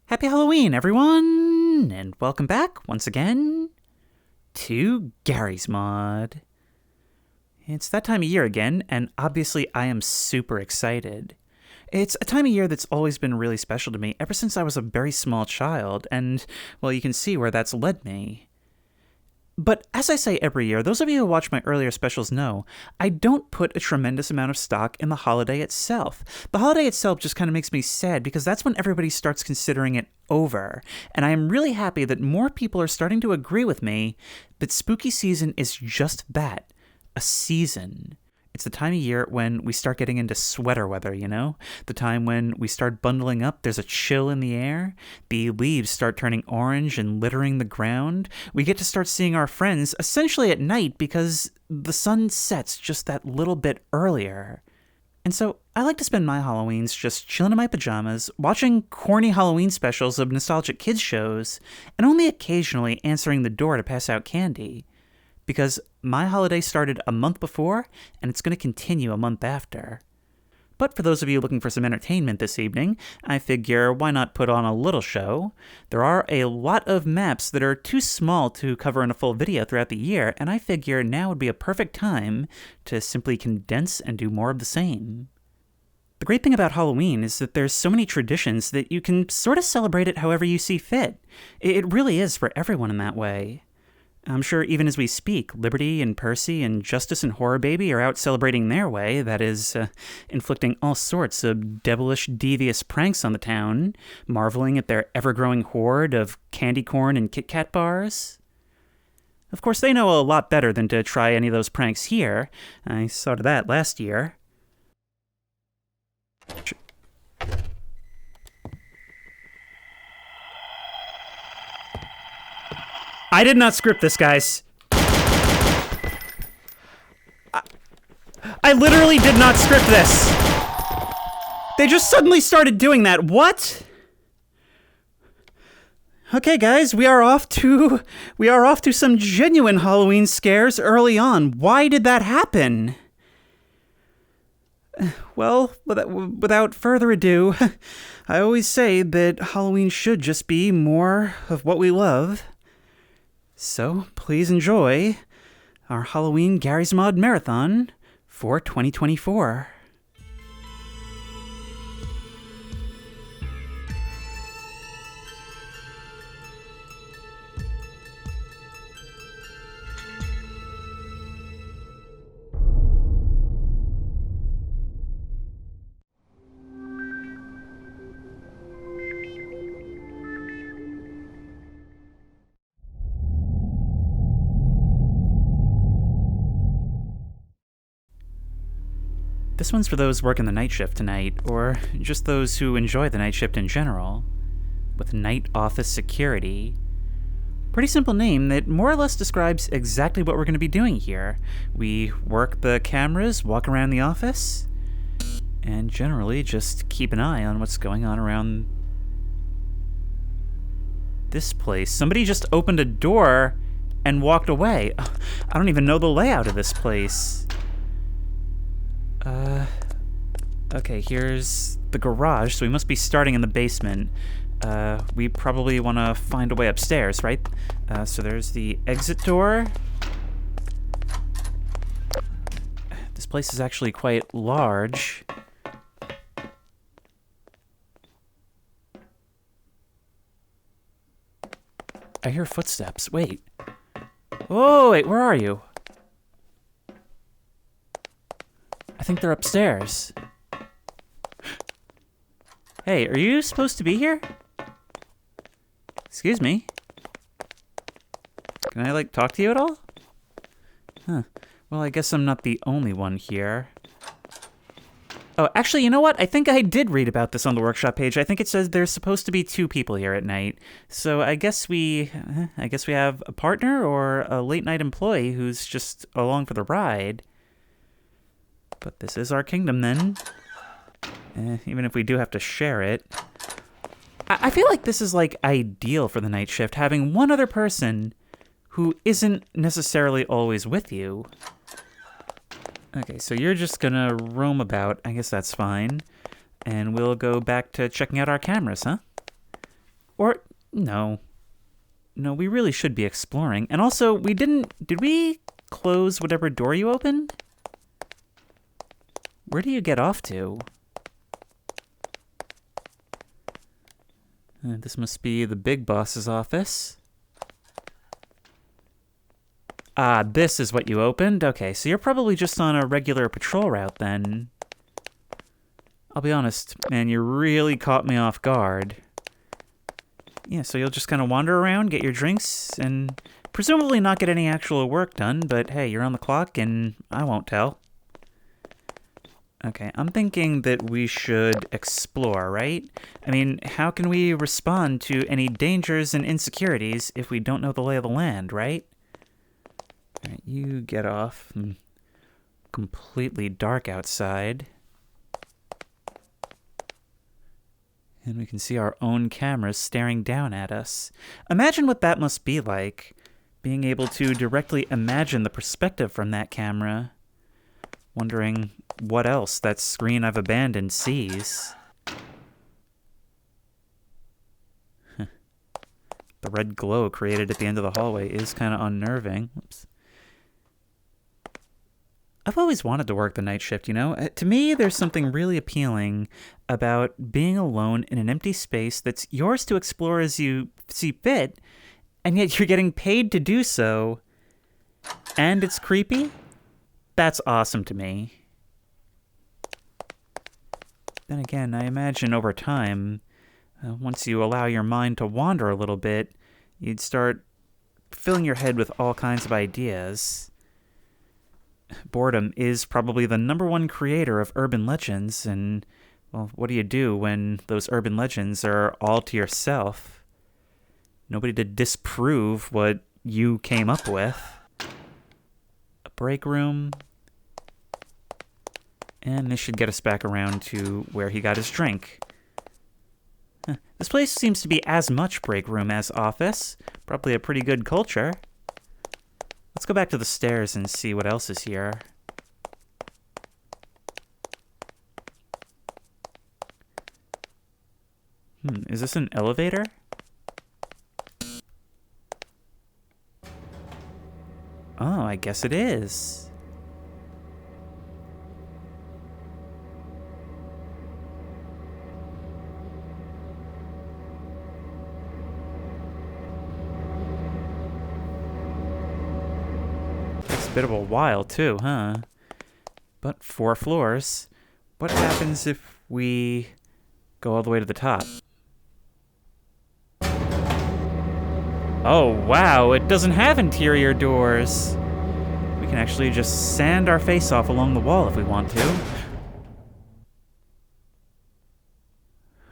Happy Halloween, everyone! And welcome back, once again, to Gary's Mod. It's that time of year again, and obviously I am super excited. It's a time of year that's always been really special to me ever since I was a very small child, and, well, you can see where that's led me. But as I say every year, those of you who watch my earlier specials know, I don't put a tremendous amount of stock in the holiday itself. The holiday itself just kind of makes me sad because that's when everybody starts considering it over. And I am really happy that more people are starting to agree with me that spooky season is just that, a season. It's the time of year when we start getting into sweater weather, you know? The time when we start bundling up, there's a chill in the air, the leaves start turning orange and littering the ground. We get to start seeing our friends essentially at night because the sun sets just that little bit earlier. And so I like to spend my Halloweens just chilling in my pajamas, watching corny Halloween specials of nostalgic kids shows, and only occasionally answering the door to pass out candy. Because my holiday started a month before, and it's going to continue a month after. But for those of you looking for some entertainment this evening, I figure why not put on a little show? There are a lot of maps that are too small to cover in a full video throughout the year, and I figure now would be a perfect time to simply condense and do more of the same. The great thing about Halloween is that there's so many traditions that you can sort of celebrate it however you see fit. It really is for everyone in that way. I'm sure even as we speak, Liberty and Percy and Justice and Horror Baby are out celebrating their way, that is, inflicting all sorts of devilish, devious pranks on the town, marveling at their ever-growing hoard of candy corn and Kit Kat bars. Of course, they know a lot better than to try any of those pranks here. I saw to that last year. I did not script this, guys. I literally did not script this. They just suddenly started doing that. What? Okay, guys, we are off to some genuine Halloween scares early on. Why did that happen? Well, without further ado, I always say that Halloween should just be more of what we love. So, please enjoy our Halloween Gary's Mod Marathon for 2024. This one's for those working the night shift tonight, or just those who enjoy the night shift in general, with Night Office Security. Pretty simple name that more or less describes exactly what we're going to be doing here. We work the cameras, walk around the office, and generally just keep an eye on what's going on around this place. Somebody just opened a door and walked away. I don't even know the layout of this place. Okay, here's the garage, so we must be starting in the basement. We probably want to find a way upstairs, right? So there's the exit door. This place is actually quite large. I hear footsteps. Wait. Oh, wait, where are you? I think they're upstairs. Hey, are you supposed to be here? Excuse me. Can I, talk to you at all? Huh. Well, I guess I'm not the only one here. Oh, actually, you know what? I think I did read about this on the workshop page. I think it says there's supposed to be 2 people here at night. So I guess we have a partner or a late-night employee who's just along for the ride. But this is our kingdom, then. Even if we do have to share it. I feel like this is, ideal for the night shift, having one other person who isn't necessarily always with you. Okay, so you're just gonna roam about. I guess that's fine. And we'll go back to checking out our cameras, huh? Or, no. No, we really should be exploring. And also, did we close whatever door you opened? Where do you get off to? This must be the big boss's office. Ah, this is what you opened? Okay, so you're probably just on a regular patrol route then. I'll be honest, man, you really caught me off guard. Yeah, so you'll just kind of wander around, get your drinks, and presumably not get any actual work done, but hey, you're on the clock and I won't tell. Okay, I'm thinking that we should explore, right? I mean, how can we respond to any dangers and insecurities if we don't know the lay of the land, right? All right, you get off. Completely dark outside. And we can see our own cameras staring down at us. Imagine what that must be like, being able to directly imagine the perspective from that camera. Wondering what else that screen I've abandoned sees. The red glow created at the end of the hallway is kind of unnerving. Oops. I've always wanted to work the night shift, you know? To me, there's something really appealing about being alone in an empty space that's yours to explore as you see fit, and yet you're getting paid to do so, and it's creepy? That's awesome to me. Then again, I imagine over time, once you allow your mind to wander a little bit, you'd start filling your head with all kinds of ideas. Boredom is probably the #1 creator of urban legends, and, well, what do you do when those urban legends are all to yourself? Nobody to disprove what you came up with. A break room. And this should get us back around to where he got his drink. This place seems to be as much break room as office. Probably a pretty good culture. Let's go back to the stairs and see what else is here. Is this an elevator? Oh, I guess it is. Bit of a while too, huh? But 4 floors. What happens if we go all the way to the top? Oh wow, it doesn't have interior doors. We can actually just sand our face off along the wall if we want to.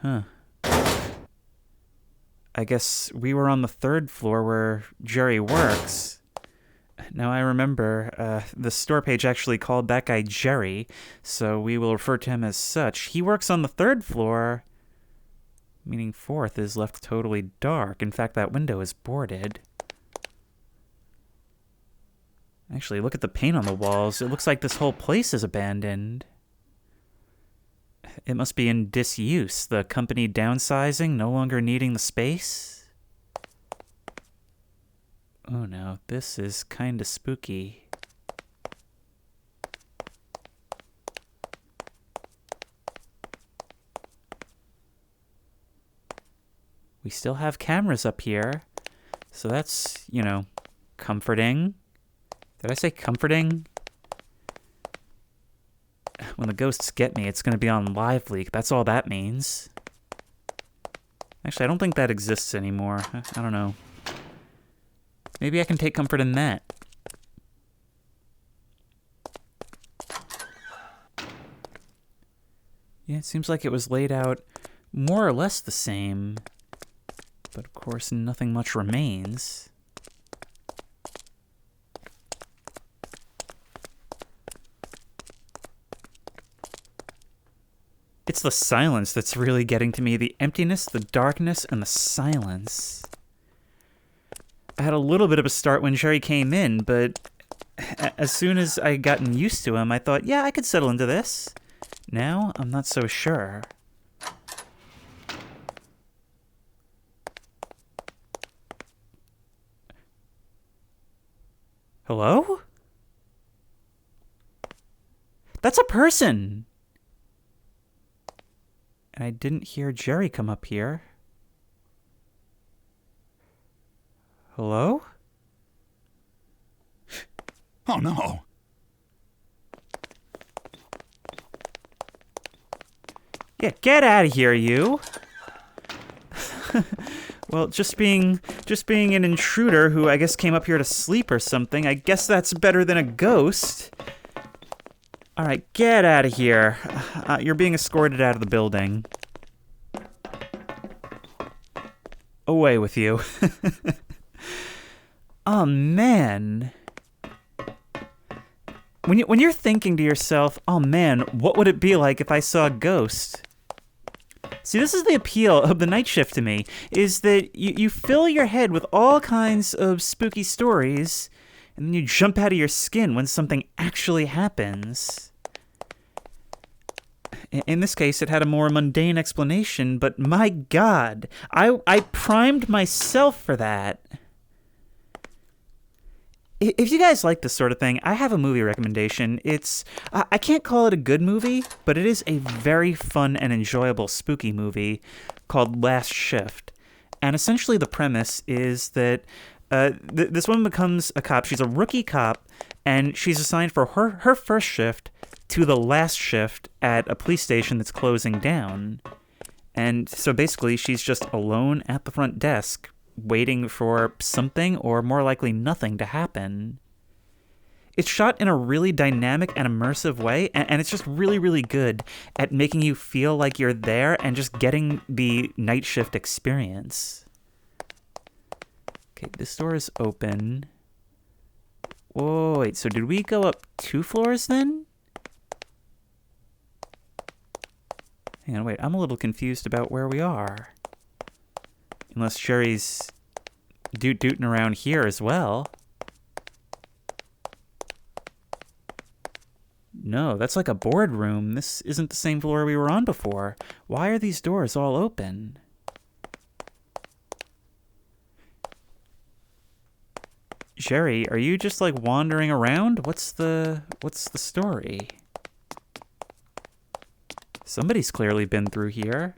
Huh. I guess we were on the 3rd floor where Jerry works. Now I remember, the store page actually called that guy Jerry, so we will refer to him as such. He works on the 3rd floor, meaning 4th is left totally dark. In fact, that window is boarded. Actually, look at the paint on the walls. It looks like this whole place is abandoned. It must be in disuse, the company downsizing, no longer needing the space. Oh no, this is kinda spooky. We still have cameras up here, so that's, you know, comforting. Did I say comforting? When the ghosts get me, it's gonna be on live leak. That's all that means. Actually, I don't think that exists anymore. I don't know. Maybe I can take comfort in that. Yeah, it seems like it was laid out more or less the same. But of course, nothing much remains. It's the silence that's really getting to me. The emptiness, the darkness, and the silence. I had a little bit of a start when Jerry came in, but as soon as I gotten used to him, I thought, yeah, I could settle into this. Now, I'm not so sure. Hello? That's a person! And I didn't hear Jerry come up here. Hello? Oh no. Yeah, get out of here, you. Well, just being an intruder who I guess came up here to sleep or something, I guess that's better than a ghost. All right, get out of here. You're being escorted out of the building. Away with you. Oh, man. When you're thinking to yourself, oh man, what would it be like if I saw a ghost? See, this is the appeal of the night shift to me, is that you fill your head with all kinds of spooky stories, and then you jump out of your skin when something actually happens. In this case, it had a more mundane explanation, but my God, I primed myself for that. If you guys like this sort of thing, I have a movie recommendation. It's, I can't call it a good movie, but it is a very fun and enjoyable spooky movie called Last Shift. And essentially the premise is that this woman becomes a cop. She's a rookie cop, and she's assigned for her first shift to the last shift at a police station that's closing down. And so basically she's just alone at the front desk, waiting for something, or more likely nothing, to happen. It's shot in a really dynamic and immersive way, and it's just really, really good at making you feel like you're there and just getting the night shift experience. Okay, this door is open. Whoa, wait, so did we go up 2 floors then? Hang on, wait, I'm a little confused about where we are. Unless Jerry's dooting around here as well. No, that's like a boardroom. This isn't the same floor we were on before. Why are these doors all open? Jerry, are you just like wandering around? What's the story? Somebody's clearly been through here.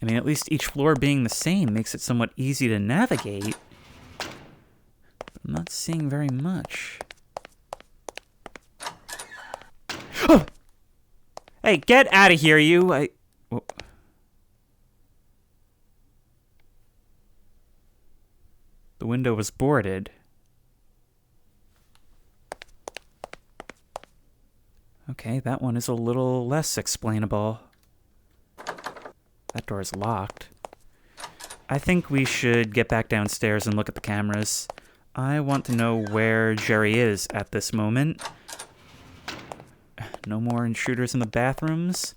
I mean, at least each floor being the same makes it somewhat easy to navigate. But I'm not seeing very much. Oh! Hey, get out of here, you! Whoa. The window was boarded. Okay, that one is a little less explainable. That door is locked. I think we should get back downstairs and look at the cameras. I want to know where Jerry is at this moment. No more intruders in the bathrooms.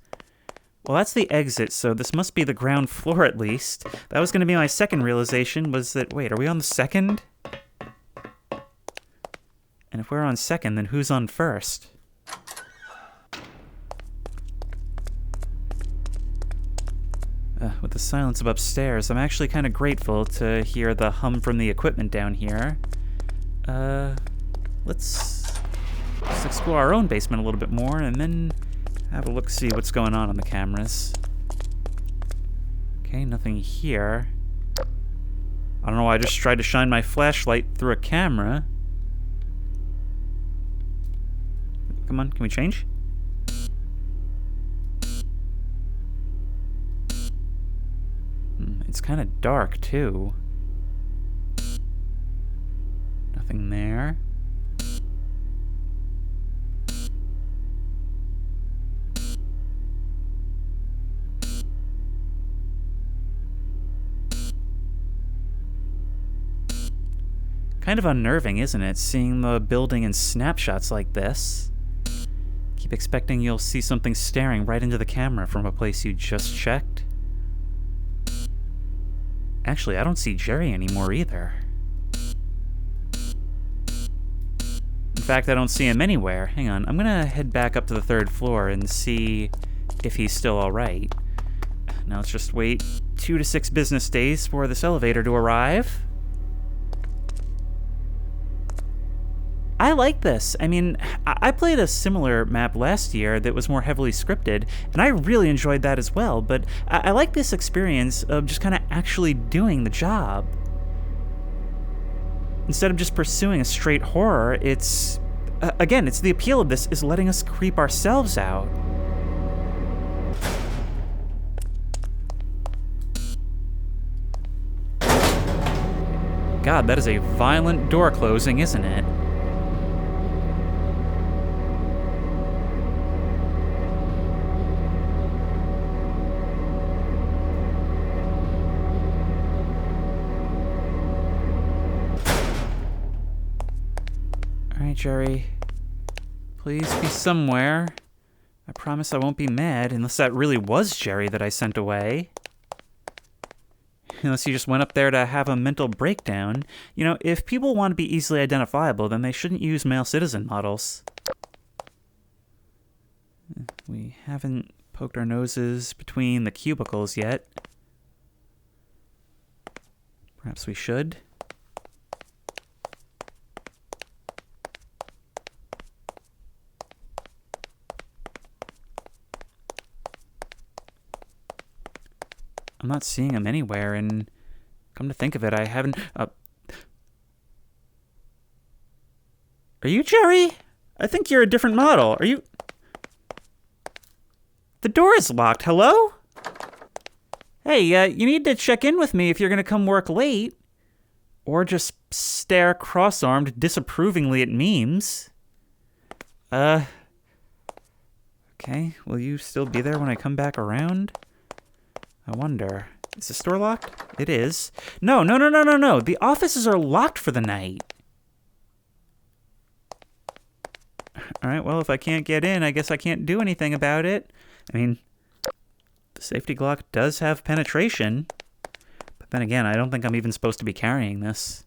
Well, that's the exit, so this must be the ground floor at least. That was going to be my second realization, was that, wait, are we on the second? And if we're on second, then who's on first? With the silence of upstairs, I'm actually kind of grateful to hear the hum from the equipment down here. Let's explore our own basement a little bit more, and then have a look, see what's going on the cameras. Okay, nothing here. I don't know why I just tried to shine my flashlight through a camera. Come on, can we change? It's kind of dark, too. Nothing there. Kind of unnerving, isn't it, seeing the building in snapshots like this? Keep expecting you'll see something staring right into the camera from a place you just checked. Actually, I don't see Jerry anymore either. In fact, I don't see him anywhere. Hang on, I'm gonna head back up to the 3rd floor and see if he's still alright. Now let's just wait 2 to 6 business days for this elevator to arrive. I like this. I mean, I played a similar map last year that was more heavily scripted, and I really enjoyed that as well, but I like this experience of just kind of actually doing the job. Instead of just pursuing a straight horror, it's... again, it's the appeal of this is letting us creep ourselves out. God, that is a violent door closing, isn't it? Alright, Jerry. Please be somewhere. I promise I won't be mad, unless that really was Jerry that I sent away. Unless he just went up there to have a mental breakdown. You know, if people want to be easily identifiable, then they shouldn't use male citizen models. We haven't poked our noses between the cubicles yet. Perhaps we should. I'm not seeing him anywhere, and come to think of it, I haven't... Are you Jerry? I think you're a different model. Are you... The door is locked. Hello? Hey, you need to check in with me if you're going to come work late. Or just stare cross-armed disapprovingly at memes. Okay, will you still be there when I come back around? I wonder. Is the store locked? It is. No. The offices are locked for the night. Alright, well, if I can't get in, I guess I can't do anything about it. I mean, the safety Glock does have penetration. But then again, I don't think I'm even supposed to be carrying this.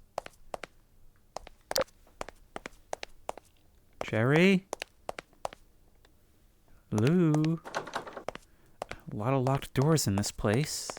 Jerry? Lou? A lot of locked doors in this place.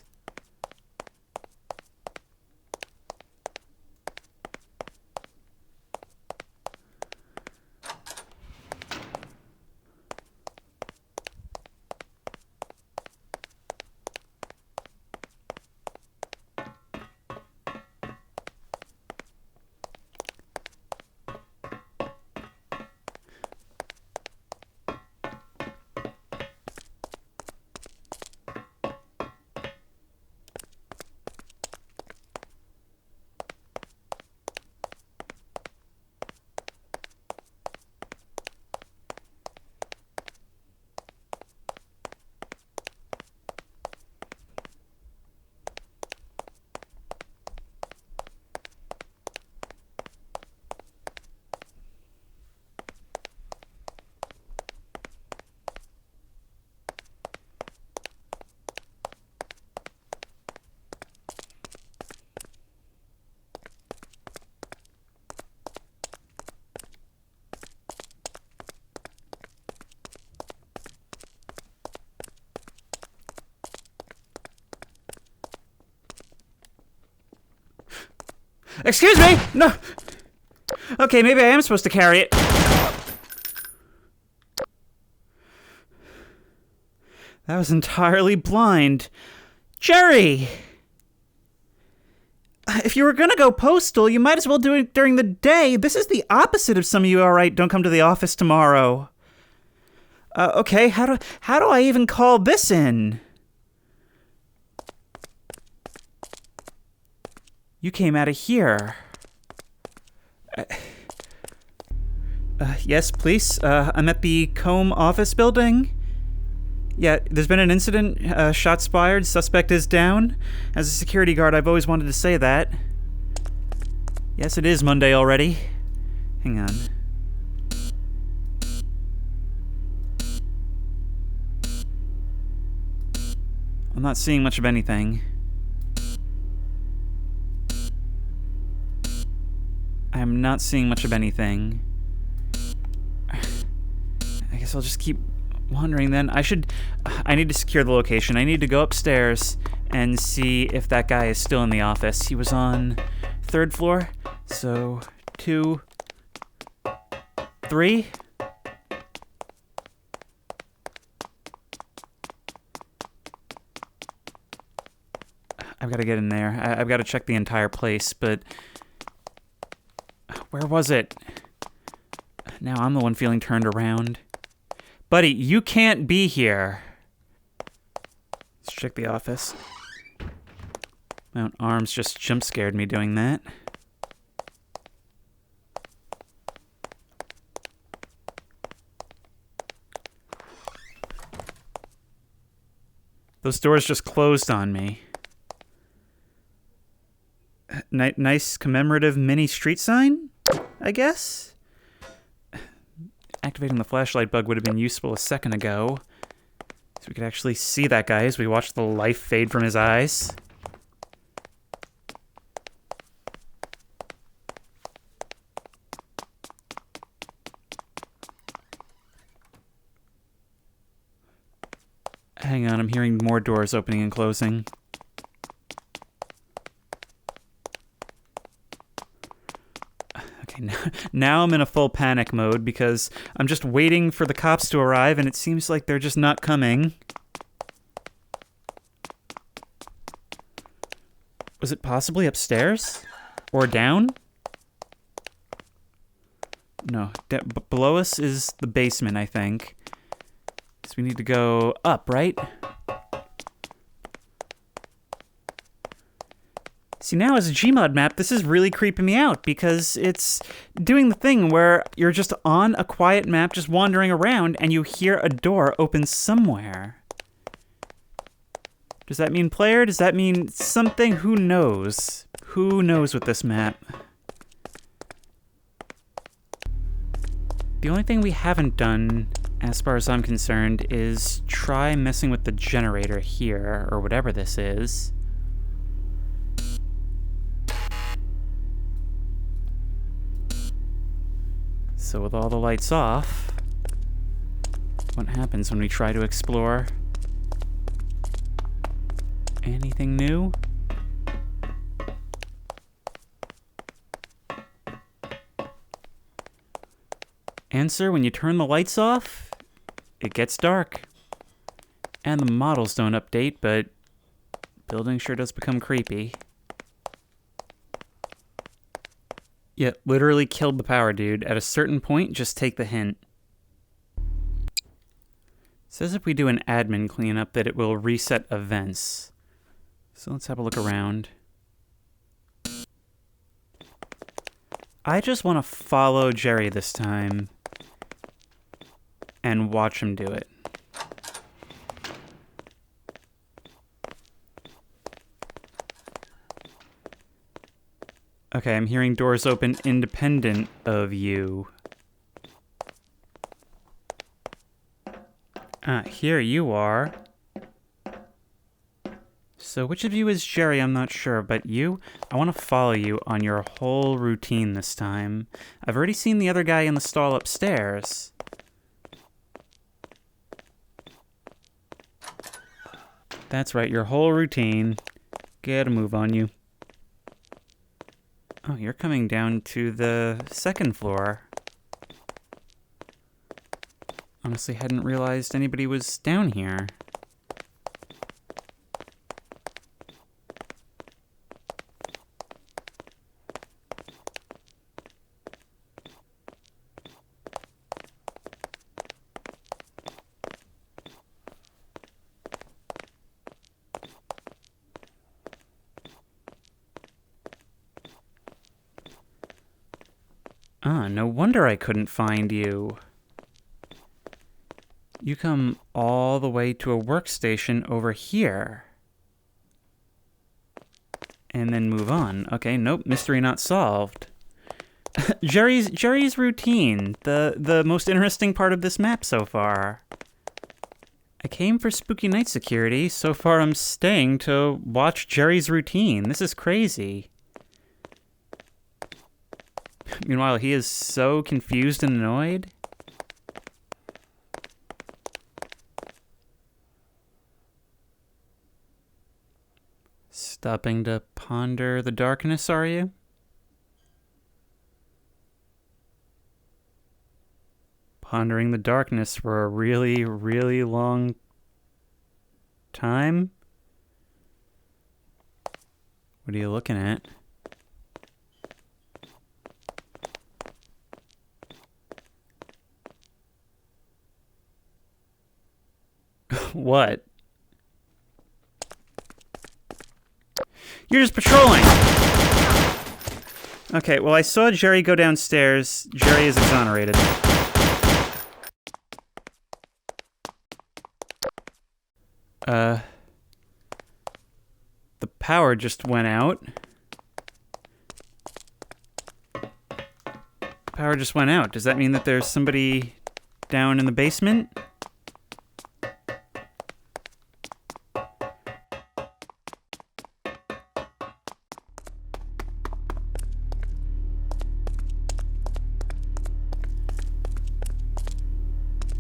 Excuse me! No! Okay, maybe I am supposed to carry it. That was entirely blind. Jerry! If you were gonna go postal, you might as well do it during the day. This is the opposite of some of you, alright, don't come to the office tomorrow. Okay, how do I even call this in? You came out of here. Yes, please. I'm at the Combe office building. Yeah, there's been an incident. Shots fired. Suspect is down. As a security guard, I've always wanted to say that. Yes, it is Monday already. Hang on. I'm not seeing much of anything. I'm not seeing much of anything. I guess I'll just keep wandering then. I need to secure the location. I need to go upstairs and see if that guy is still in the office. He was on 3rd floor. So 2, 3. I've got to get in there. I've got to check the entire place, but where was it? Now I'm the one feeling turned around. Buddy, you can't be here. Let's check the office. My own arms just jump scared me doing that. Those doors just closed on me. Nice commemorative mini street sign, I guess? Activating the flashlight bug would have been useful a second ago, so we could actually see that guy as we watch the life fade from his eyes. Hang on, I'm hearing more doors opening and closing. Now I'm in a full panic mode because I'm just waiting for the cops to arrive and it seems like they're just not coming. Was it possibly upstairs? Or down? No, below us is the basement, I think. So we need to go up, right? See, now as a GMOD map, this is really creeping me out because it's doing the thing where you're just on a quiet map, just wandering around, and you hear a door open somewhere. Does that mean player? Does that mean something? Who knows? Who knows with this map? The only thing we haven't done, as far as I'm concerned, is try messing with the generator here, or whatever this is. So with all the lights off, what happens when we try to explore? Anything new? Answer, when you turn the lights off, it gets dark. And the models don't update, but building sure does become creepy. Yeah, literally killed the power, dude. At a certain point, just take the hint. It says if we do an admin cleanup that it will reset events. So let's have a look around. I just want to follow Jerry this time and watch him do it. Okay, I'm hearing doors open independent of you. Here you are. So which of you is Jerry? I'm not sure, but you, I want to follow you on your whole routine this time. I've already seen the other guy in the stall upstairs. That's right, your whole routine. Get a move on you. Oh, you're coming down to the 2nd floor. Honestly, hadn't realized anybody was down here. No wonder I couldn't find you. You come all the way to a workstation over here. And then move on. Okay, nope, mystery not solved. Jerry's routine, the most interesting part of this map so far. I came for spooky night security. So far I'm staying to watch Jerry's routine. This is crazy. Meanwhile, he is so confused and annoyed. Stopping to ponder the darkness, are you? Pondering the darkness for a really, really long time? What are you looking at? What? You're just patrolling! Okay, well, I saw Jerry go downstairs. Jerry is exonerated. The power just went out. Power just went out. Does that mean that there's somebody down in the basement?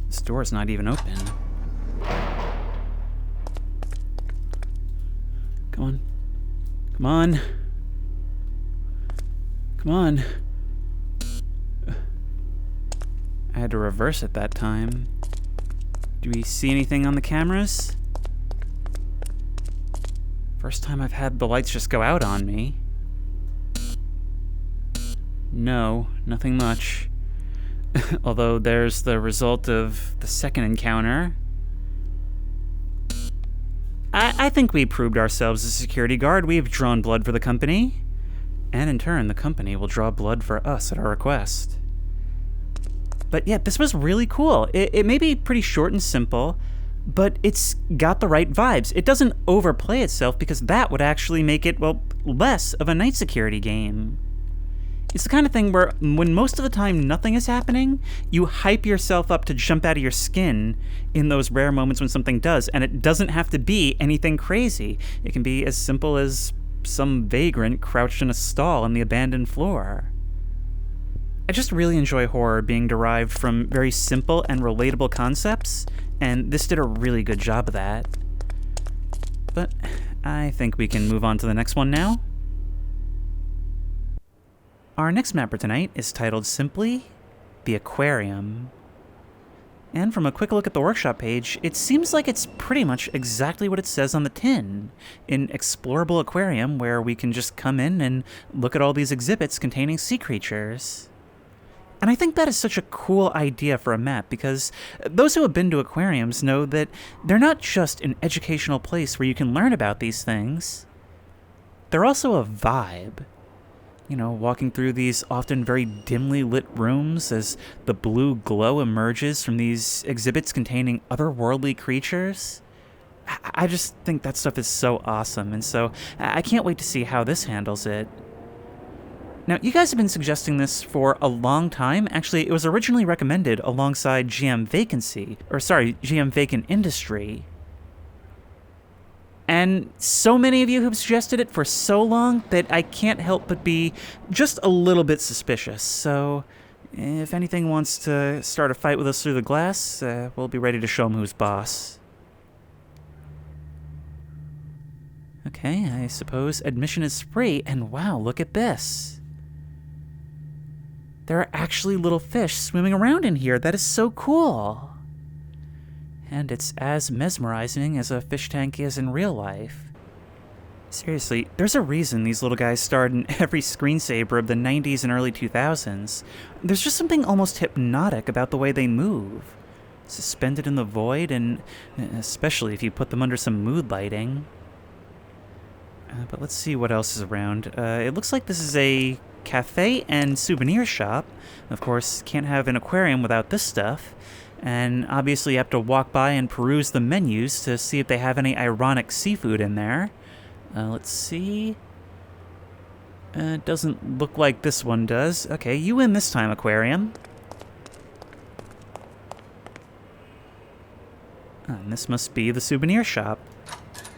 This door's not even open. Come on. Come on. Come on. I had to reverse it that time. Do we see anything on the cameras? First time I've had the lights just go out on me. No, nothing much. Although there's the result of the second encounter. I think we proved ourselves as a security guard. We've drawn blood for the company. And in turn, the company will draw blood for us at our request. But yeah, this was really cool. It may be pretty short and simple, but it's got the right vibes. It doesn't overplay itself because that would actually make it, well, less of a night security game. It's the kind of thing where when most of the time nothing is happening, you hype yourself up to jump out of your skin in those rare moments when something does, and it doesn't have to be anything crazy. It can be as simple as some vagrant crouched in a stall on the abandoned floor. I just really enjoy horror being derived from very simple and relatable concepts, and this did a really good job of that. But I think we can move on to the next one now. Our next map for tonight is titled simply The Aquarium. And from a quick look at the workshop page, it seems like it's pretty much exactly what it says on the tin. An explorable aquarium where we can just come in and look at all these exhibits containing sea creatures. And I think that is such a cool idea for a map because those who have been to aquariums know that they're not just an educational place where you can learn about these things. They're also a vibe. You know, walking through these often very dimly lit rooms as the blue glow emerges from these exhibits containing otherworldly creatures. I just think that stuff is so awesome, and so I can't wait to see how this handles it. Now, you guys have been suggesting this for a long time. Actually, it was originally recommended alongside GM Vacant Industry. And so many of you have suggested it for so long that I can't help but be just a little bit suspicious. So if anything wants to start a fight with us through the glass, we'll be ready to show him who's boss. Okay, I suppose admission is free, and wow, look at this. There are actually little fish swimming around in here. That is so cool. And it's as mesmerizing as a fish tank is in real life. Seriously, there's a reason these little guys starred in every screensaver of the 90s and early 2000s. There's just something almost hypnotic about the way they move. Suspended in the void, and especially if you put them under some mood lighting. But let's see what else is around. It looks like this is a cafe and souvenir shop. Of course, can't have an aquarium without this stuff. And obviously you have to walk by and peruse the menus to see if they have any ironic seafood in there. Let's see. It doesn't look like this one does. Okay, you win this time, Aquarium. And this must be the souvenir shop.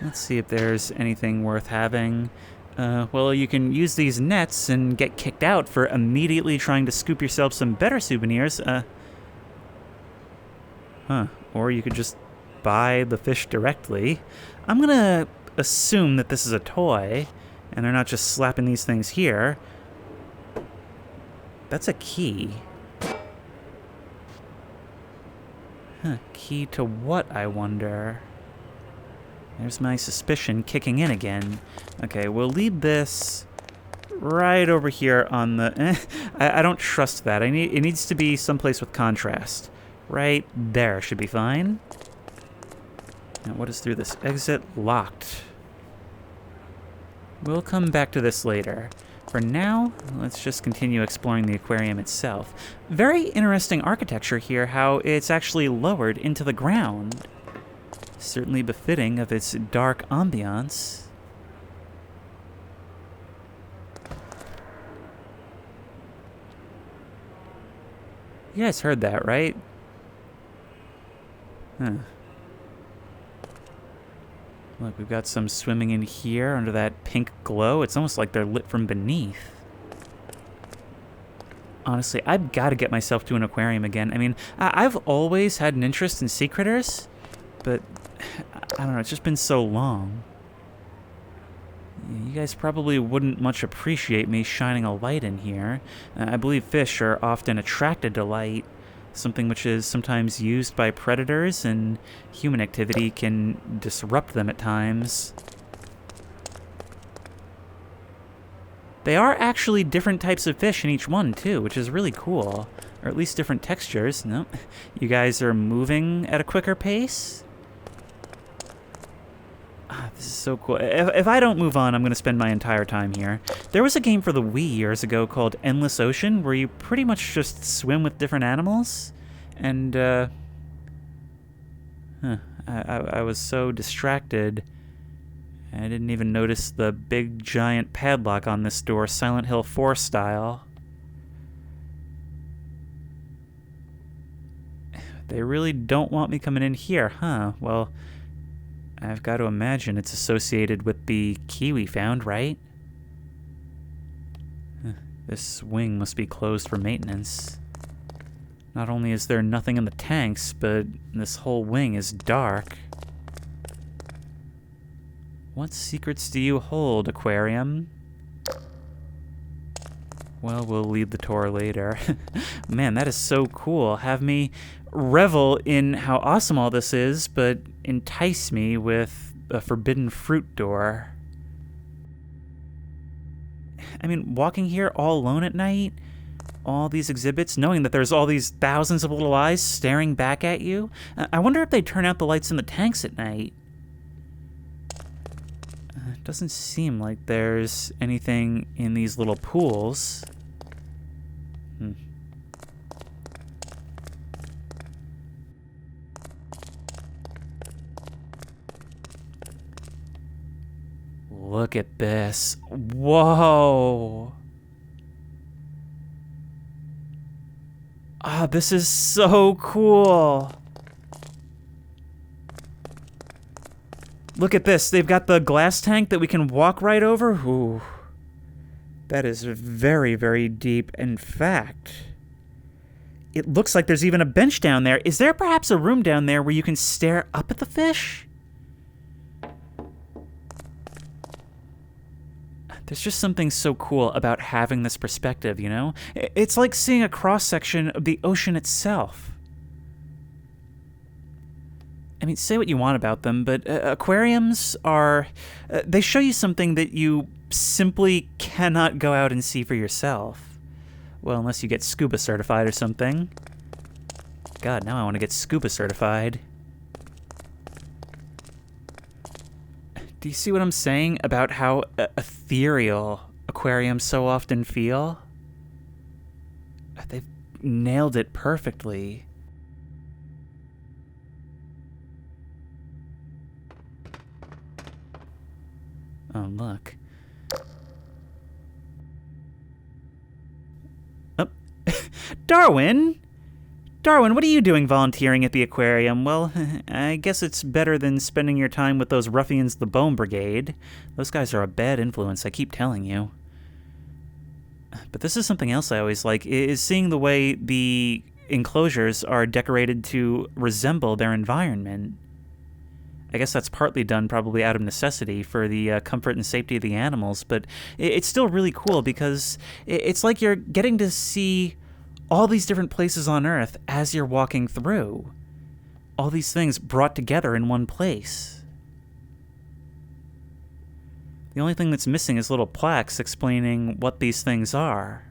Let's see if there's anything worth having. Well, you can use these nets and get kicked out for immediately trying to scoop yourself some better souvenirs. Or you could just buy the fish directly. I'm gonna assume that this is a toy, and they're not just slapping these things here. That's a key. Huh, key to what, I wonder? There's my suspicion kicking in again. Okay, we'll leave this right over here on the... I don't trust that. It needs to be someplace with contrast. Right there should be fine. Now, what is through this exit? Locked. We'll come back to this later. For now, let's just continue exploring the aquarium itself. Very interesting architecture here, how it's actually lowered into the ground. Certainly befitting of its dark ambiance. You guys heard that, right? Huh. Look, we've got some swimming in here under that pink glow. It's almost like they're lit from beneath. Honestly, I've got to get myself to an aquarium again. I mean, I've always had an interest in sea critters, but I don't know, it's just been so long. You guys probably wouldn't much appreciate me shining a light in here. I believe fish are often attracted to light, something which is sometimes used by predators, and human activity can disrupt them at times. They are actually different types of fish in each one, too, which is really cool. Or at least different textures. No, you guys are moving at a quicker pace? This is so cool. If I don't move on, I'm going to spend my entire time here. There was a game for the Wii years ago called Endless Ocean, where you pretty much just swim with different animals. And, I was so distracted, I didn't even notice the big giant padlock on this door, Silent Hill 4 style. They really don't want me coming in here, huh? Well, I've got to imagine it's associated with the key we found, right? This wing must be closed for maintenance. Not only is there nothing in the tanks, but this whole wing is dark. What secrets do you hold, Aquarium? Well, we'll leave the tour later. Man, that is so cool. Have me revel in how awesome all this is, but entice me with a forbidden fruit door. I mean, walking here all alone at night, all these exhibits, knowing that there's all these thousands of little eyes staring back at you. I wonder if they turn out the lights in the tanks at night. It doesn't seem like there's anything in these little pools. Look at this. Whoa. Ah, this is so cool. Look at this. They've got the glass tank that we can walk right over. Ooh. That is very, very deep. In fact, it looks like there's even a bench down there. Is there perhaps a room down there where you can stare up at the fish? There's just something so cool about having this perspective, you know? It's like seeing a cross-section of the ocean itself. I mean, say what you want about them, but aquariums are... they show you something that you simply cannot go out and see for yourself. Well, unless you get scuba certified or something. God, now I want to get scuba certified. Do you see what I'm saying about how ethereal aquariums so often feel? They've nailed it perfectly. Oh, look. Oh. Darwin! Darwin, what are you doing volunteering at the aquarium? Well, I guess it's better than spending your time with those ruffians, the Bone Brigade. Those guys are a bad influence, I keep telling you. But this is something else I always like, is seeing the way the enclosures are decorated to resemble their environment. I guess that's partly done probably out of necessity for the comfort and safety of the animals, but it's still really cool because it's like you're getting to see all these different places on Earth as you're walking through. All these things brought together in one place. The only thing that's missing is little plaques explaining what these things are.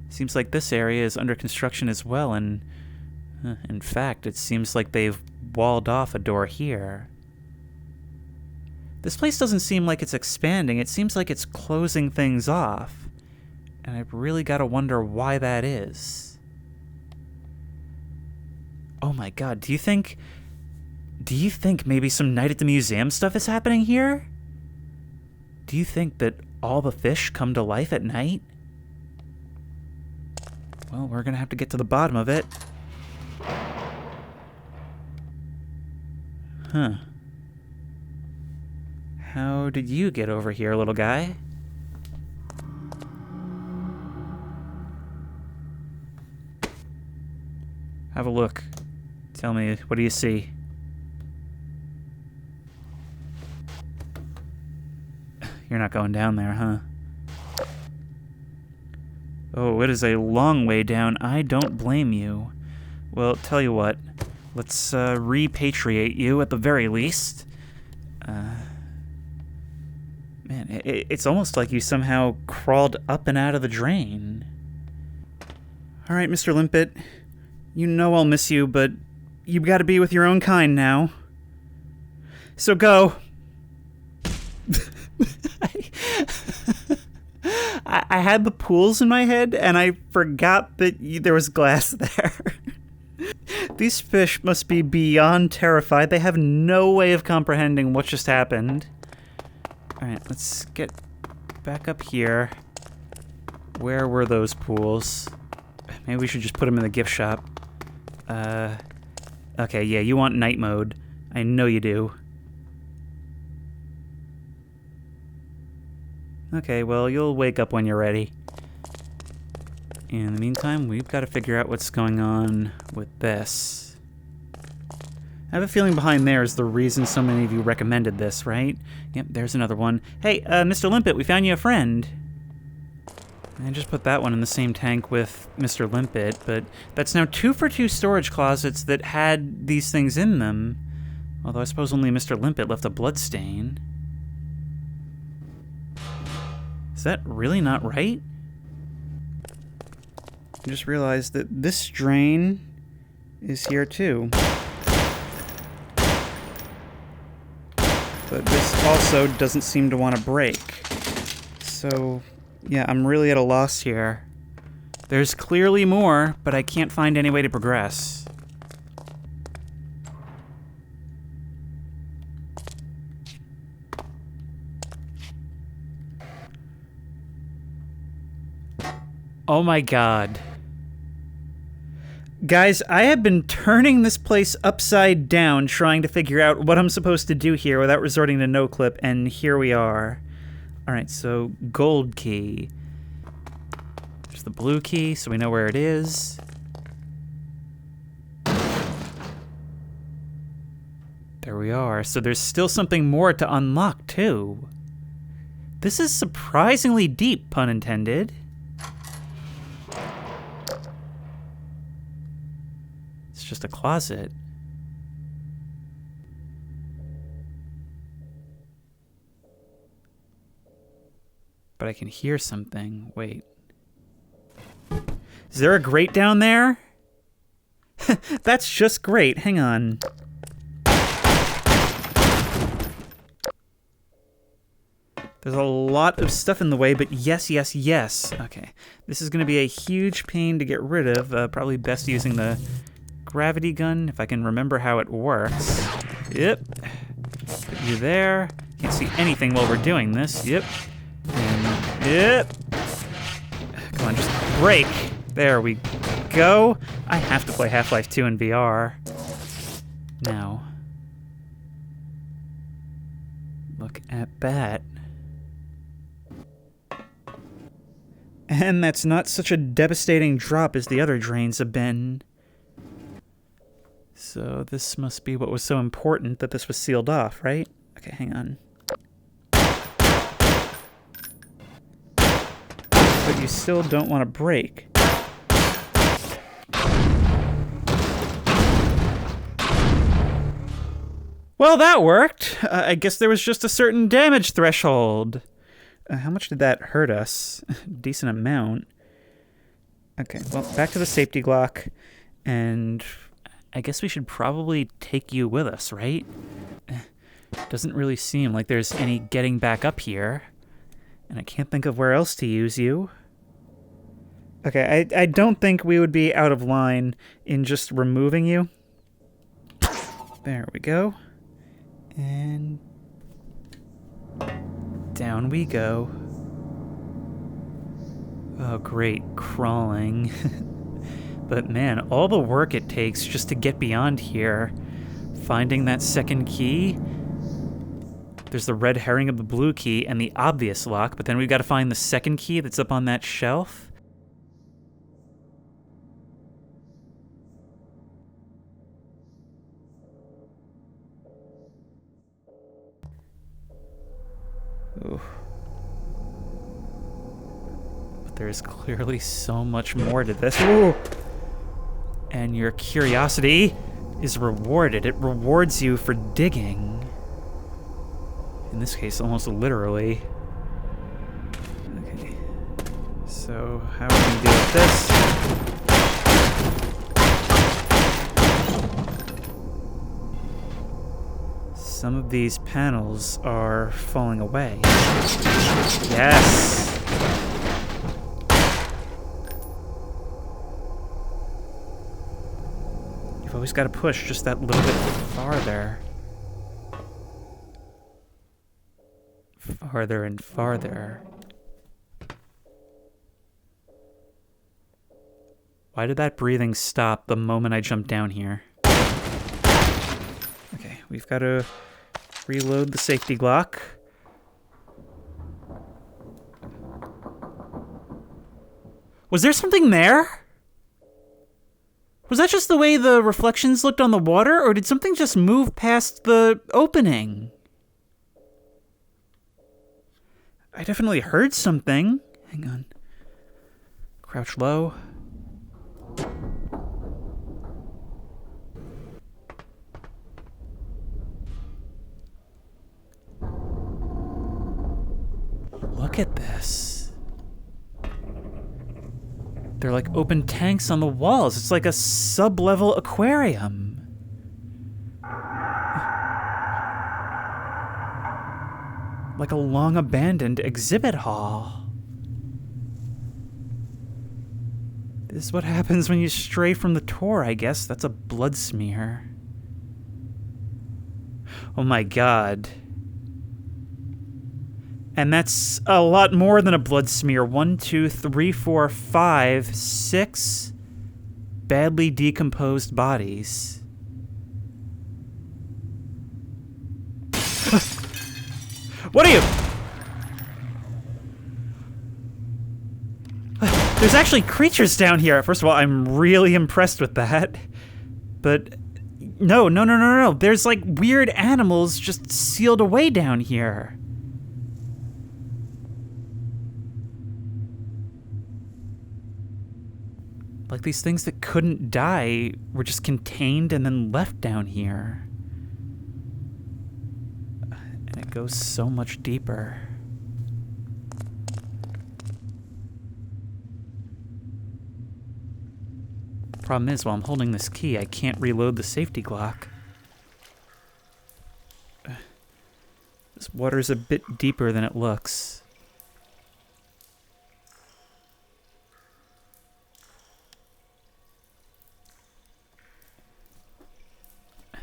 Seems like this area is under construction as well, and in fact, it seems like they've walled off a door here. This place doesn't seem like it's expanding, it seems like it's closing things off, and I've really got to wonder why that is. Oh my god, do you think maybe some Night at the Museum stuff is happening here? Do you think that all the fish come to life at night? Well, we're gonna have to get to the bottom of it. Huh. How did you get over here, little guy? Have a look. Tell me, what do you see? You're not going down there, huh? Oh, it is a long way down. I don't blame you. Well, tell you what. Let's repatriate you at the very least. Man, it's almost like you somehow crawled up and out of the drain. All right, Mr. Limpet. You know I'll miss you, but you've got to be with your own kind now. So go. I had the pools in my head, and I forgot that there was glass there. These fish must be beyond terrified. They have no way of comprehending what just happened. Alright, let's get back up here. Where were those pools? Maybe we should just put them in the gift shop. Okay, yeah, you want night mode. I know you do. Okay, well, you'll wake up when you're ready. In the meantime, we've got to figure out what's going on with this. I have a feeling behind there is the reason so many of you recommended this, right? Yep, there's another one. Hey, Mr. Limpet, we found you a friend. I just put that one in the same tank with Mr. Limpet, but that's now 2 for 2 storage closets that had these things in them. Although I suppose only Mr. Limpet left a bloodstain. Is that really not right? I just realized that this drain is here too. But this also doesn't seem to want to break. So, yeah, I'm really at a loss here. There's clearly more, but I can't find any way to progress. Oh my god. Guys, I have been turning this place upside down trying to figure out what I'm supposed to do here without resorting to no-clip, and here we are. Alright, so gold key. There's the blue key, so we know where it is. There we are. So there's still something more to unlock, too. This is surprisingly deep, pun intended. It's just a closet. But I can hear something. Wait. Is there a grate down there? That's just great. Hang on. There's a lot of stuff in the way, but yes, yes, yes. Okay. This is going to be a huge pain to get rid of. Probably best using the gravity gun, if I can remember how it works. Yep. Put you there. Can't see anything while we're doing this. Yep. And yep. Come on, just break. There we go. I have to play Half-Life 2 in VR. Now. Look at that. And that's not such a devastating drop as the other drains have been. So this must be what was so important that this was sealed off, right? Okay, hang on. But you still don't want to break. Well, that worked. I guess there was just a certain damage threshold. How much did that hurt us? Decent amount. Okay, well, back to the safety Glock. And I guess we should probably take you with us, right? Doesn't really seem like there's any getting back up here. And I can't think of where else to use you. Okay, I don't think we would be out of line in just removing you. There we go. And down we go. Oh, great, crawling. But man, all the work it takes just to get beyond here. Finding that second key. There's the red herring of the blue key and the obvious lock, but then we've got to find the second key that's up on that shelf. Ooh. But there's clearly so much more to this. Ooh. And your curiosity is rewarded. It rewards you for digging. In this case, almost literally. Okay. So, how are we going to deal with this? Some of these panels are falling away. Yes! You've always got to push just that little bit farther. Farther and farther. Why did that breathing stop the moment I jumped down here? Okay, we've got to reload the safety Glock. Was there something there? Was that just the way the reflections looked on the water, or did something just move past the opening? I definitely heard something. Hang on. Crouch low. Look at this. They're like open tanks on the walls. It's like a sub-level aquarium. Like a long-abandoned exhibit hall. This is what happens when you stray from the tour, I guess. That's a blood smear. Oh my god. And that's a lot more than a blood smear. 1, 2, 3, 4, 5, 6 badly decomposed bodies. What are you? There's actually creatures down here. First of all, I'm really impressed with that. But no. There's like weird animals just sealed away down here. Like these things that couldn't die were just contained and then left down here. And it goes so much deeper. Problem is, while I'm holding this key, I can't reload the safety Glock. This water's a bit deeper than it looks.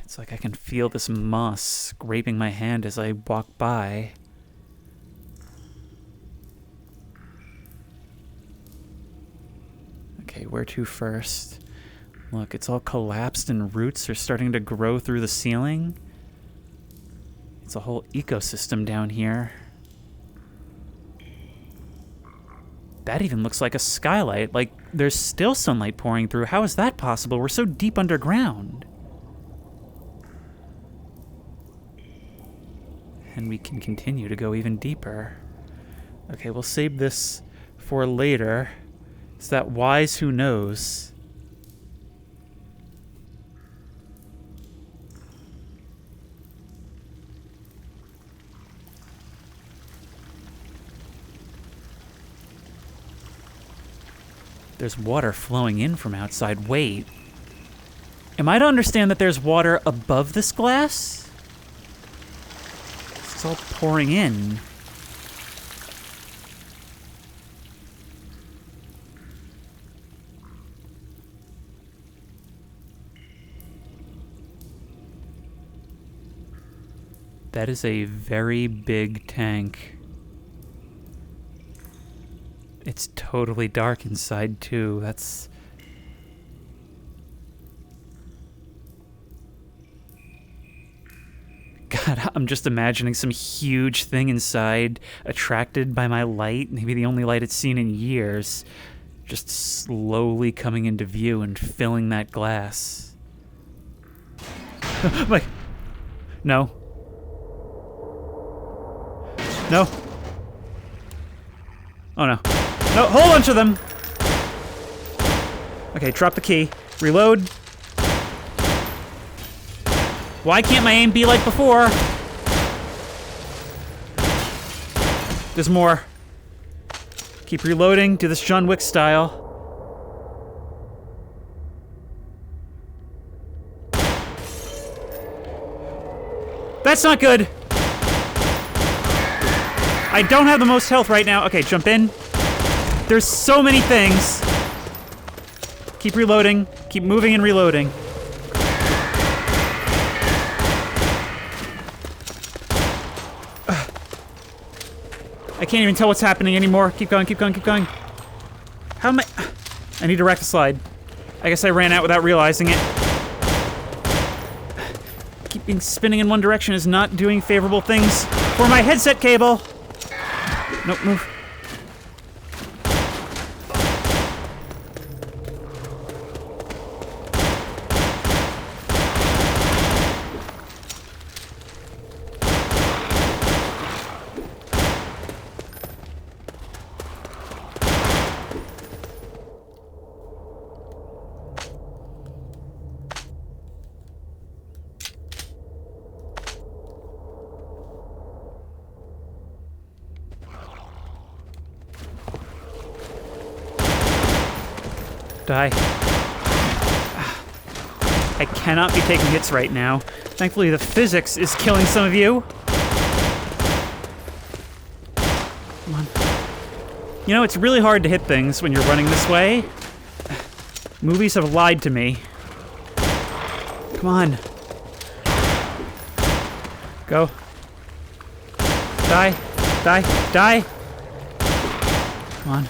It's like I can feel this moss scraping my hand as I walk by. Okay, where to first? Look, it's all collapsed and roots are starting to grow through the ceiling. It's a whole ecosystem down here. That even looks like a skylight. Like, there's still sunlight pouring through. How is that possible? We're so deep underground. And we can continue to go even deeper. Okay, we'll save this for later. It's that wise who knows. There's water flowing in from outside. Wait. Am I to understand that there's water above this glass? It's all pouring in. That is a very big tank. It's totally dark inside, too. That's... God, I'm just imagining some huge thing inside, attracted by my light, maybe the only light it's seen in years, just slowly coming into view and filling that glass. Like... No. No. Oh, no. No, whole bunch of them! Okay, drop the key. Reload. Why can't my aim be like before? There's more. Keep reloading. Do this John Wick style. That's not good! I don't have the most health right now. Okay, jump in. There's so many things. Keep reloading. Keep moving and reloading. I can't even tell what's happening anymore. Keep going, keep going, keep going. How am I need to rack the slide. I guess I ran out without realizing it. Keeping spinning in one direction is not doing favorable things for my headset cable. Nope, move. Die. I cannot be taking hits right now. Thankfully, the physics is killing some of you. Come on. You know, it's really hard to hit things when you're running this way. Movies have lied to me. Come on. Go. Die. Die. Die. Come on.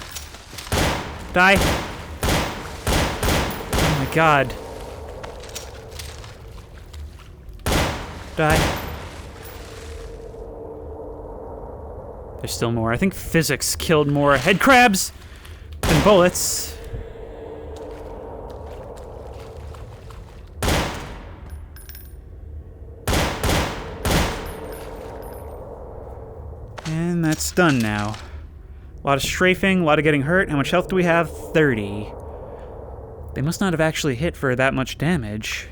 Die. God. Die. There's still more. I think physics killed more head crabs than bullets. And that's done now. A lot of strafing, a lot of getting hurt. How much health do we have? 30. They must not have actually hit for that much damage.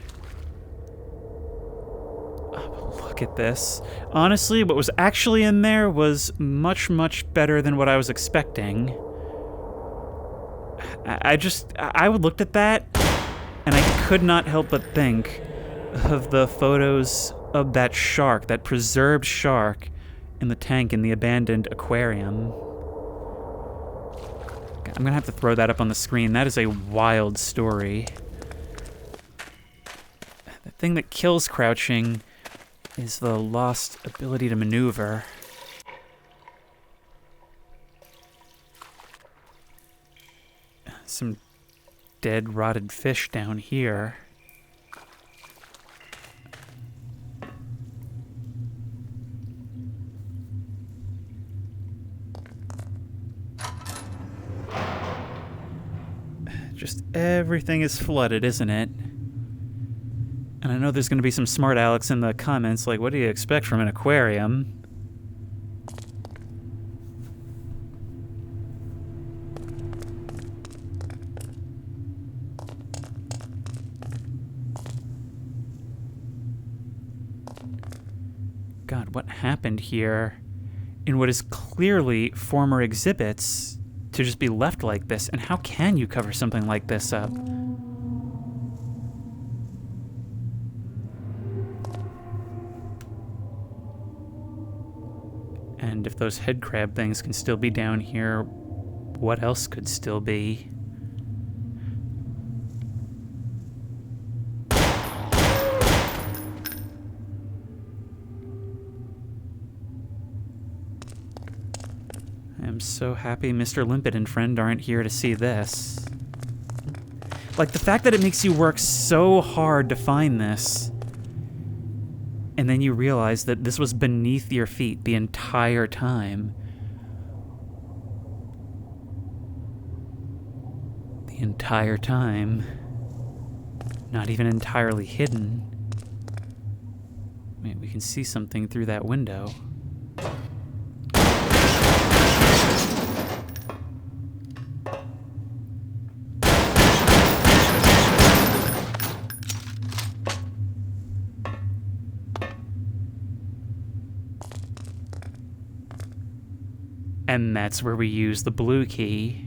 Oh, look at this. Honestly, what was actually in there was much, much better than what I was expecting. I looked at that, and I could not help but think of the photos of that shark, that preserved shark, in the tank in the abandoned aquarium. I'm gonna have to throw that up on the screen. That is a wild story. The thing that kills crouching is the lost ability to maneuver. Some dead, rotted fish down here. Just everything is flooded, isn't it? And I know there's going to be some smart Alex in the comments, like, what do you expect from an aquarium? God, what happened here in what is clearly former exhibits to just be left like this? And how can you cover something like this up? And if those head crab things can still be down here, what else could still be? I'm so happy Mr. Limpet and friend aren't here to see this. Like, the fact that it makes you work so hard to find this, and then you realize that this was beneath your feet the entire time. The entire time. Not even entirely hidden. Wait, we can see something through that window. And that's where we use the blue key.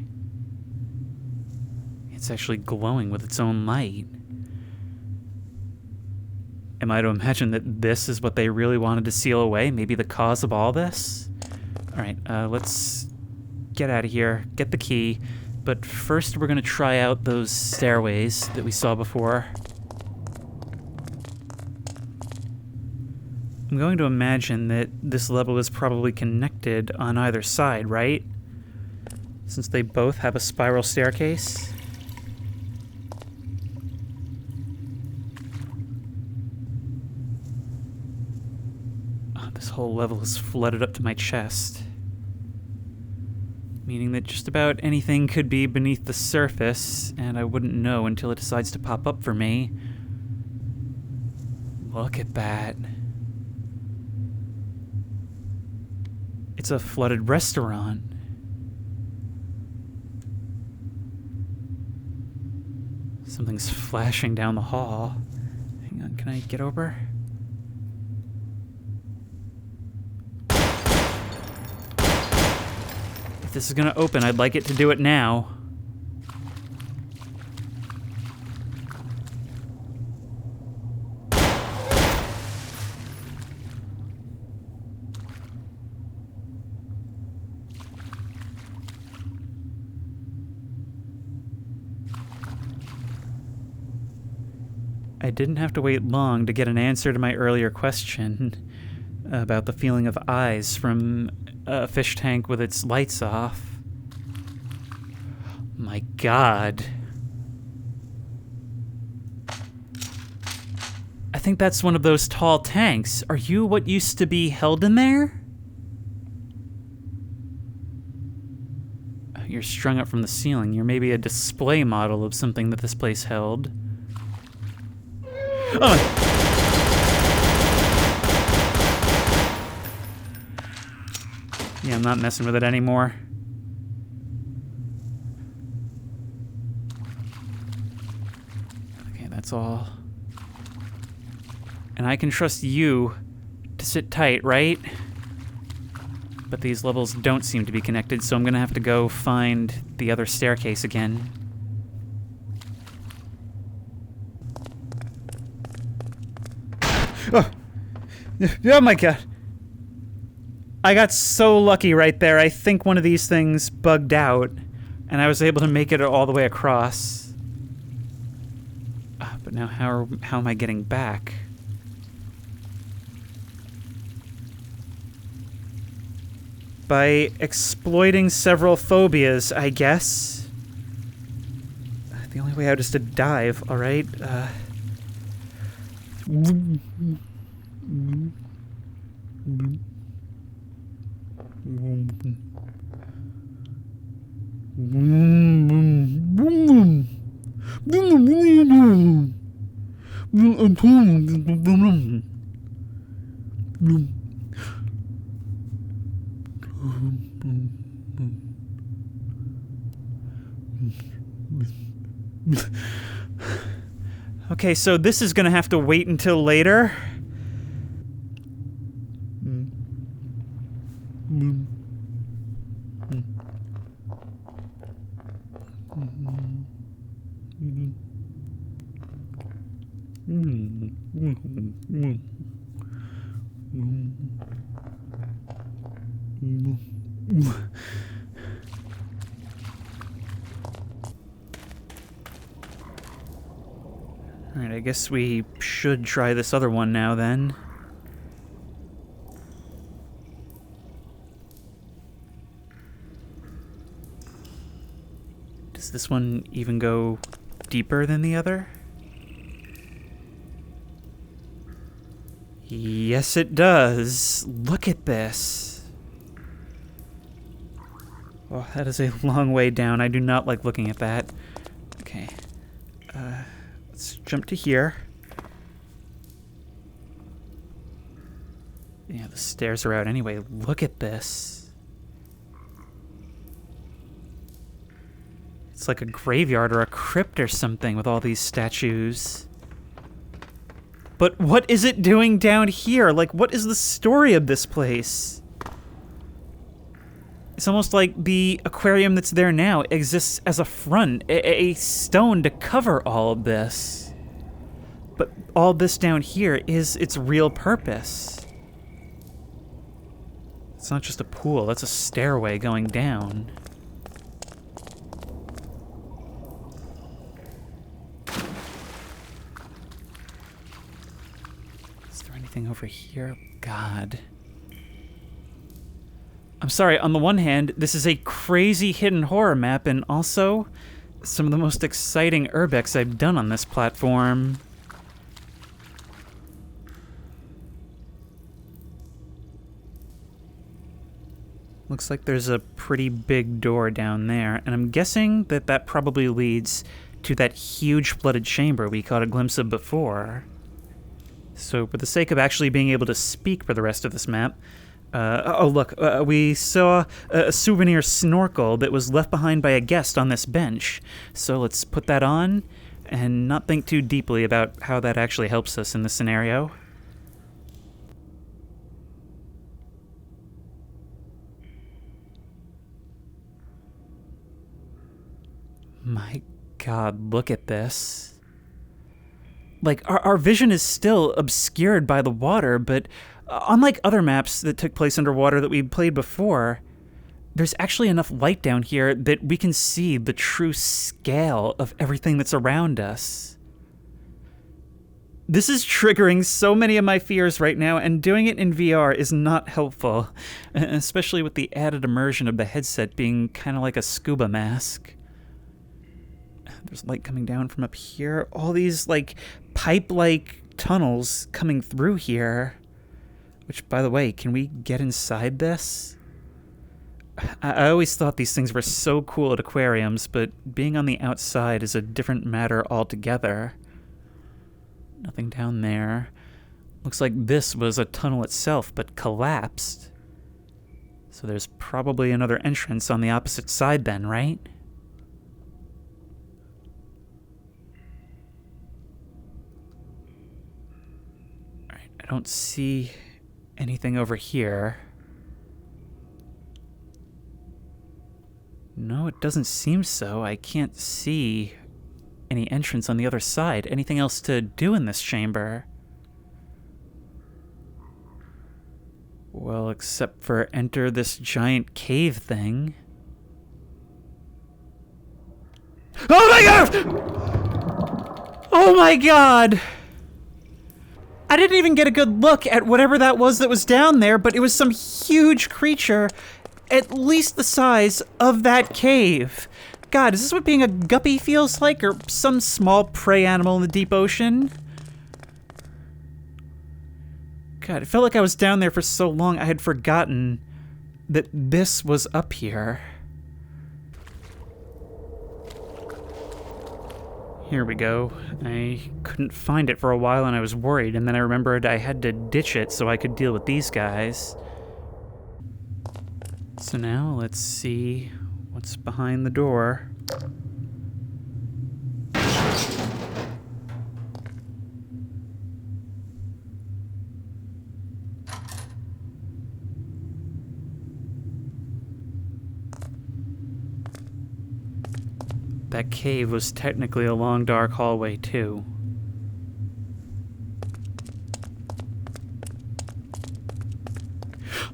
It's actually glowing with its own light. Am I to imagine that this is what they really wanted to seal away? Maybe the cause of all this? Alright, let's get out of here, get the key. But first we're gonna try out those stairways that we saw before. I'm going to imagine that this level is probably connected on either side, right? Since they both have a spiral staircase. Oh, this whole level is flooded up to my chest. Meaning that just about anything could be beneath the surface, and I wouldn't know until it decides to pop up for me. Look at that. It's a flooded restaurant. Something's flashing down the hall. Hang on, can I get over? If this is gonna open, I'd like it to do it now. I didn't have to wait long to get an answer to my earlier question about the feeling of eyes from a fish tank with its lights off. My God. I think that's one of those tall tanks. Are you what used to be held in there? You're strung up from the ceiling. You're maybe a display model of something that this place held. Oh. Yeah, I'm not messing with it anymore. Okay, that's all. And I can trust you to sit tight, right? But these levels don't seem to be connected, so I'm gonna have to go find the other staircase again. Oh my God. I got so lucky right there. I think one of these things bugged out, and I was able to make it all the way across. But now how am I getting back? By exploiting several phobias, I guess. The only way out is to dive, alright? Okay, so this is gonna have to wait until later. Alright, I guess we should try this other one now then. Does this one even go deeper than the other? Yes, it does. Look at this. Oh, that is a long way down. I do not like looking at that. Okay. Let's jump to here. Yeah, the stairs are out anyway. Look at this. It's like a graveyard or a crypt or something with all these statues. But what is it doing down here? Like, what is the story of this place? It's almost like the aquarium that's there now exists as a front, a stone to cover all of this. But all this down here is its real purpose. It's not just a pool, that's a stairway going down. Is there anything over here? God. I'm sorry, on the one hand, this is a crazy hidden horror map, and also some of the most exciting urbex I've done on this platform. Looks like there's a pretty big door down there, and I'm guessing that that probably leads to that huge flooded chamber we caught a glimpse of before. So for the sake of actually being able to speak for the rest of this map, oh look, we saw a souvenir snorkel that was left behind by a guest on this bench. So let's put that on and not think too deeply about how that actually helps us in this scenario. My God, look at this. Like, our vision is still obscured by the water, but unlike other maps that took place underwater that we played before, there's actually enough light down here that we can see the true scale of everything that's around us. This is triggering so many of my fears right now, and doing it in VR is not helpful, especially with the added immersion of the headset being kind of like a scuba mask. There's light coming down from up here. All these, like, pipe-like tunnels coming through here. Which, by the way, can we get inside this? I always thought these things were so cool at aquariums, but being on the outside is a different matter altogether. Nothing down there. Looks like this was a tunnel itself, but collapsed. So there's probably another entrance on the opposite side then, right? I don't see anything over here. No, it doesn't seem so. I can't see any entrance on the other side. Anything else to do in this chamber? Well, except for enter this giant cave thing. Oh my God! Oh my God! I didn't even get a good look at whatever that was down there, but it was some huge creature, at least the size of that cave. God, is this what being a guppy feels like, or some small prey animal in the deep ocean? God, it felt like I was down there for so long I had forgotten that this was up here. Here we go. I couldn't find it for a while and I was worried, and then I remembered I had to ditch it so I could deal with these guys. So now let's see what's behind the door. That cave was technically a long, dark hallway, too.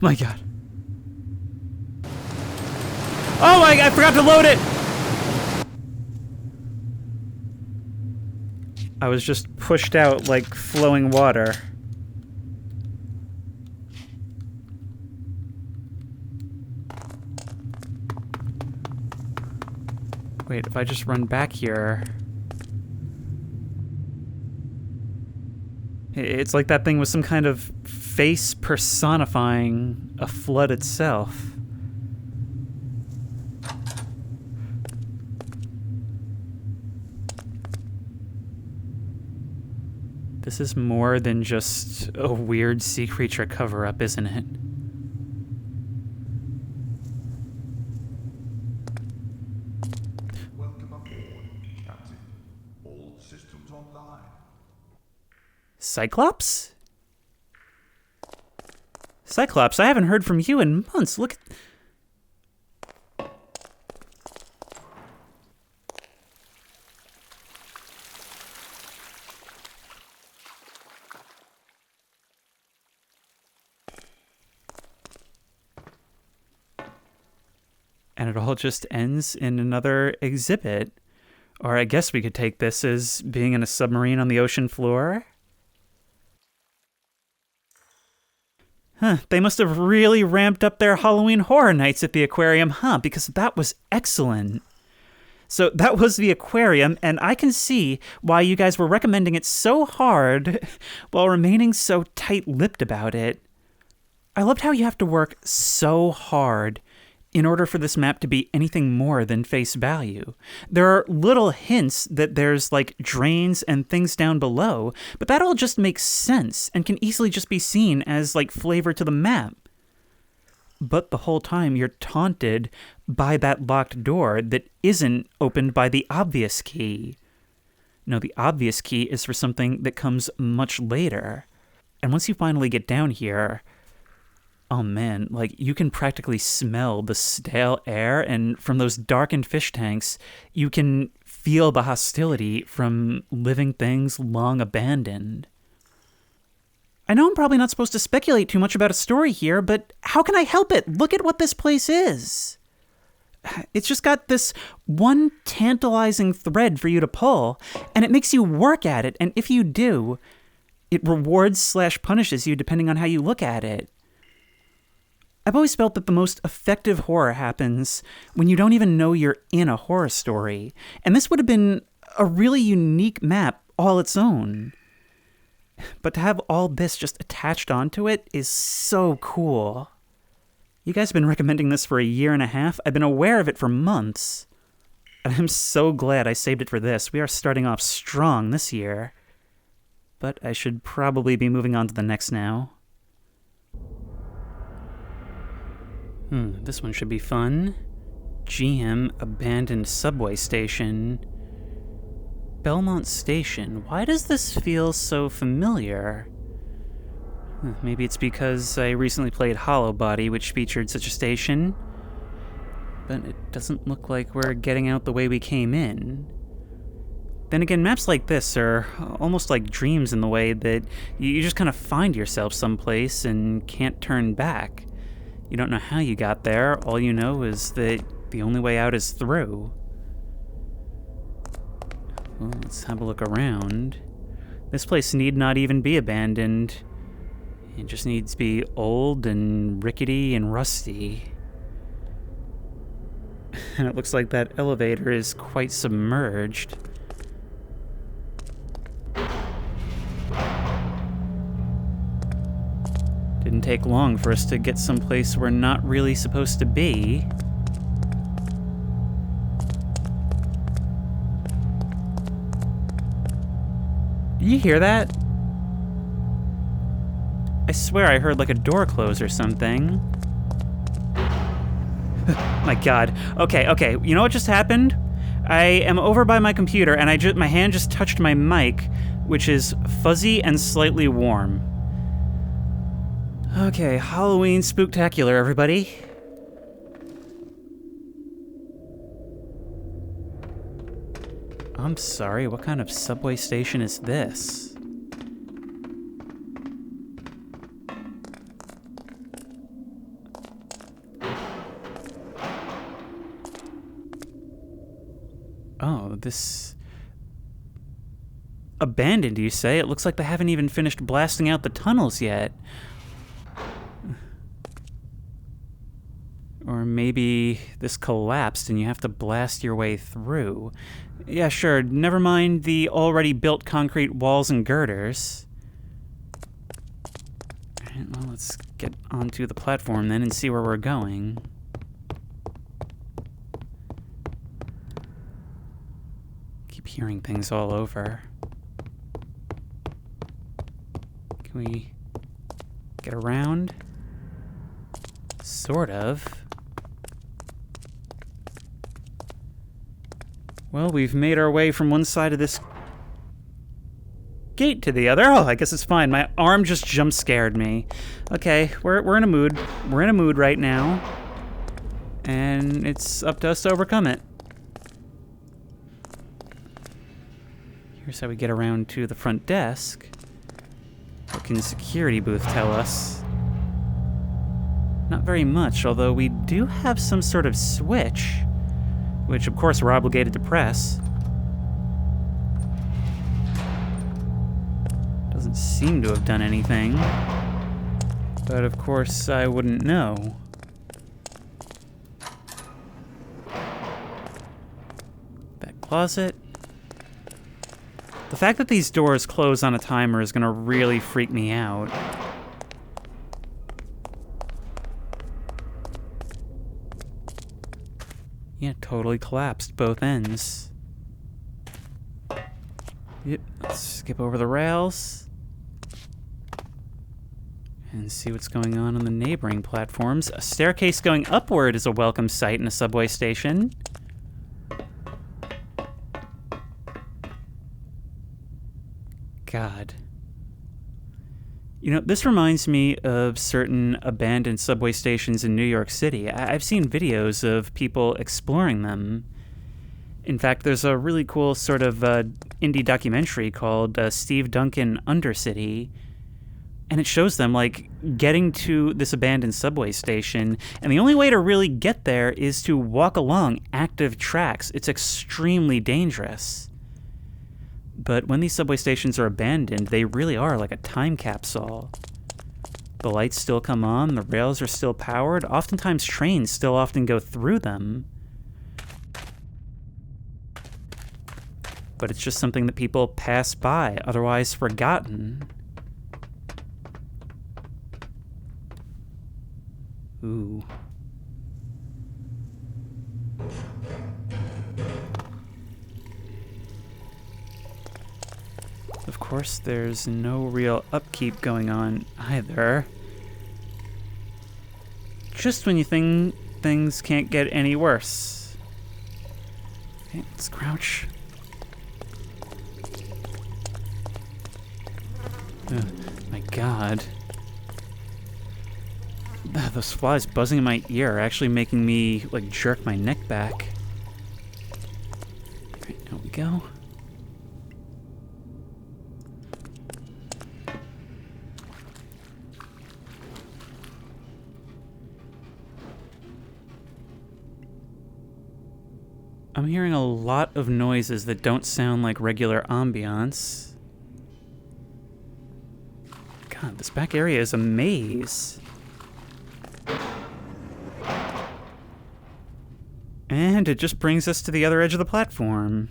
My God. Oh my God, I forgot to load it! I was just pushed out like flowing water. Wait, if I just run back here... It's like that thing was some kind of face personifying a flood itself. This is more than just a weird sea creature cover-up, isn't it? Welcome aboard, Captain. All systems online. Cyclops? Cyclops, I haven't heard from you in months. Look at... And it all just ends in another exhibit. Or I guess we could take this as being in a submarine on the ocean floor. Huh, they must have really ramped up their Halloween Horror Nights at the Aquarium, huh? Because that was excellent. So that was the Aquarium, and I can see why you guys were recommending it so hard while remaining so tight-lipped about it. I loved how you have to work so hard in order for this map to be anything more than face value. There are little hints that there's like drains and things down below, but that all just makes sense and can easily just be seen as like flavor to the map. But the whole time you're taunted by that locked door that isn't opened by the obvious key. No, the obvious key is for something that comes much later. And once you finally get down here, oh man, like you can practically smell the stale air, and from those darkened fish tanks, you can feel the hostility from living things long abandoned. I know I'm probably not supposed to speculate too much about a story here, but how can I help it? Look at what this place is. It's just got this one tantalizing thread for you to pull, and it makes you work at it, and if you do, it rewards/punishes you depending on how you look at it. I've always felt that the most effective horror happens when you don't even know you're in a horror story. And this would have been a really unique map all its own. But to have all this just attached onto it is so cool. You guys have been recommending this for 1.5 years. I've been aware of it for months. And I'm so glad I saved it for this. We are starting off strong this year. But I should probably be moving on to the next now. This one should be fun. GM Abandoned Subway Station. Belmont Station. Why does this feel so familiar? Maybe it's because I recently played Hollow Body, which featured such a station. But it doesn't look like we're getting out the way we came in. Then again, maps like this are almost like dreams in the way that you just kind of find yourself someplace and can't turn back. You don't know how you got there. All you know is that the only way out is through. Well, let's have a look around. This place need not even be abandoned. It just needs to be old and rickety and rusty. And it looks like that elevator is quite submerged. Didn't take long for us to get someplace we're not really supposed to be. You hear that? I swear I heard like a door close or something. My God. Okay. You know what just happened? I am over by my computer and my hand just touched my mic, which is fuzzy and slightly warm. Okay, Halloween spooktacular, everybody. I'm sorry, what kind of subway station is this? Oh, this... Abandoned, you say? It looks like they haven't even finished blasting out the tunnels yet. Or maybe this collapsed and you have to blast your way through. Yeah, sure, never mind the already built concrete walls and girders. Alright, well, let's get onto the platform then and see where we're going. Keep hearing things all over. Can we get around? Sort of. Well, we've made our way from one side of this gate to the other. Oh, I guess it's fine. My arm just jump scared me. Okay, we're in a mood. We're in a mood right now. And it's up to us to overcome it. Here's how we get around to the front desk. What can the security booth tell us? Not very much, although we do have some sort of switch, which of course we're obligated to press. Doesn't seem to have done anything, but of course I wouldn't know. That closet. The fact that these doors close on a timer is gonna really freak me out. Yeah, totally collapsed both ends. Yep, let's skip over the rails. And see what's going on the neighboring platforms. A staircase going upward is a welcome sight in a subway station. God. You know, this reminds me of certain abandoned subway stations in New York City. I've seen videos of people exploring them. In fact, there's a really cool sort of indie documentary called Steve Duncan Undercity, and it shows them, like, getting to this abandoned subway station, and the only way to really get there is to walk along active tracks. It's extremely dangerous. But when these subway stations are abandoned, they really are like a time capsule. The lights still come on, the rails are still powered, oftentimes trains still often go through them. But it's just something that people pass by, otherwise forgotten. Ooh. Of course, there's no real upkeep going on either. Just when you think things can't get any worse. Okay, let's crouch. My God. Those flies buzzing in my ear are actually making me, like, jerk my neck back. Alright, there we go. I'm hearing a lot of noises that don't sound like regular ambiance. God, this back area is a maze. And it just brings us to the other edge of the platform.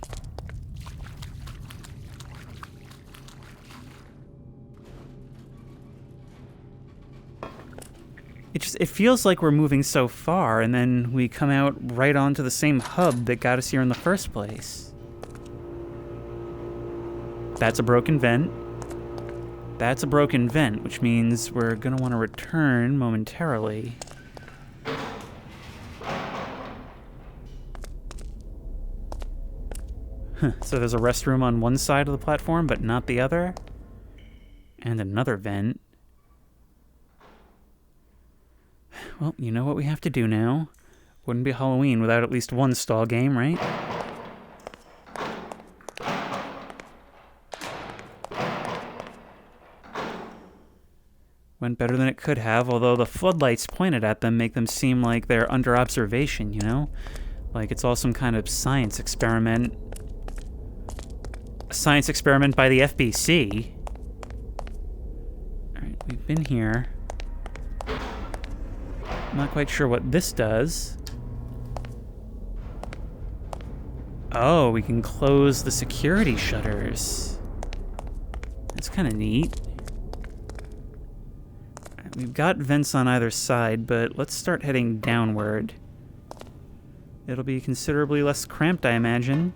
It feels like we're moving so far, and then we come out right onto the same hub that got us here in the first place. that's a broken vent. That's a broken vent, which means we're going to want to return momentarily. So there's a restroom on one side of the platform, but not the other. And another vent. Well, you know what we have to do now. Wouldn't be Halloween without at least one stall game, right? Went better than it could have, although the floodlights pointed at them make them seem like they're under observation, you know? Like it's all some kind of science experiment. A science experiment by the FBC. Alright, we've been here. I'm not quite sure what this does. Oh, we can close the security shutters. That's kind of neat. We've got vents on either side, but let's start heading downward. It'll be considerably less cramped, I imagine.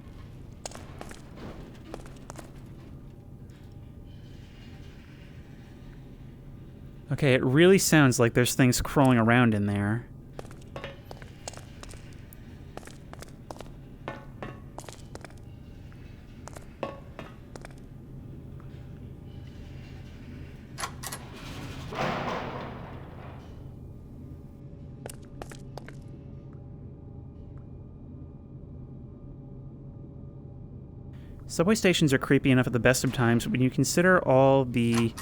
Okay, it really sounds like there's things crawling around in there. Subway stations are creepy enough at the best of times, but when you consider all the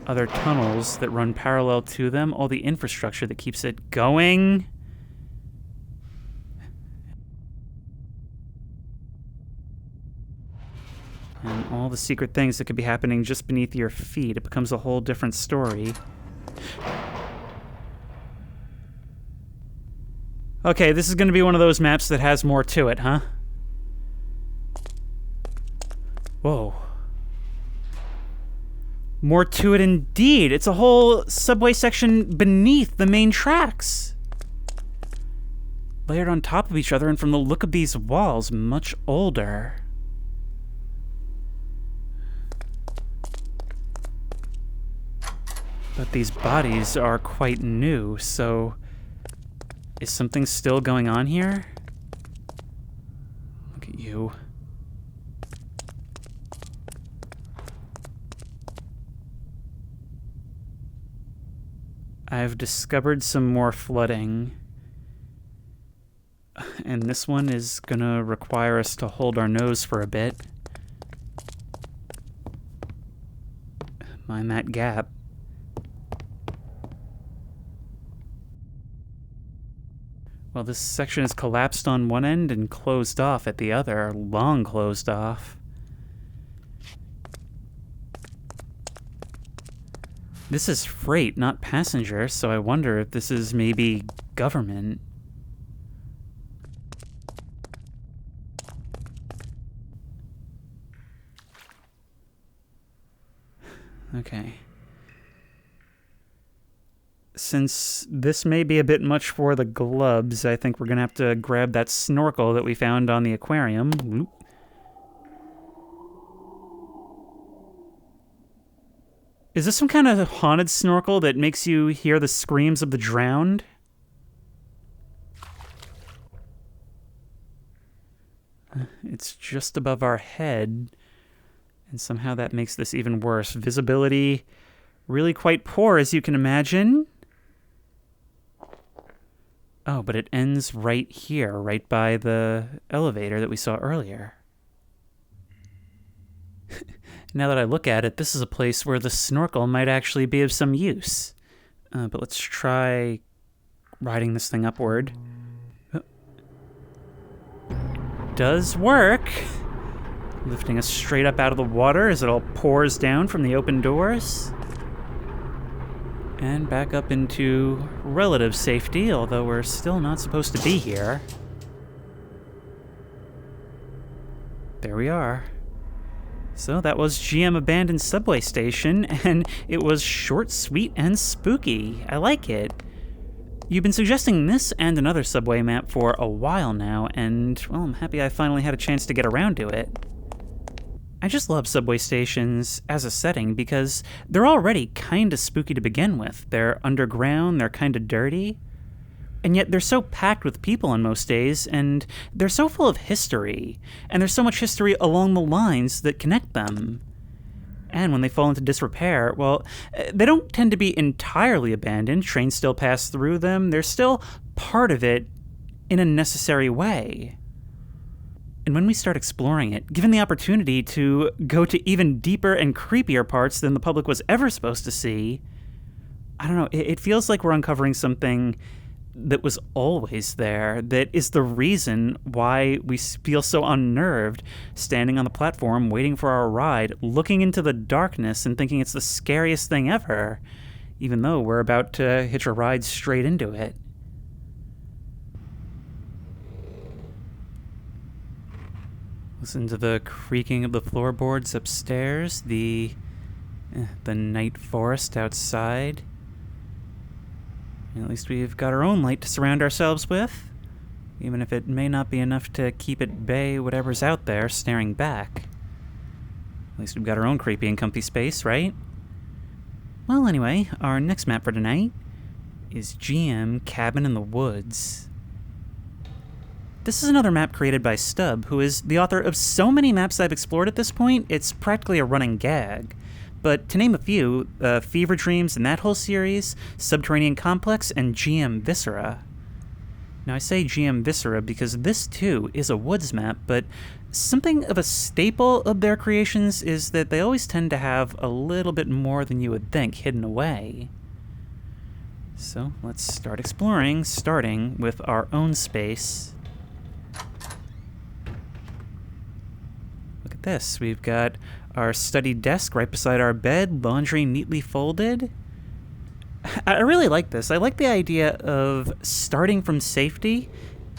other tunnels that run parallel to them, all the infrastructure that keeps it going. And all the secret things that could be happening just beneath your feet, it becomes a whole different story. Okay, this is going to be one of those maps that has more to it, huh? Whoa. More to it indeed. It's a whole subway section beneath the main tracks. Layered on top of each other, and from the look of these walls, much older. But these bodies are quite new, so is something still going on here? Look at you. I've discovered some more flooding. And this one is gonna require us to hold our nose for a bit. Mind that gap. Well, this section is collapsed on one end and closed off at the other, long closed off. This is freight, not passenger, so I wonder if this is maybe government. Okay. Since this may be a bit much for the glubs, I think we're gonna have to grab that snorkel that we found on the aquarium. Whoop. Is this some kind of haunted snorkel that makes you hear the screams of the drowned? It's just above our head, and somehow that makes this even worse. Visibility really quite poor, as you can imagine. Oh, but it ends right here, right by the elevator that we saw earlier. Now that I look at it, this is a place where the snorkel might actually be of some use. But let's try riding this thing upward. Oh. Does work. Lifting us straight up out of the water as it all pours down from the open doors. And back up into relative safety, although we're still not supposed to be here. There we are. So that was GM Abandoned Subway Station, and it was short, sweet, and spooky. I like it. You've been suggesting this and another subway map for a while now, and, well, I'm happy I finally had a chance to get around to it. I just love subway stations as a setting because they're already kinda spooky to begin with. They're underground, they're kinda dirty, and yet they're so packed with people on most days, and they're so full of history, and there's so much history along the lines that connect them. And when they fall into disrepair, well, they don't tend to be entirely abandoned. Trains still pass through them. They're still part of it in a necessary way. And when we start exploring it, given the opportunity to go to even deeper and creepier parts than the public was ever supposed to see, I don't know, it feels like we're uncovering something that was always there, that is the reason why we feel so unnerved standing on the platform waiting for our ride, looking into the darkness and thinking it's the scariest thing ever, even though we're about to hitch a ride straight into it. Listen to the creaking of the floorboards upstairs, the night forest outside. At least we've got our own light to surround ourselves with, even if it may not be enough to keep at bay whatever's out there staring back. At least we've got our own creepy and comfy space, right? Well, anyway, our next map for tonight is GM Cabin in the Woods. This is another map created by Stubb, who is the author of so many maps I've explored at this point, it's practically a running gag. But to name a few, Fever Dreams and that whole series, Subterranean Complex, and GM Viscera. Now I say GM Viscera because this too is a woods map, but something of a staple of their creations is that they always tend to have a little bit more than you would think hidden away. So let's start exploring, starting with our own space. Look at this, we've got our study desk right beside our bed, laundry neatly folded. I really like this. I like the idea of starting from safety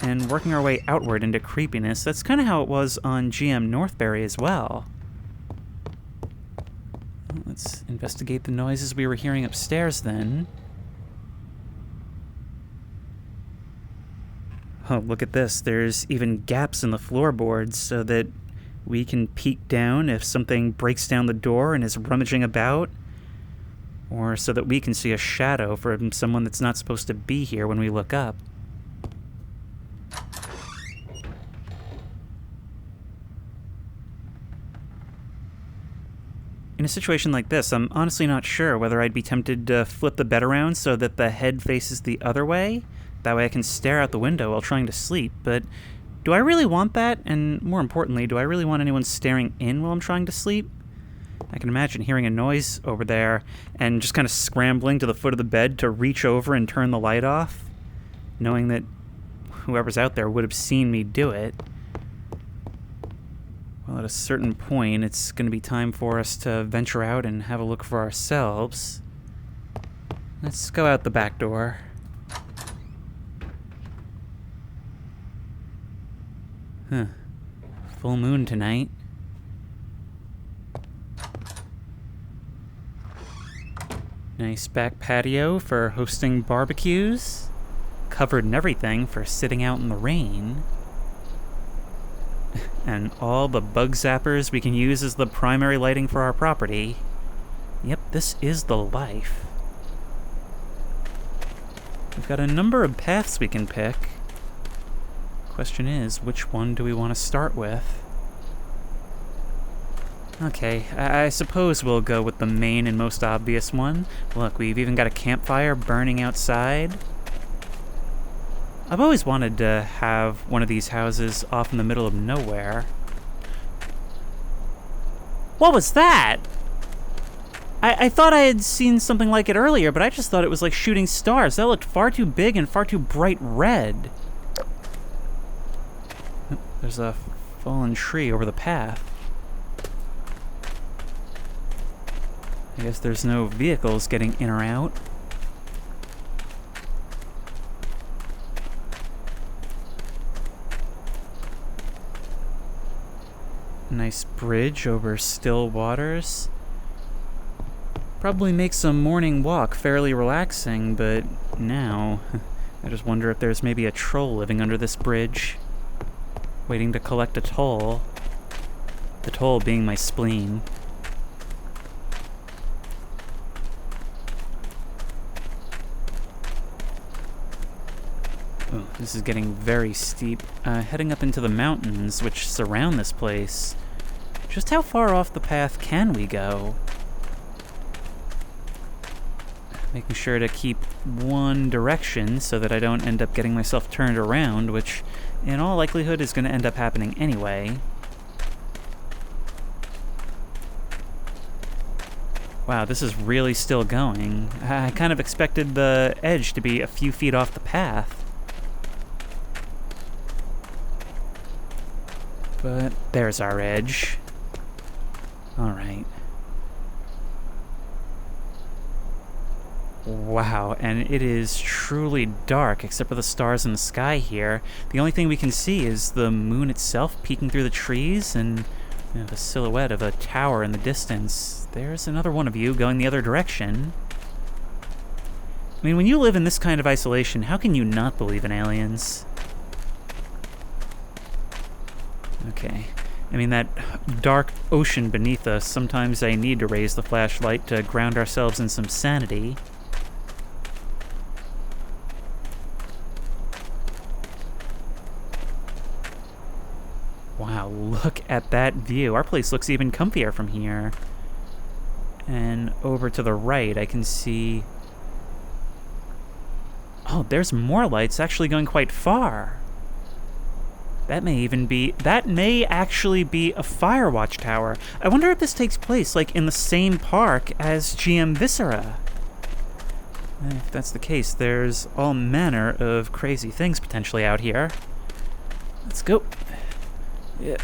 and working our way outward into creepiness. That's kind of how it was on GM Northbury as well. Let's investigate the noises we were hearing upstairs then. Oh, look at this. There's even gaps in the floorboards so that we can peek down if something breaks down the door and is rummaging about, or so that we can see a shadow from someone that's not supposed to be here when we look up. In a situation like this, I'm honestly not sure whether I'd be tempted to flip the bed around so that the head faces the other way. That way I can stare out the window while trying to sleep, but do I really want that? And more importantly, do I really want anyone staring in while I'm trying to sleep? I can imagine hearing a noise over there and just kind of scrambling to the foot of the bed to reach over and turn the light off, knowing that whoever's out there would have seen me do it. Well, at a certain point, it's going to be time for us to venture out and have a look for ourselves. Let's go out the back door. Huh. Full moon tonight. Nice back patio for hosting barbecues. Covered in everything for sitting out in the rain. And all the bug zappers we can use as the primary lighting for our property. Yep, this is the life. We've got a number of paths we can pick. Question is, which one do we want to start with? Okay, I suppose we'll go with the main and most obvious one. Look, we've even got a campfire burning outside. I've always wanted to have one of these houses off in the middle of nowhere. What was that? I thought I had seen something like it earlier, but I just thought it was like shooting stars. That looked far too big and far too bright red. There's a fallen tree over the path. I guess there's no vehicles getting in or out. Nice bridge over still waters. Probably makes a morning walk fairly relaxing, but now I just wonder if there's maybe a troll living under this bridge, waiting to collect a toll. The toll being my spleen. Oh, this is getting very steep. Heading up into the mountains which surround this place. Just how far off the path can we go? Making sure to keep one direction so that I don't end up getting myself turned around, which in all likelihood is going to end up happening anyway. Wow, this is really still going. I kind of expected the edge to be a few feet off the path. But there's our edge. Alright. Wow, and it is truly dark except for the stars in the sky here. The only thing we can see is the moon itself peeking through the trees and the silhouette of a tower in the distance. There's another one of you going the other direction. I mean, when you live in this kind of isolation, how can you not believe in aliens? Okay. I mean, that dark ocean beneath us, sometimes I need to raise the flashlight to ground ourselves in some sanity. Wow, look at that view. Our place looks even comfier from here. And over to the right, I can see... Oh, there's more lights actually going quite far. That may actually be a fire watchtower. I wonder if this takes place, like, in the same park as GM Viscera. And if that's the case, there's all manner of crazy things potentially out here. Let's go. Yeah.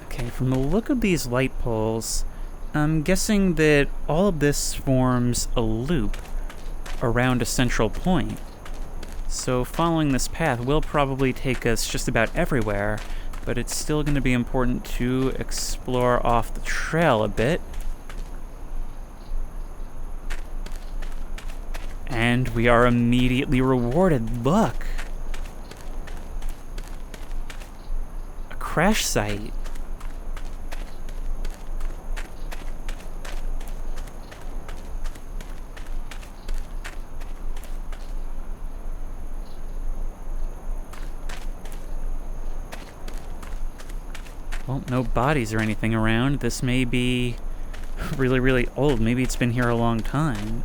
Okay, from the look of these light poles, I'm guessing that all of this forms a loop around a central point. So following this path will probably take us just about everywhere, but it's still going to be important to explore off the trail a bit. And we are immediately rewarded. Look! A crash site. Well, no bodies or anything around. This may be really, really old. Maybe it's been here a long time.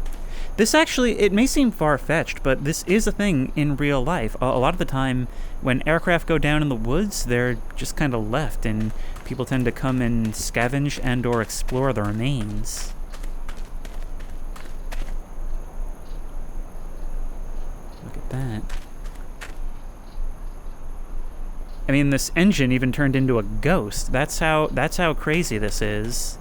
This actually, it may seem far-fetched, but this is a thing in real life. A lot of the time, when aircraft go down in the woods, they're just kind of left, and people tend to come and scavenge and or explore the remains. Look at that. I mean, this engine even turned into a ghost. That's how crazy this is.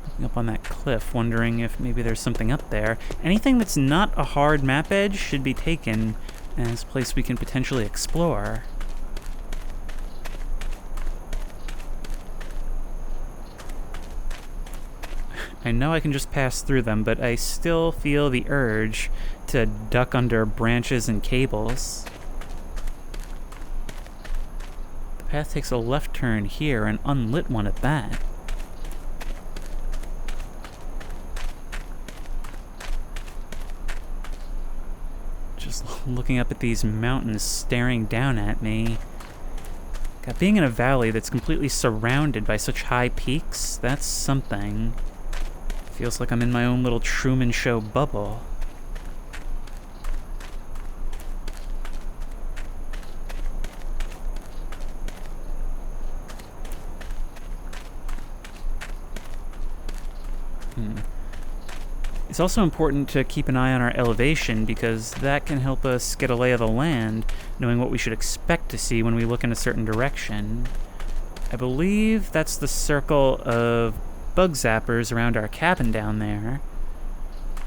Looking up on that cliff, wondering if maybe there's something up there. Anything that's not a hard map edge should be taken as a place we can potentially explore. I know I can just pass through them, but I still feel the urge to duck under branches and cables. The path takes a left turn here, an unlit one at that. Just looking up at these mountains staring down at me. God, being in a valley that's completely surrounded by such high peaks, that's something. Feels like I'm in my own little Truman Show bubble. It's also important to keep an eye on our elevation because that can help us get a lay of the land, knowing what we should expect to see when we look in a certain direction. I believe that's the circle of bug zappers around our cabin down there,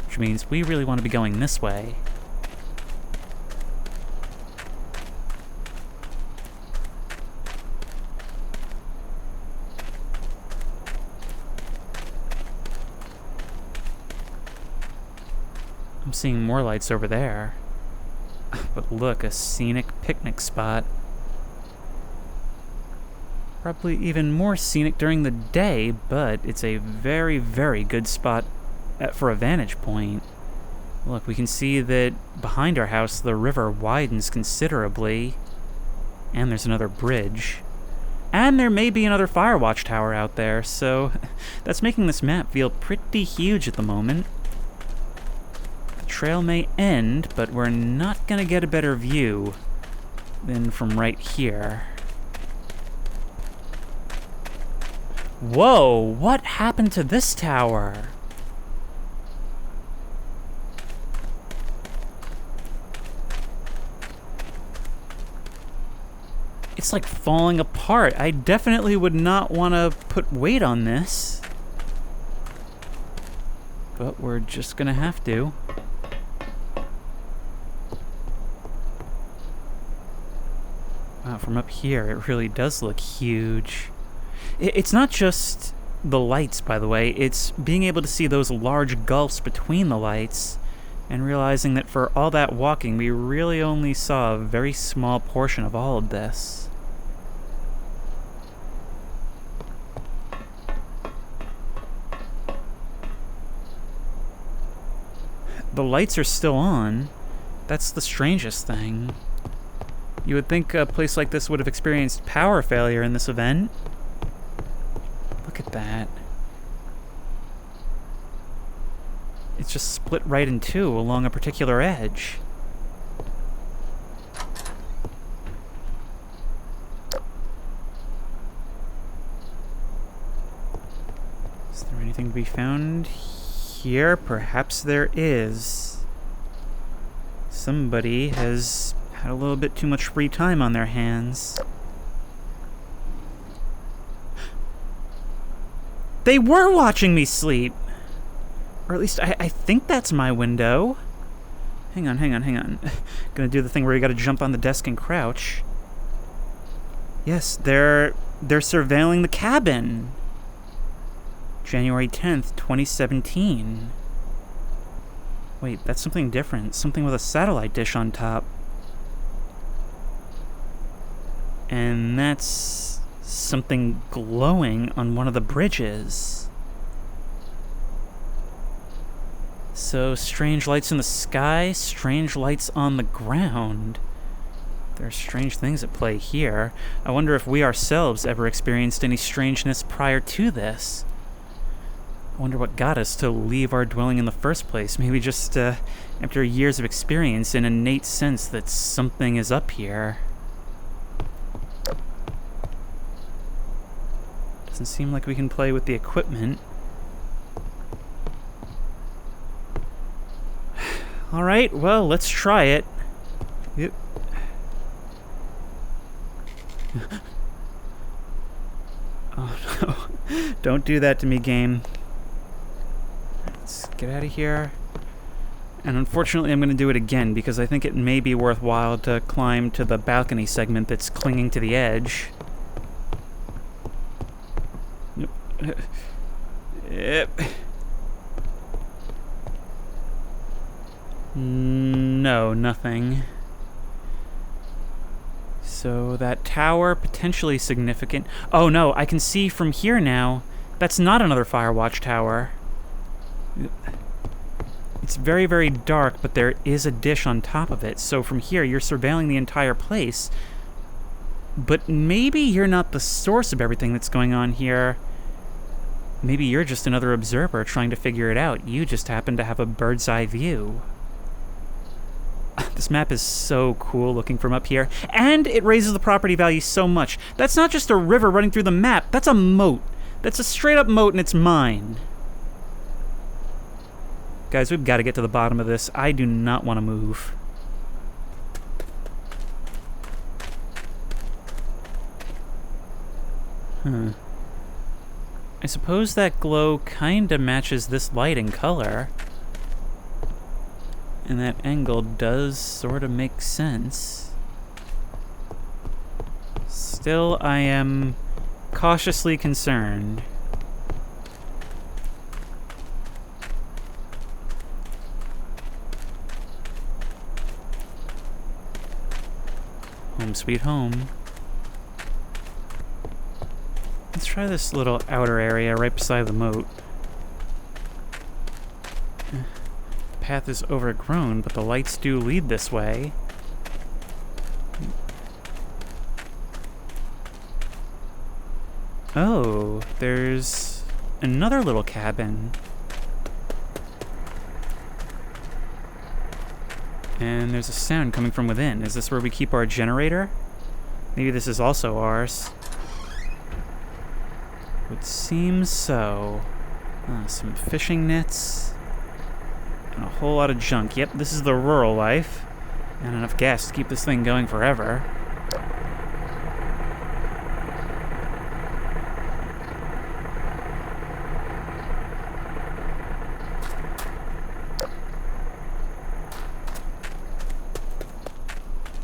which means we really want to be going this way. I'm seeing more lights over there. But look, a scenic picnic spot. Probably even more scenic during the day, but it's a very, very good spot for a vantage point. Look, we can see that behind our house the river widens considerably. And there's another bridge. And there may be another fire watch tower out there, so that's making this map feel pretty huge at the moment. The trail may end, but we're not gonna get a better view than from right here. Whoa, what happened to this tower? It's like falling apart. I definitely would not want to put weight on this. But we're just gonna have to. Wow, from up here, it really does look huge. It's not just the lights, by the way. It's being able to see those large gulfs between the lights and realizing that for all that walking, we really only saw a very small portion of all of this. The lights are still on. That's the strangest thing. You would think a place like this would have experienced power failure in this event. Look at that. It's just split right in two along a particular edge. Is there anything to be found here? Perhaps there is. Somebody has had a little bit too much free time on their hands. They were watching me sleep! Or at least I think that's my window. Hang on. Gonna do the thing where you gotta jump on the desk and crouch. Yes, they're surveilling the cabin. January 10th, 2017. Wait, that's something different. Something with a satellite dish on top. And that's something glowing on one of the bridges. So, strange lights in the sky, strange lights on the ground. There are strange things at play here. I wonder if we ourselves ever experienced any strangeness prior to this. I wonder what got us to leave our dwelling in the first place. Maybe just after years of experience, an innate sense that something is up here. Doesn't seem like we can play with the equipment. Alright, well, let's try it. Yep. Oh no. Don't do that to me, game. Let's get out of here. And unfortunately, I'm going to do it again because I think it may be worthwhile to climb to the balcony segment that's clinging to the edge. Yep. No, nothing. So that tower, potentially significant. Oh no, I can see from here now. That's not another Firewatch tower. It's very, very dark, but there is a dish on top of it. So from here, you're surveilling the entire place. But maybe you're not the source of everything that's going on here. Maybe you're just another observer trying to figure it out. You just happen to have a bird's eye view. This map is so cool looking from up here, and it raises the property value so much. That's not just a river running through the map, that's a moat. That's a straight up moat and it's mine. Guys, we've got to get to the bottom of this. I do not want to move. I suppose that glow kinda matches this light in color. And that angle does sort of make sense. Still, I am cautiously concerned. Home sweet home. Let's try this little outer area right beside the moat. The path is overgrown, but the lights do lead this way. Oh, there's another little cabin. And there's a sound coming from within. Is this where we keep our generator? Maybe this is also ours. Would seem so. Some fishing nets. And a whole lot of junk. Yep, this is the rural life. And enough gas to keep this thing going forever.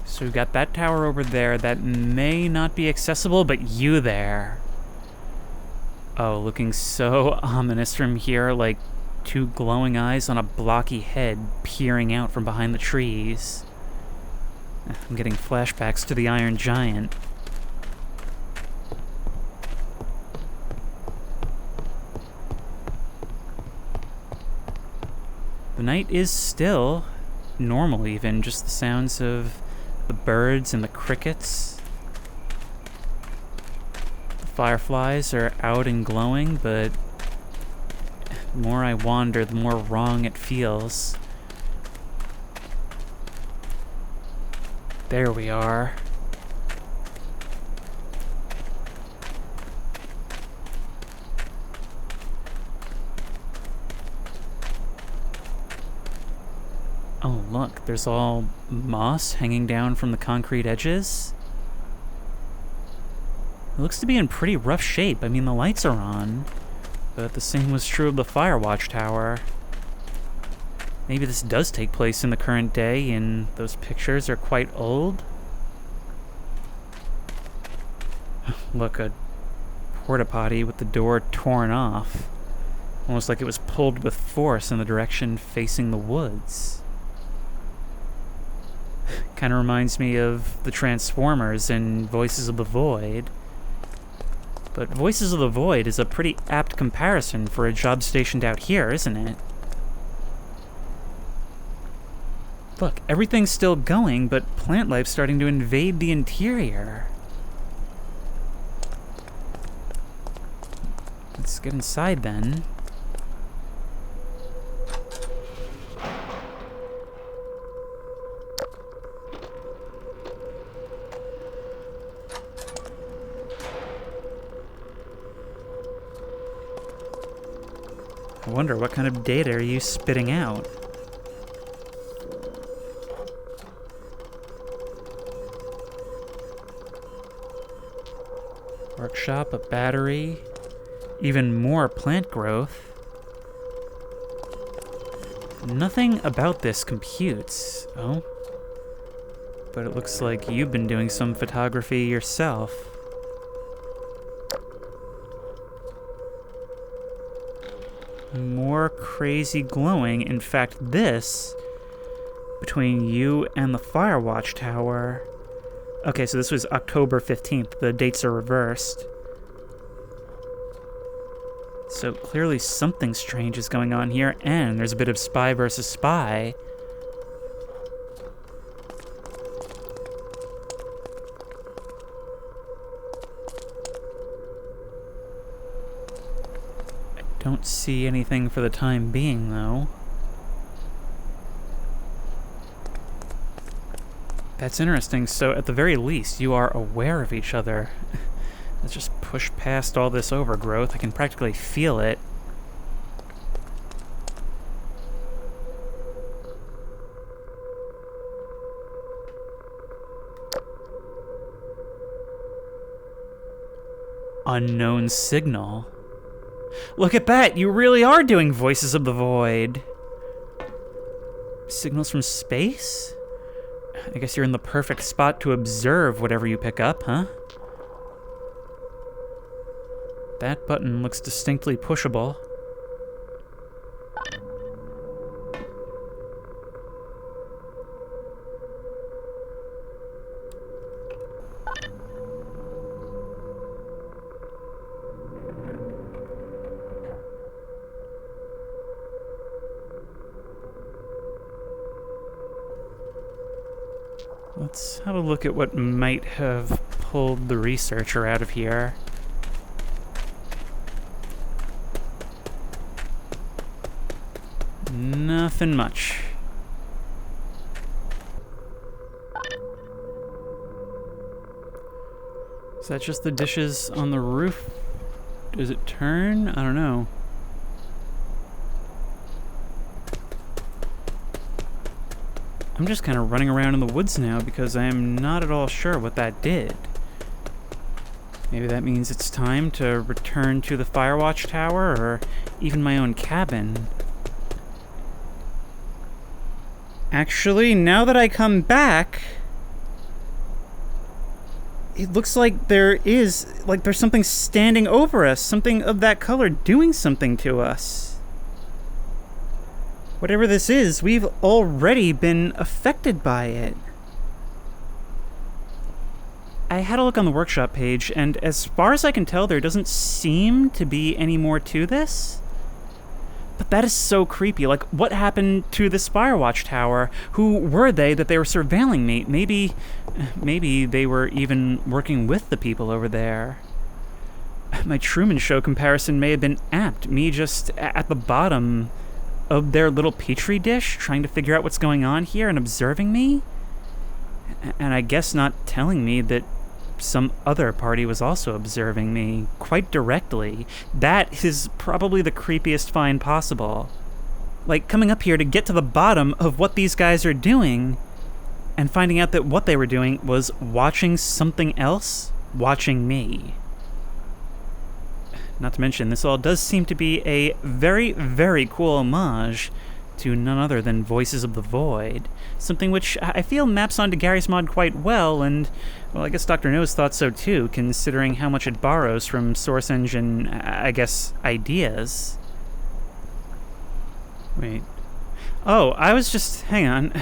So we've got that tower over there that may not be accessible, but you there. Oh, looking so ominous from here, like two glowing eyes on a blocky head peering out from behind the trees. I'm getting flashbacks to the Iron Giant. The night is still, normal even, just the sounds of the birds and the crickets. The fireflies are out and glowing, but the more I wander, the more wrong it feels. There we are. Oh, look, there's all moss hanging down from the concrete edges. It looks to be in pretty rough shape. I mean, the lights are on, but the same was true of the fire watchtower. Maybe this does take place in the current day, and those pictures are quite old. Look, a porta potty with the door torn off. Almost like it was pulled with force in the direction facing the woods. Kind of reminds me of the Transformers in Voices of the Void. But Voices of the Void is a pretty apt comparison for a job stationed out here, isn't it? Look, everything's still going, but plant life's starting to invade the interior. Let's get inside then. I wonder, what kind of data are you spitting out? Workshop, a battery, even more plant growth. Nothing about this computes. Oh? But it looks like you've been doing some photography yourself. More crazy glowing. In fact, this, between you and the fire watchtower. Okay, so this was October 15th. The dates are reversed. So clearly something strange is going on here, and there's a bit of spy versus spy. Don't see anything for the time being, though. That's interesting. So, at the very least, you are aware of each other. Let's just push past all this overgrowth. I can practically feel it. Unknown signal. Look at that! You really are doing Voices of the Void. Signals from space? I guess you're in the perfect spot to observe whatever you pick up, huh? That button looks distinctly pushable. Let's have a look at what might have pulled the researcher out of here. Nothing much. Is that just the dishes on the roof? Does it turn? I don't know. I'm just kind of running around in the woods now because I am not at all sure what that did. Maybe that means it's time to return to the Firewatch Tower or even my own cabin. Actually, now that I come back, it looks like there's something standing over us, something of that color doing something to us. Whatever this is, we've already been affected by it. I had a look on the workshop page, and as far as I can tell, there doesn't seem to be any more to this. But that is so creepy. Like, what happened to this Firewatch Tower? Who were they that they were surveilling me? Maybe they were even working with the people over there. My Truman Show comparison may have been apt. Me just at the bottom of their little petri dish, trying to figure out what's going on here and observing me. And I guess not telling me that some other party was also observing me quite directly. That is probably the creepiest find possible. Like, coming up here to get to the bottom of what these guys are doing and finding out that what they were doing was watching something else watching me. Not to mention, this all does seem to be a very, very cool homage to none other than Voices of the Void, something which I feel maps onto Gary's Mod quite well, and, well, I guess Dr. No's thought so too, considering how much it borrows from Source Engine, I guess, ideas. Wait. Oh, hang on.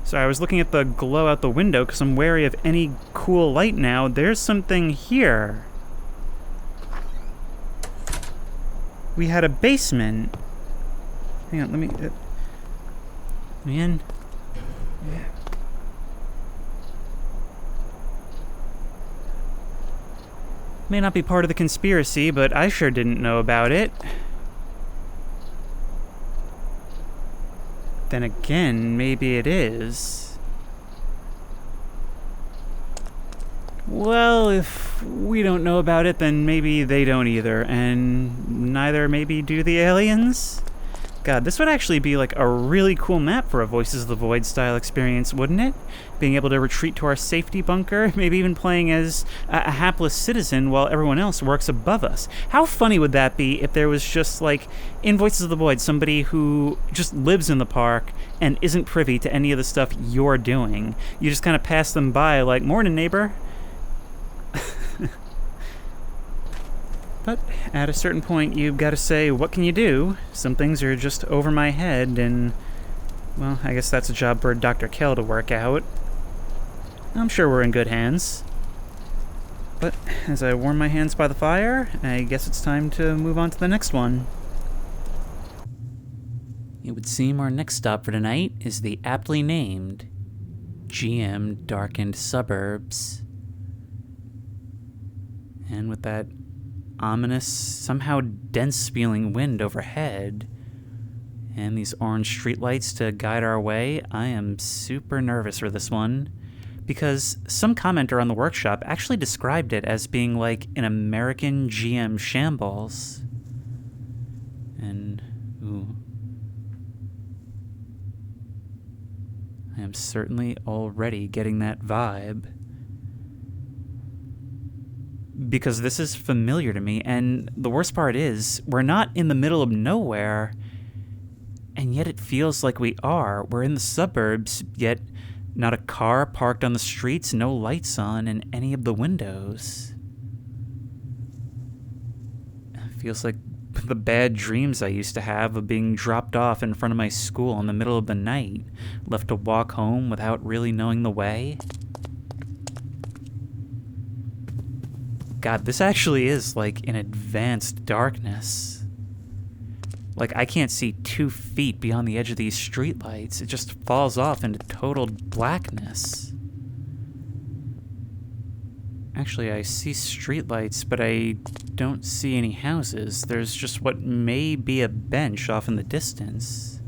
Sorry, I was looking at the glow out the window because I'm wary of any cool light now. There's something here. We had a basement. Hang on, let me in. Yeah. May not be part of the conspiracy, but I sure didn't know about it. Then again, maybe it is. Well, if we don't know about it, then maybe they don't either, and neither maybe do the aliens? God, this would actually be like a really cool map for a Voices of the Void style experience, wouldn't it? Being able to retreat to our safety bunker, maybe even playing as a hapless citizen while everyone else works above us. How funny would that be if there was just, like, in Voices of the Void, somebody who just lives in the park and isn't privy to any of the stuff you're doing? You just kind of pass them by like, "Morning, neighbor." But at a certain point, you've got to say, what can you do? Some things are just over my head, and, well, I guess that's a job for Dr. Kell to work out. I'm sure we're in good hands. But as I warm my hands by the fire, I guess it's time to move on to the next one. It would seem our next stop for tonight is the aptly named Darkened Suburbs. And with that ominous, somehow dense-feeling wind overhead, and these orange streetlights to guide our way, I am super nervous for this one, because some commenter on the workshop actually described it as being like an American GM shambles. And, ooh. I am certainly already getting that vibe. Because this is familiar to me, and the worst part is, we're not in the middle of nowhere, and yet it feels like we are. We're in the suburbs, yet not a car parked on the streets, no lights on in any of the windows. It feels like the bad dreams I used to have of being dropped off in front of my school in the middle of the night, left to walk home without really knowing the way. God, this actually is like an advanced darkness. Like, I can't see 2 feet beyond the edge of these streetlights. It just falls off into total blackness. Actually, I see streetlights, but I don't see any houses. There's just what may be a bench off in the distance.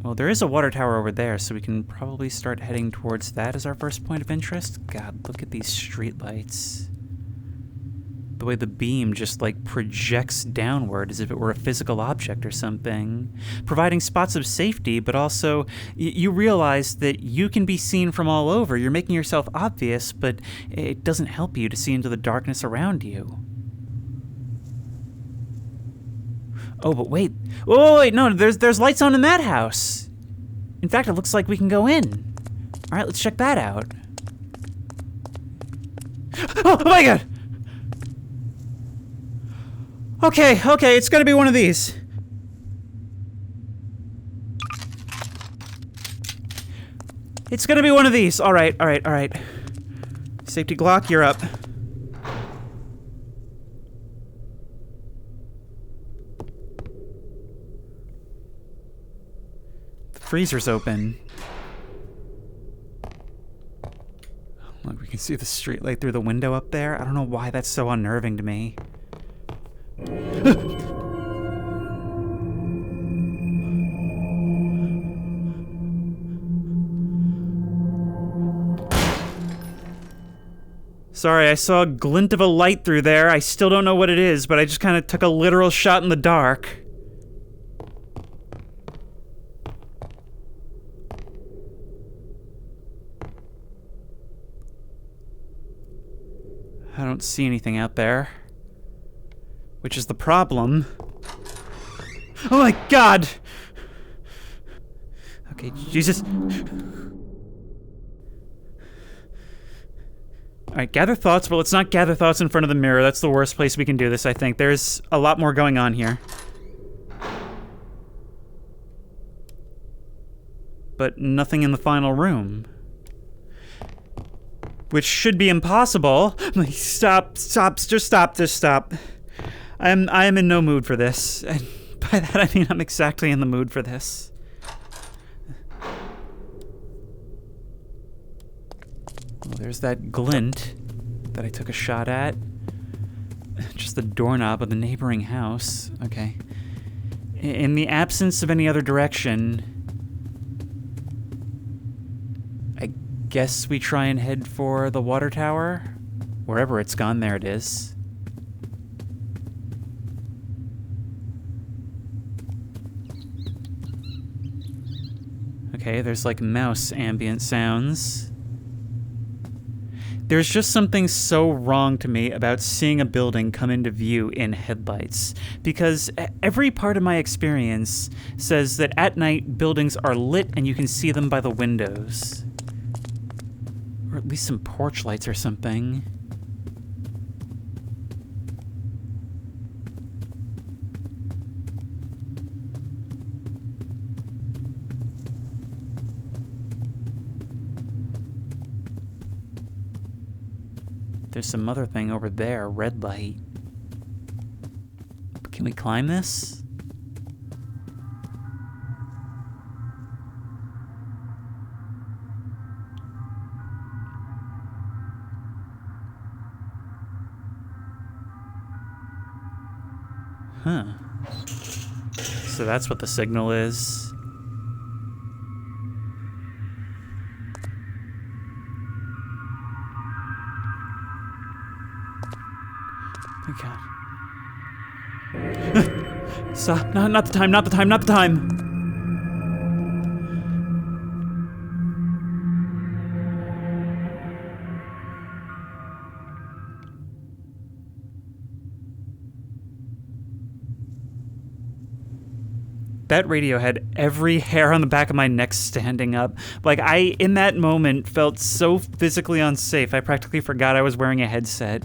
Well, there is a water tower over there, so we can probably start heading towards that as our first point of interest. God, look at these streetlights. The way the beam just, like, projects downward as if it were a physical object or something. Providing spots of safety, but also you realize that you can be seen from all over. You're making yourself obvious, but it doesn't help you to see into the darkness around you. Oh, but wait. Oh, wait, no, there's lights on in that house. In fact, it looks like we can go in. All right, let's check that out. Oh my God! Okay, it's gonna be one of these. It's gonna be one of these. All right. Safety Glock, you're up. The freezer's open. Look, we can see the streetlight through the window up there. I don't know why that's so unnerving to me. Sorry, I saw a glint of a light through there. I still don't know what it is, but I just kind of took a literal shot in the dark. I don't see anything out there. Which is the problem. Oh my God! Okay, Jesus. Alright, gather thoughts, but let's not gather thoughts in front of the mirror. That's the worst place we can do this, I think. There's a lot more going on here. But nothing in the final room. Which should be impossible. Stop. I am in no mood for this. And by that I mean I'm exactly in the mood for this. Well, there's that glint that I took a shot at. Just the doorknob of the neighboring house. Okay. In the absence of any other direction, I guess we try and head for the water tower. Wherever it's gone, there it is. Okay, there's like mouse ambient sounds. There's just something so wrong to me about seeing a building come into view in headlights, because every part of my experience says that at night buildings are lit and you can see them by the windows. Or at least some porch lights or something. There's some other thing over there, red light. Can we climb this? Huh. So that's what the signal is. Oh my God. Stop. No, not the time. That radio had every hair on the back of my neck standing up. Like, I, in that moment, felt so physically unsafe, I practically forgot I was wearing a headset.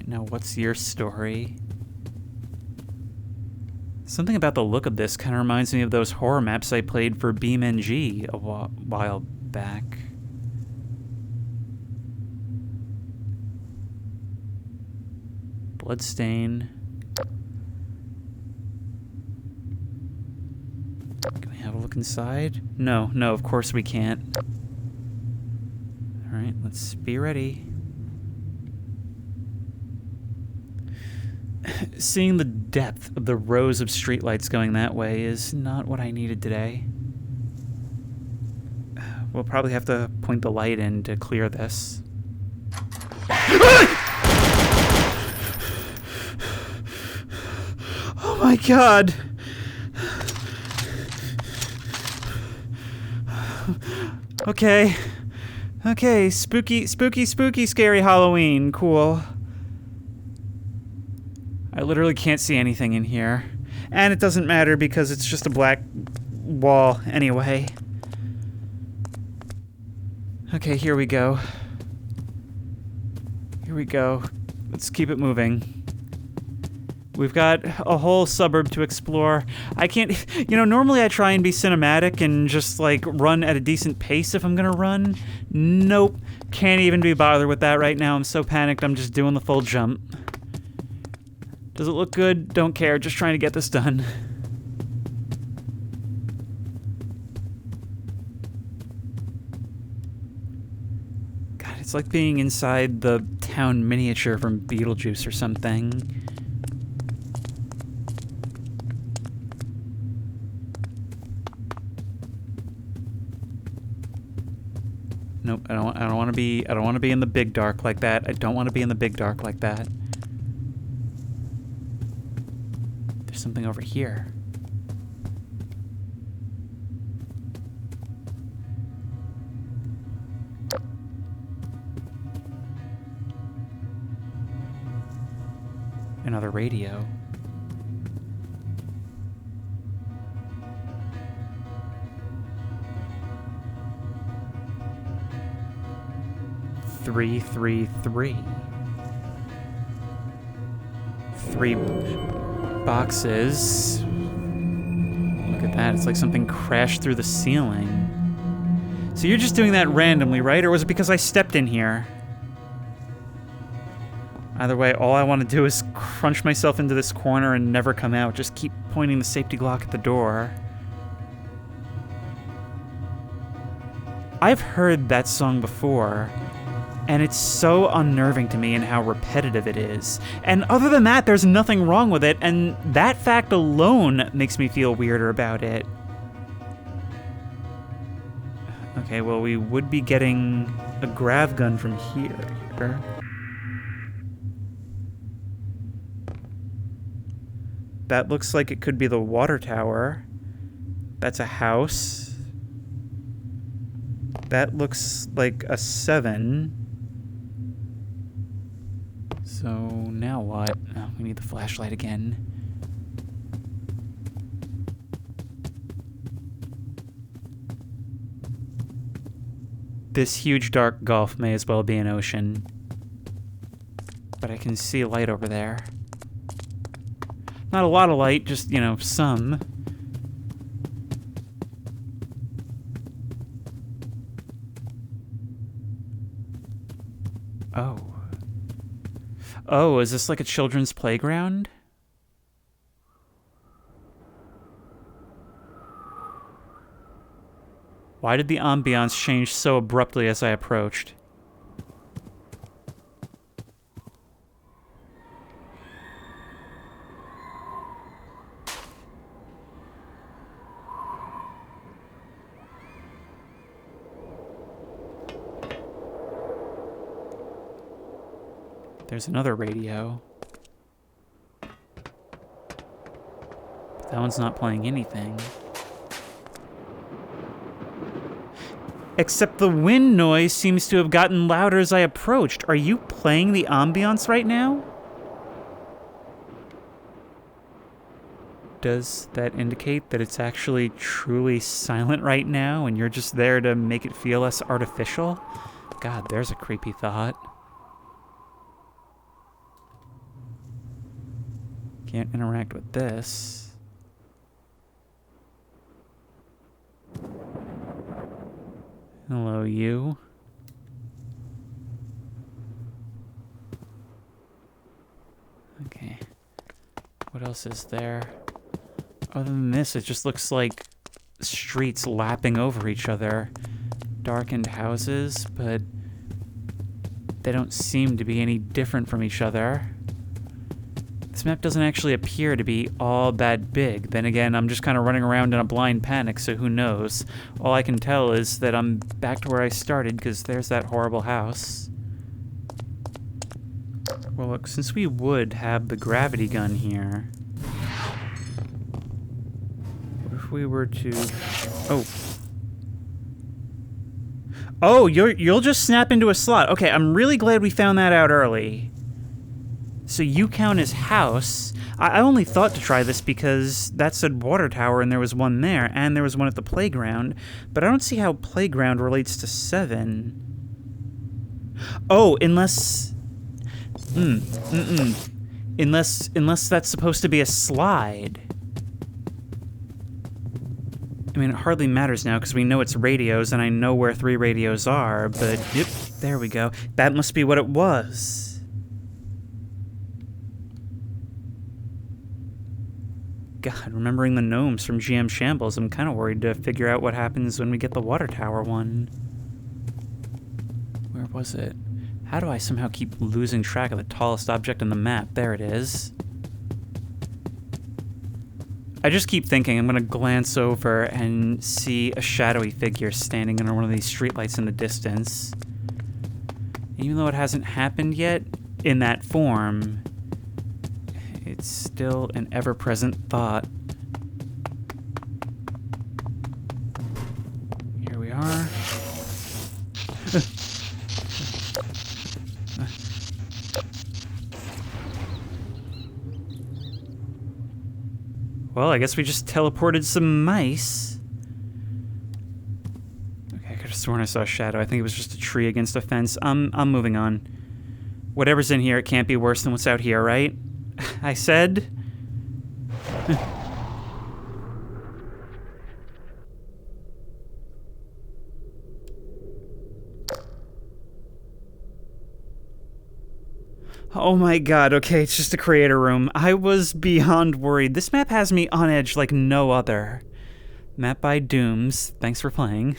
Now, what's your story? Something about the look of this kind of reminds me of those horror maps I played for BeamNG a while back. Bloodstain. Can we have a look inside? No, no, of course we can't. Alright, let's be ready. Seeing the depth of the rows of streetlights going that way is not what I needed today. We'll probably have to point the light in to clear this. Oh my god! Okay. Okay, spooky, spooky, spooky, scary Halloween. Cool. I literally can't see anything in here. And it doesn't matter because it's just a black wall anyway. Okay, here we go. Here we go. Let's keep it moving. We've got a whole suburb to explore. I can't, you know, normally I try and be cinematic and just like run at a decent pace if I'm gonna run. Nope. Can't even be bothered with that right now. I'm so panicked, I'm just doing the full jump. Does it look good? Don't care, just trying to get this done. God, it's like being inside the town miniature from Beetlejuice or something. Nope, I don't want to be in the big dark like that. I don't want to be in the big dark like that. There's something over here. Another radio. Three, 3 boxes. Look at that, it's like something crashed through the ceiling. So you're just doing that randomly, right? Or was it because I stepped in here? Either way, all I want to do is crunch myself into this corner and never come out. Just keep pointing the safety Glock at the door. I've heard that song before. And it's so unnerving to me in how repetitive it is. And other than that, there's nothing wrong with it, and that fact alone makes me feel weirder about it. Okay, well, we would be getting a grav gun from here. That looks like it could be the water tower. That's a house. That looks like a 7. So now what? Oh, we need the flashlight again. This huge dark gulf may as well be an ocean. But I can see a light over there. Not a lot of light, just, you know, some. Oh. Oh, is this like a children's playground? Why did the ambiance change so abruptly as I approached? There's another radio. But that one's not playing anything. Except the wind noise seems to have gotten louder as I approached. Are you playing the ambiance right now? Does that indicate that it's actually truly silent right now and you're just there to make it feel less artificial? God, there's a creepy thought. Can't interact with this. Hello, you. Okay. What else is there? Other than this, it just looks like streets lapping over each other. Darkened houses, but they don't seem to be any different from each other. This map doesn't actually appear to be all that big. Then again, I'm just kind of running around in a blind panic, so who knows? All I can tell is that I'm back to where I started, because there's that horrible house. Well, look, since we would have the gravity gun here... What if we were to... Oh. Oh, you'll just snap into a slot. Okay, I'm really glad we found that out early. So you count as house. I only thought to try this because that said water tower and there was one there, and there was one at the playground, but I don't see how playground relates to 7. Oh, unless... Unless that's supposed to be a slide. I mean, it hardly matters now because we know it's radios and I know where 3 radios are, but yep, there we go. That must be what it was. God, remembering the gnomes from GM Shambles, I'm kind of worried to figure out what happens when we get the water tower one. Where was it? How do I somehow keep losing track of the tallest object on the map? There it is. I just keep thinking I'm going to glance over and see a shadowy figure standing under one of these streetlights in the distance. Even though it hasn't happened yet in that form, it's still an ever-present thought. Here we are. Well, I guess we just teleported some mice. Okay, I could have sworn I saw a shadow. I think it was just a tree against a fence. I'm moving on. Whatever's in here, it can't be worse than what's out here, right? I said. Oh my god, okay, it's just a creator room. I was beyond worried. This map has me on edge like no other. Map by Dooms, thanks for playing.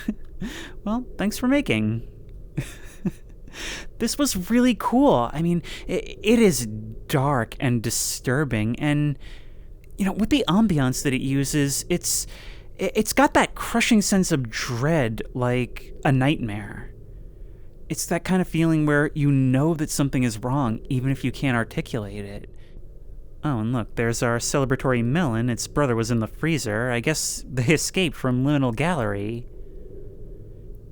Well, thanks for making. This was really cool. I mean, it is dark and disturbing, and, you know, with the ambiance that it uses, it's got that crushing sense of dread, like a nightmare. It's that kind of feeling where you know that something is wrong, even if you can't articulate it. Oh, and look, there's our celebratory melon. Its brother was in the freezer. I guess they escaped from Liminal Gallery.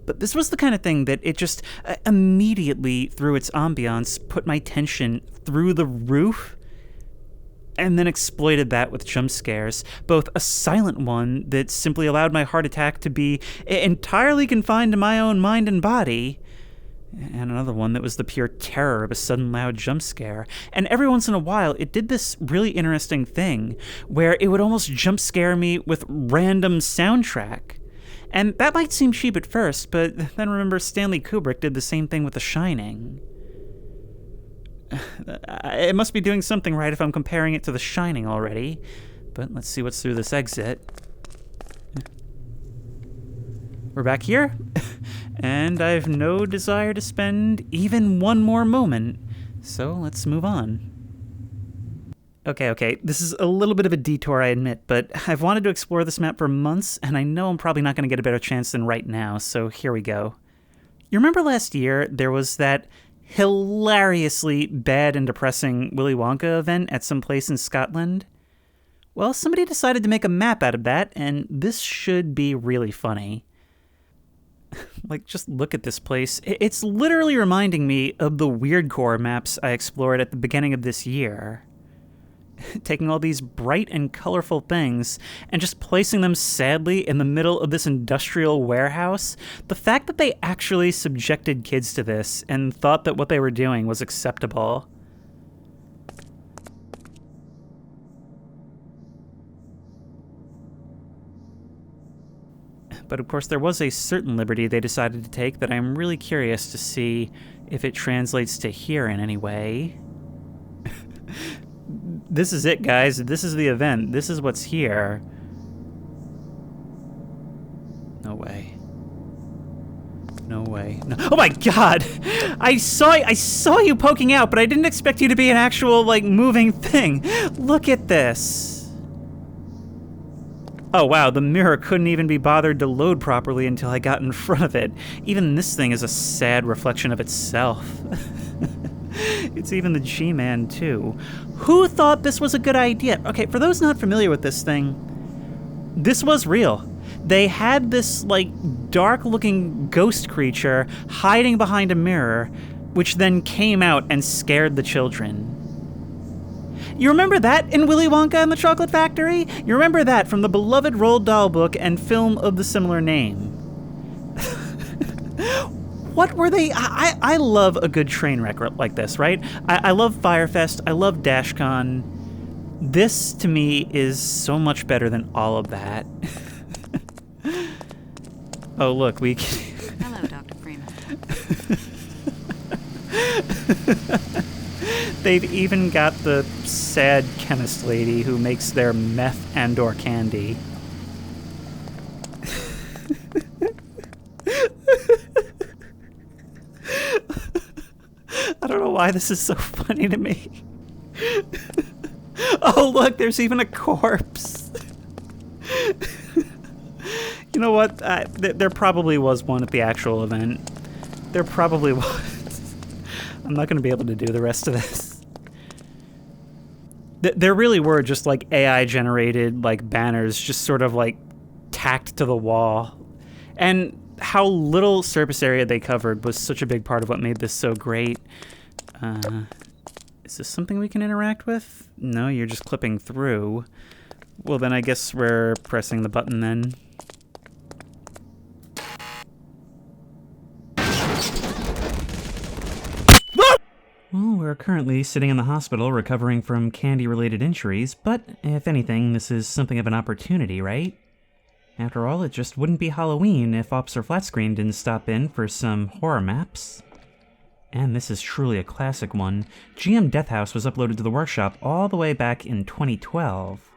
But this was the kind of thing that it just immediately, through its ambiance, put my tension through the roof, and then exploited that with jump scares. Both a silent one that simply allowed my heart attack to be entirely confined to my own mind and body, and another one that was the pure terror of a sudden loud jump scare. And every once in a while, it did this really interesting thing where it would almost jump scare me with random soundtrack. And that might seem cheap at first, but then remember Stanley Kubrick did the same thing with The Shining. It must be doing something right if I'm comparing it to The Shining already. But let's see what's through this exit. We're back here, and I have no desire to spend even one more moment, so let's move on. Okay, this is a little bit of a detour, I admit, but I've wanted to explore this map for months, and I know I'm probably not going to get a better chance than right now, so here we go. You remember last year, there was that hilariously bad and depressing Willy Wonka event at some place in Scotland? Well, somebody decided to make a map out of that, and this should be really funny. Like, just look at this place. It's literally reminding me of the Weirdcore maps I explored at the beginning of this year. Taking all these bright and colorful things and just placing them sadly in the middle of this industrial warehouse. The fact that they actually subjected kids to this and thought that what they were doing was acceptable. But of course there was a certain liberty they decided to take that I'm really curious to see if it translates to here in any way. This is it, guys. This is the event. This is what's here. No way. No. Oh my god! I saw you poking out, but I didn't expect you to be an actual, like, moving thing. Look at this. Oh wow, the mirror couldn't even be bothered to load properly until I got in front of it. Even this thing is a sad reflection of itself. It's even the G-Man, too. Who thought this was a good idea? Okay, for those not familiar with this thing, this was real. They had this, like, dark-looking ghost creature hiding behind a mirror, which then came out and scared the children. You remember that in Willy Wonka and the Chocolate Factory? You remember that from the beloved Roald Dahl book and film of the similar name. What were they? I love a good train wreck like this, right? I love Firefest. I love DashCon. This, to me, is so much better than all of that. Oh, look, we can... Hello, Dr. Freeman. They've even got the sad chemist lady who makes their meth and/or candy. I don't know why this is so funny to me. Oh, look, there's even a corpse. You know what? There probably was one at the actual event. There probably was. I'm not going to be able to do the rest of this. There really were just like AI-generated like banners just sort of like tacked to the wall. And how little surface area they covered was such a big part of what made this so great. Is this something we can interact with? No, you're just clipping through. Well, then I guess we're pressing the button then. Well, we're currently sitting in the hospital recovering from candy-related injuries, but if anything, this is something of an opportunity, right? After all, it just wouldn't be Halloween if Officer Flatscreen didn't stop in for some horror maps. And this is truly a classic one. Deathhouse was uploaded to the workshop all the way back in 2012.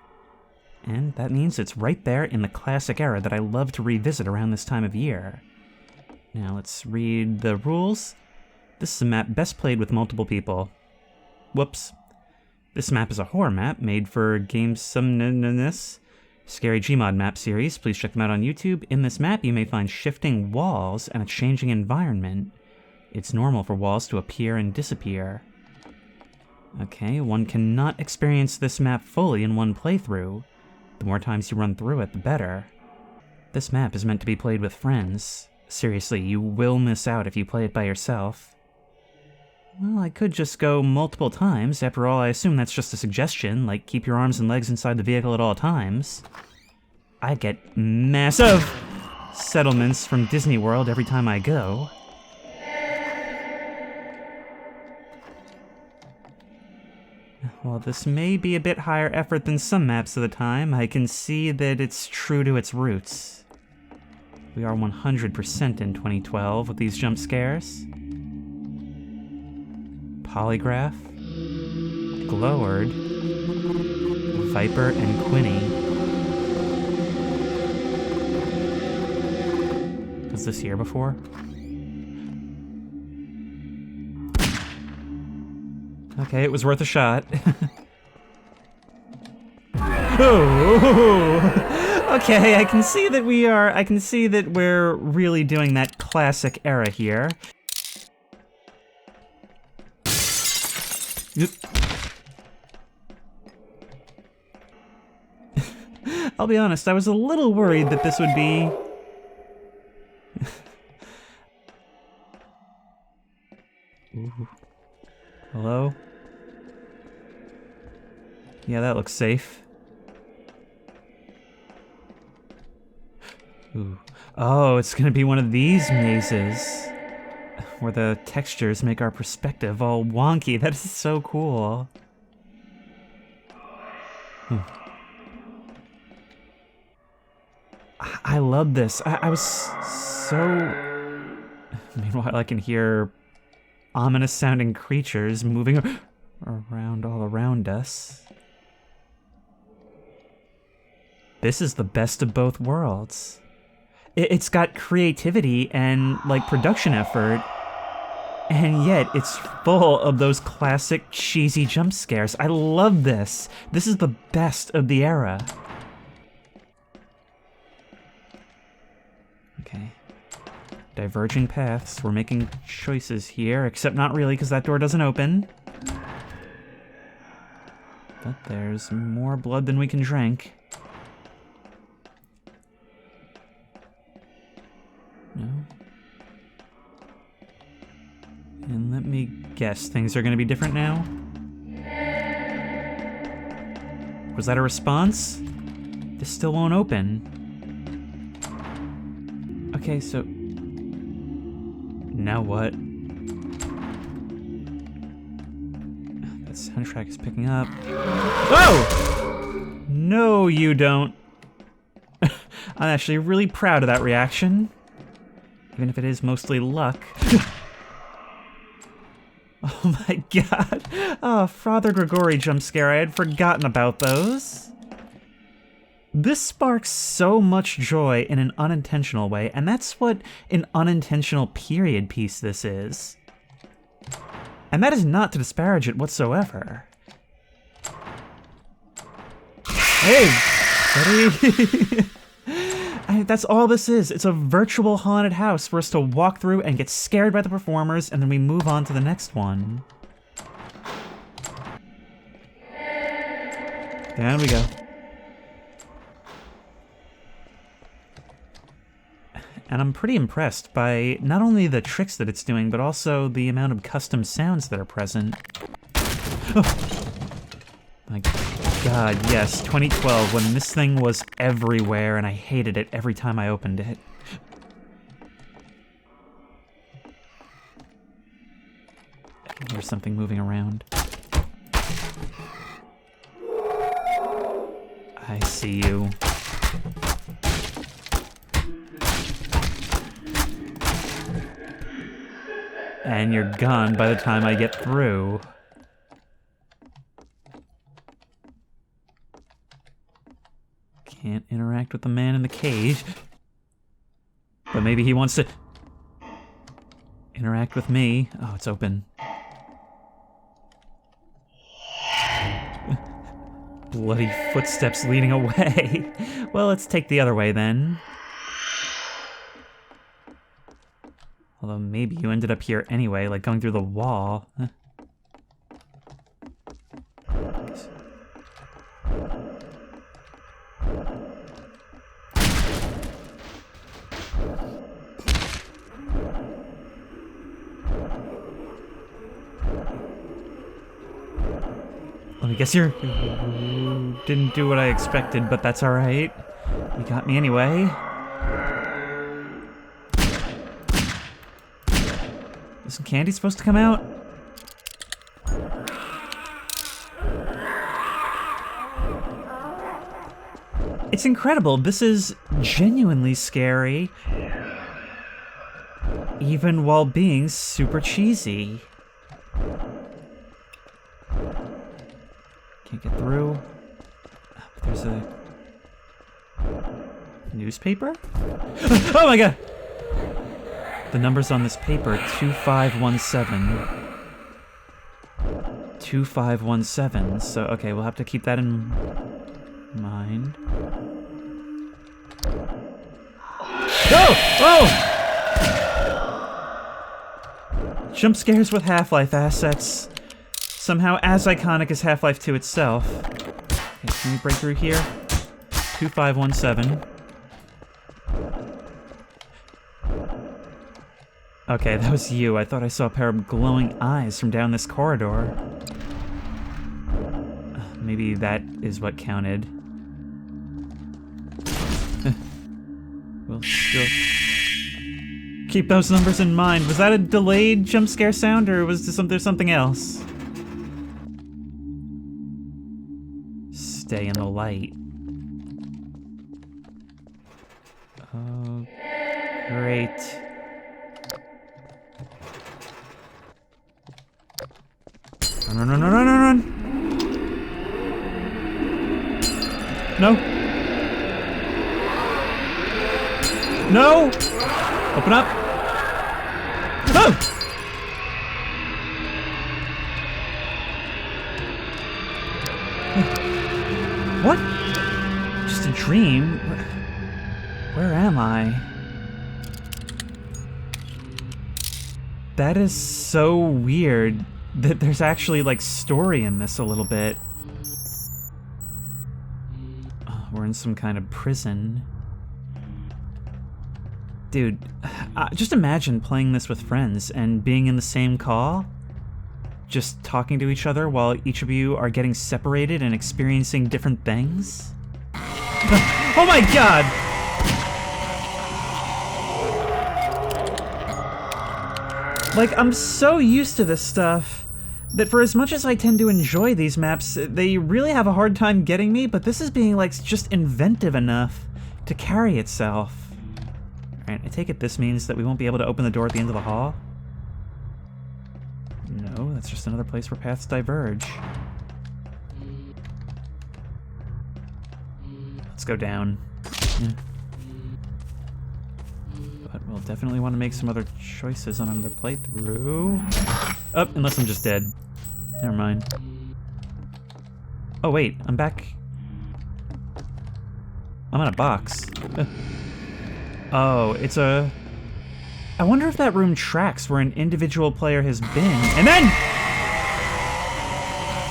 And that means it's right there in the classic era that I love to revisit around this time of year. Now let's read the rules. This is a map best played with multiple people. Whoops. This map is a horror map made for Gamesomnus Scary GMOD map series. Please check them out on YouTube. In this map, you may find shifting walls and a changing environment. It's normal for walls to appear and disappear. Okay, one cannot experience this map fully in one playthrough. The more times you run through it, the better. This map is meant to be played with friends. Seriously, you will miss out if you play it by yourself. Well, I could just go multiple times. After all, I assume that's just a suggestion, like keep your arms and legs inside the vehicle at all times. I get massive settlements from Disney World every time I go. While this may be a bit higher effort than some maps of the time, I can see that it's true to its roots. We are 100% in 2012 with these jump scares. Polygraph, Gloward, Viper, and Quinny. Was this here before? Okay, it was worth a shot. Oh, okay, I can see that we're really doing that classic era here. I'll be honest, I was a little worried that this would be... Ooh. Hello? Yeah, that looks safe. Ooh. Oh, it's gonna be one of these mazes. Where the textures make our perspective all wonky. That is so cool. I love this. I was so... Meanwhile, I can hear ominous sounding creatures moving around all around us. This is the best of both worlds. It's got creativity and, like, production effort. And yet, it's full of those classic cheesy jump scares. I love this. This is the best of the era. Okay. Diverging paths. We're making choices here, except not really, because that door doesn't open. But there's more blood than we can drink. No. And let me guess, things are going to be different now? Was that a response? This still won't open. Okay, so... now what? That soundtrack is picking up. Oh! No, you don't. I'm actually really proud of that reaction. Even if it is mostly luck. Oh my god. Oh, Father Gregory jump scare. I had forgotten about those. This sparks so much joy in an unintentional way, and that's what an unintentional period piece this is. And that is not to disparage it whatsoever. Hey, buddy. That's all this is. It's a virtual haunted house for us to walk through and get scared by the performers, and then we move on to the next one. Down we go. And I'm pretty impressed by not only the tricks that it's doing, but also the amount of custom sounds that are present. Oh. My god, yes, 2012, when this thing was everywhere and I hated it every time I opened it. There's something moving around. I see you. And you're gone by the time I get through. Can't interact with the man in the cage. But maybe he wants to interact with me. Oh, it's open. Bloody footsteps leading away. Well, let's take the other way then. Although maybe you ended up here anyway, like going through the wall. I guess you didn't do what I expected, but that's alright. You got me anyway. Is some candy supposed to come out? It's incredible. This is genuinely scary, even while being super cheesy. Can't get through. But there's a newspaper? Oh my god! The numbers on this paper, 2517. 2517. So, okay, we'll have to keep that in mind. Oh! Jump scares with Half-Life assets. Somehow as iconic as Half-Life 2 itself. Okay, can we break through here? 2517. Okay, that was you. I thought I saw a pair of glowing eyes from down this corridor. Maybe that is what counted. We'll still keep those numbers in mind. Was that a delayed jump scare sound, or was there something else? Stay in the light. Oh, great. Run, run, run, run, run, run! No! No! Open up! No! What? Just a dream? Where am I? That is so weird that there's actually, like, story in this a little bit. Oh, we're in some kind of prison. Dude, just imagine playing this with friends and being in the same call. Just talking to each other while each of you are getting separated and experiencing different things. Oh my god! Like, I'm so used to this stuff that for as much as I tend to enjoy these maps, they really have a hard time getting me, but this is being, like, just inventive enough to carry itself. Alright, I take it this means that we won't be able to open the door at the end of the hall? No, that's just another place where paths diverge. Let's go down. Yeah. But we'll definitely want to make some other choices on another playthrough. Oh, unless I'm just dead. Never mind. Oh wait, I'm back. I'm in a box. Oh, it's a... I wonder if that room tracks where an individual player has been, and then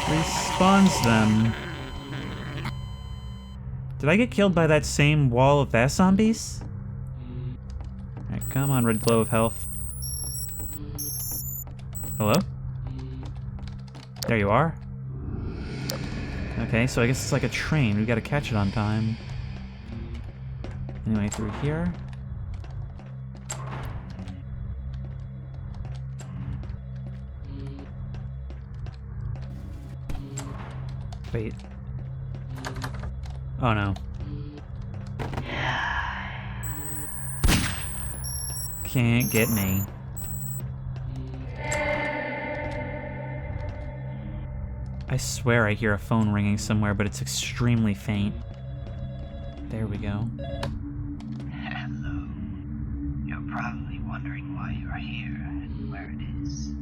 respawns them. Did I get killed by that same wall of fast zombies? Alright, come on, red glow of health. Hello? There you are. Okay, so I guess it's like a train. We gotta catch it on time. Anyway, through here. Wait. Oh no. Can't get me. I swear I hear a phone ringing somewhere, but it's extremely faint. There we go. Hello. You're probably wondering why you're here and where it is.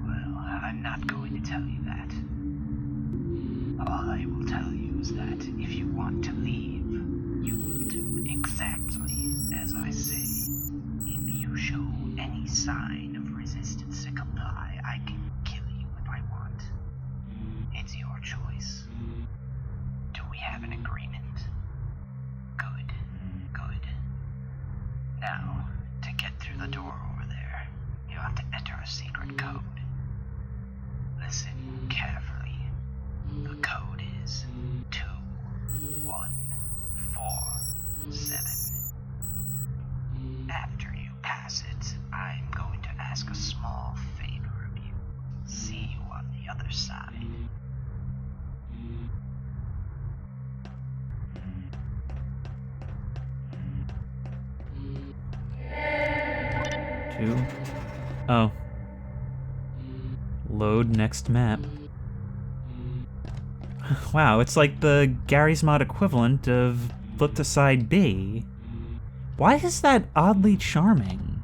Well, I'm not going to tell you that. All I will tell you is that if you want to leave, you will do exactly as I say. If you show any sign of resistance to comply, I can kill you if I want. It's your choice. Do we have an agreement? Good. Good. Now, to get through the door over there, you have to enter a secret code. Listen carefully. The code is 2147. After you pass it, I'm going to ask a small favor of you. See you on the other side. Two. Oh. Load next map. Wow, it's like the Gary's Mod equivalent of Flip to Side B. Why is that oddly charming?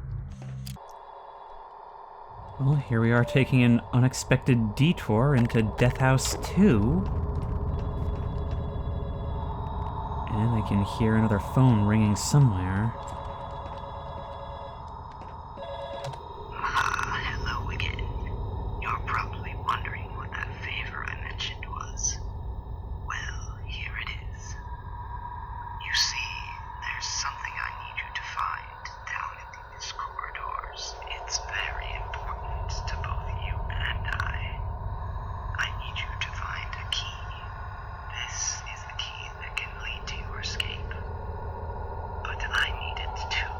Well, here we are taking an unexpected detour into Deathhouse 2. And I can hear another phone ringing somewhere. Hello again. You're probably wondering what that favor I mentioned was. Well, here it is. You see, there's something I need you to find down in these corridors. It's very important to both you and I. I need you to find a key. This is the key that can lead to your escape. But I need it too.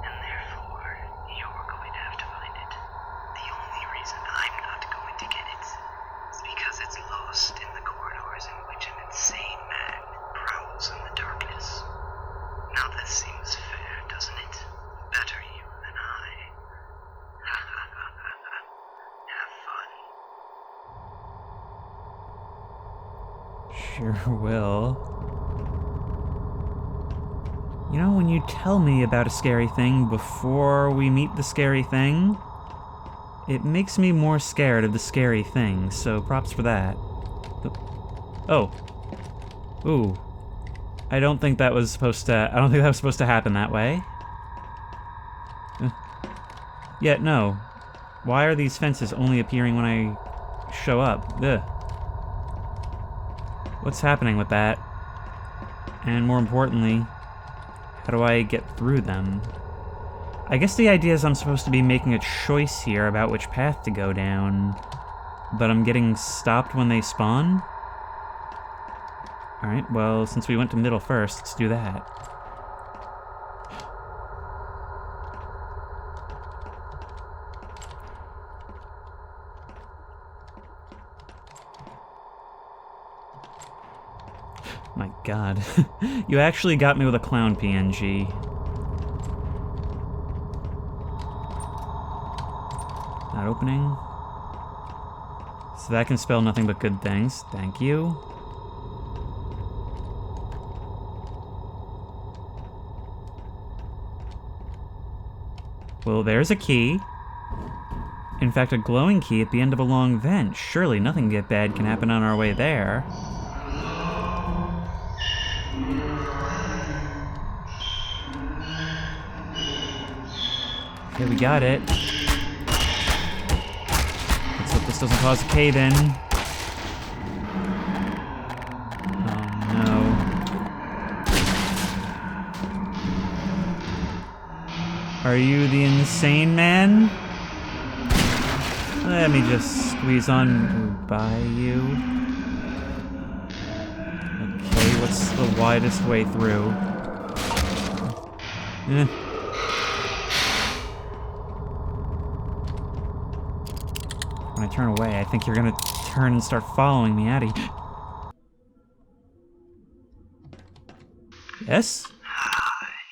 And therefore, you're going to have to find it. The only reason I'm not going to get it is because it's lost in the corridors in which an insane man prowls in the darkness. Now this seems fair, doesn't it? Better you than I. Ha ha ha ha ha. Have fun. Sure will. You know, when you tell me about a scary thing before we meet the scary thing, it makes me more scared of the scary thing, so props for that. Oh. Ooh. I don't think that was supposed to happen that way. Yeah, no. Why are these fences only appearing when I show up? Ugh. What's happening with that? And more importantly, how do I get through them? I guess the idea is I'm supposed to be making a choice here about which path to go down, but I'm getting stopped when they spawn? Alright, well, since we went to middle first, let's do that. My god. You actually got me with a clown PNG. Not opening. So that can spell nothing but good things. Thank you. Well, there's a key. In fact, a glowing key at the end of a long vent. Surely nothing bad can happen on our way there. Okay, we got it. Let's hope this doesn't cause a cave-in. Oh no. Are you the insane man? Let me just squeeze on by you. Okay, what's the widest way through? When I turn away, I think you're gonna turn and start following me, Addie. Yes?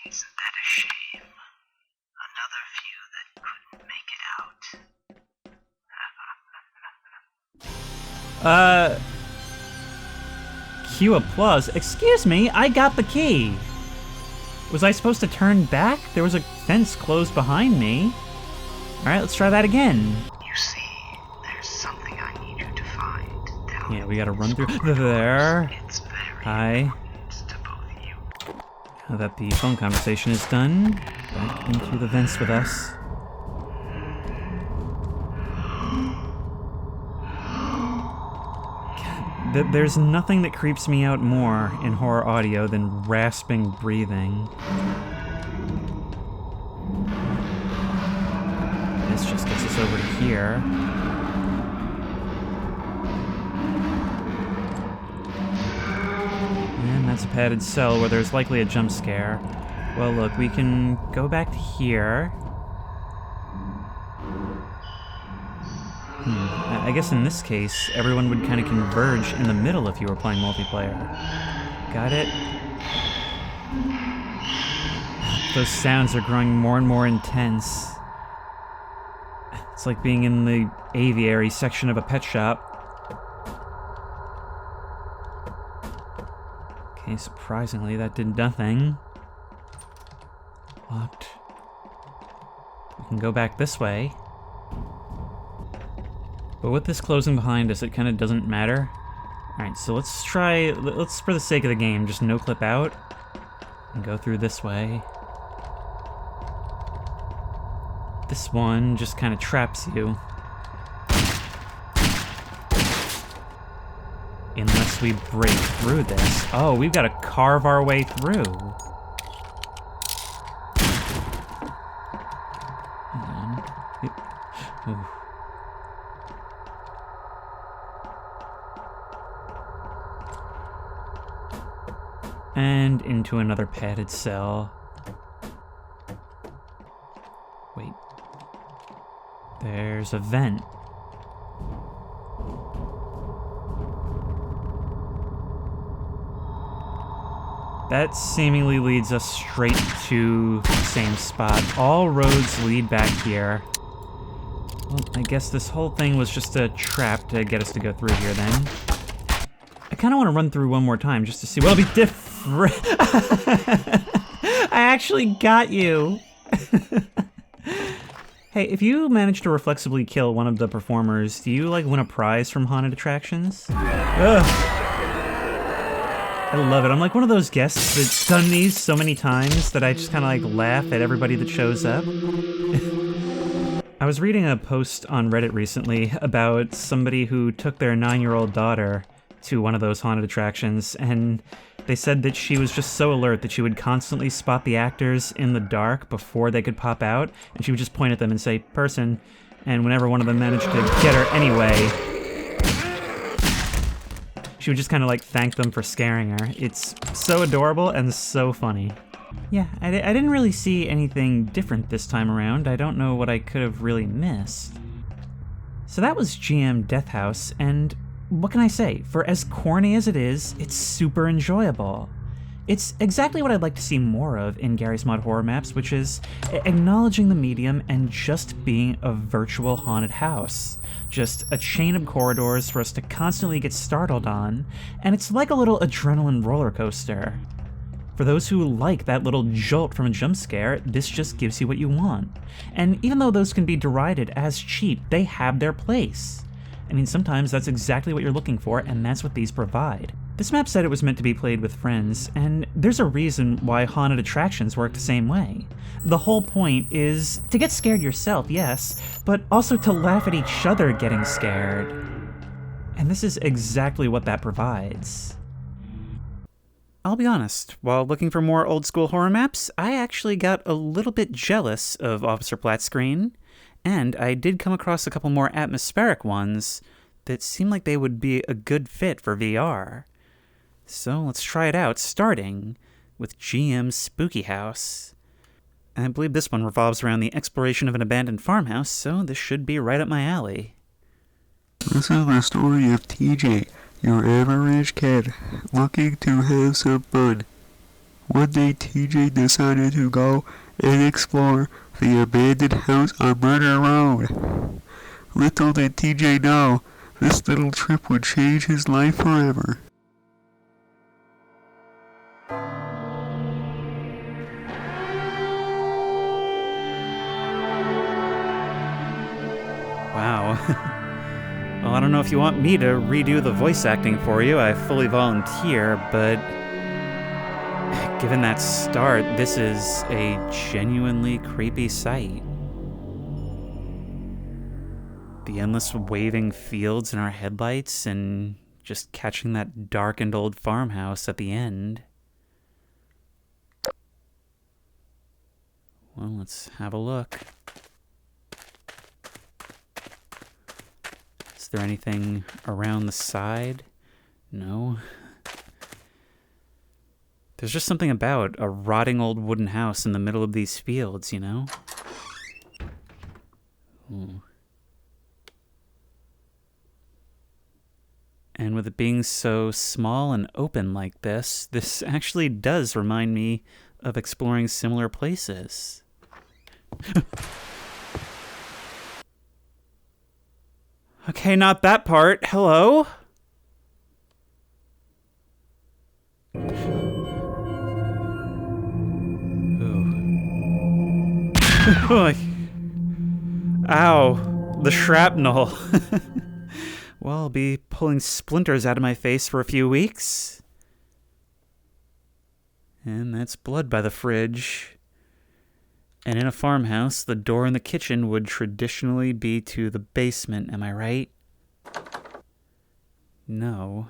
Isn't that a shame? Another few that couldn't make it out. Cue applause. Excuse me, I got the key. Was I supposed to turn back? There was a fence closed behind me. Alright, let's try that again. You see, there's something I need you to find. Yeah, we gotta run through there. It's very Hi. important to both you. Now that the phone conversation is done, back into the vents with us. There's nothing that creeps me out more in horror audio than rasping breathing. This just gets us over to here. And that's a padded cell where there's likely a jump scare. Well, look, we can go back to here. I guess in this case, everyone would kind of converge in the middle if you were playing multiplayer. Got it? Those sounds are growing more and more intense. It's like being in the aviary section of a pet shop. Okay, surprisingly, that did nothing. Locked. We can go back this way. But with this closing behind us, it kind of doesn't matter. Alright, so let's try, let's, for the sake of the game, just no clip out. And go through this way. This one just kind of traps you. Unless we break through this. Oh, we've got to carve our way through. Hold on. Ooh. And into another padded cell. Wait. There's a vent. That seemingly leads us straight to the same spot. All roads lead back here. Well, I guess this whole thing was just a trap to get us to go through here then. I kind of want to run through one more time just to see. Well, it'll be I actually got you. Hey, if you manage to reflexively kill one of the performers, do you, like, win a prize from Haunted Attractions? Ugh. I love it. I'm like one of those guests that's done these so many times that I just kind of, like, laugh at everybody that shows up. I was reading a post on Reddit recently about somebody who took their 9-year-old daughter to one of those haunted attractions, and they said that she was just so alert that she would constantly spot the actors in the dark before they could pop out, and she would just point at them and say, "Person," and whenever one of them managed to get her anyway, she would just kind of like thank them for scaring her. It's so adorable and so funny. Yeah, I didn't really see anything different this time around. I don't know what I could have really missed. So that was GM Deathhouse, and what can I say? For as corny as it is, it's super enjoyable. It's exactly what I'd like to see more of in Gary's Mod Horror Maps, which is acknowledging the medium and just being a virtual haunted house. Just a chain of corridors for us to constantly get startled on, and it's like a little adrenaline roller coaster. For those who like that little jolt from a jump scare, this just gives you what you want. And even though those can be derided as cheap, they have their place. I mean, sometimes that's exactly what you're looking for, and that's what these provide. This map said it was meant to be played with friends, and there's a reason why haunted attractions work the same way. The whole point is to get scared yourself, yes, but also to laugh at each other getting scared. And this is exactly what that provides. I'll be honest, while looking for more old school horror maps, I actually got a little bit jealous of Officer Platt's screen. And I did come across a couple more atmospheric ones that seem like they would be a good fit for VR. So let's try it out, starting with GM's Spooky House. I believe this one revolves around the exploration of an abandoned farmhouse, so this should be right up my alley. This is the story of TJ, your average kid, looking to have some fun. One day TJ decided to go and explore the abandoned house on Murder Road. Little did TJ know, this little trip would change his life forever. Wow. Well, I don't know if you want me to redo the voice acting for you. I fully volunteer, but given that start, this is a genuinely creepy sight. The endless waving fields in our headlights and just catching that darkened old farmhouse at the end. Well, let's have a look. Is there anything around the side? No. There's just something about a rotting old wooden house in the middle of these fields, you know? Ooh. And with it being so small and open like this actually does remind me of exploring similar places. Okay, not that part. Hello? Ow, the shrapnel. Well, I'll be pulling splinters out of my face for a few weeks. And that's blood by the fridge. And in a farmhouse, the door in the kitchen would traditionally be to the basement, am I right? No.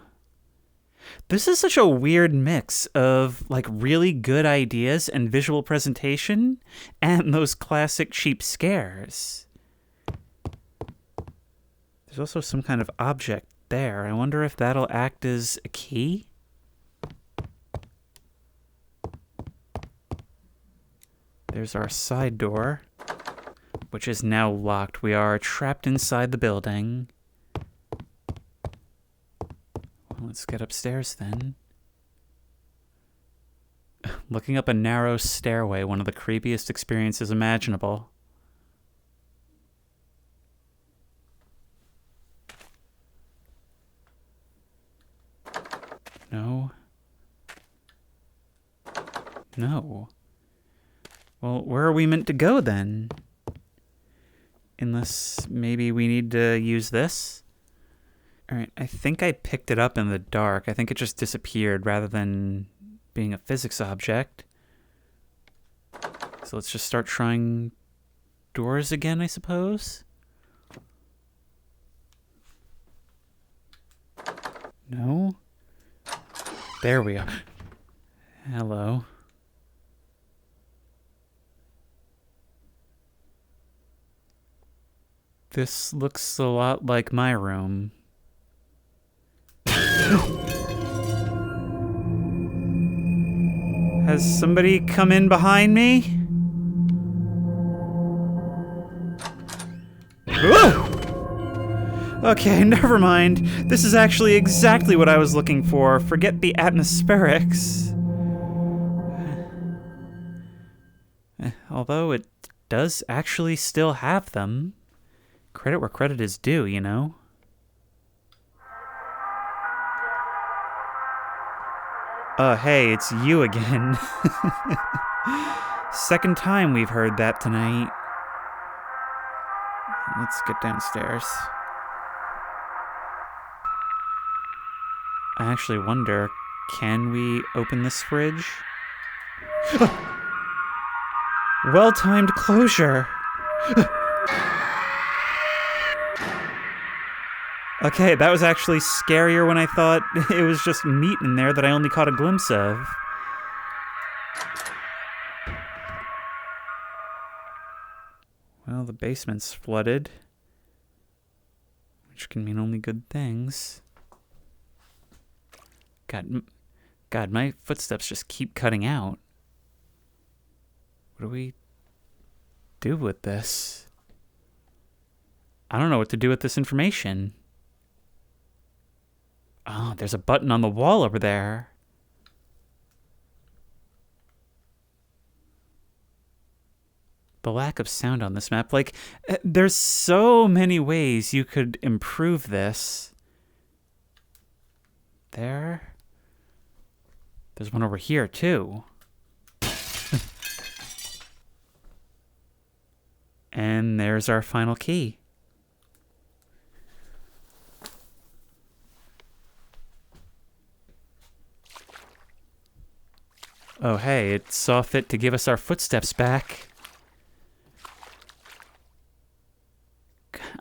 This is such a weird mix of, like, really good ideas and visual presentation, and those classic cheap scares. There's also some kind of object there. I wonder if that'll act as a key? There's our side door, which is now locked. We are trapped inside the building. Let's get upstairs then. Looking up a narrow stairway, one of the creepiest experiences imaginable. No. No. Well, where are we meant to go then? Unless maybe we need to use this? Alright, I think I picked it up in the dark. I think it just disappeared rather than being a physics object. So let's just start trying doors again, I suppose? No? There we are. Hello. This looks a lot like my room. Has somebody come in behind me? Whoa! Okay, never mind. This is actually exactly what I was looking for. Forget the atmospherics. Although it does actually still have them. Credit where credit is due, you know? Hey, it's you again. Second time we've heard that tonight. Let's get downstairs. I actually wonder, can we open this fridge? Well-timed closure. Okay, that was actually scarier when I thought it was just meat in there that I only caught a glimpse of. Well, the basement's flooded, which can mean only good things. God, my footsteps just keep cutting out. What do we do with this? I don't know what to do with this information. Oh, there's a button on the wall over there. The lack of sound on this map. Like, there's so many ways you could improve this. There. There's one over here, too. And there's our final key. Oh, hey, it saw fit to give us our footsteps back.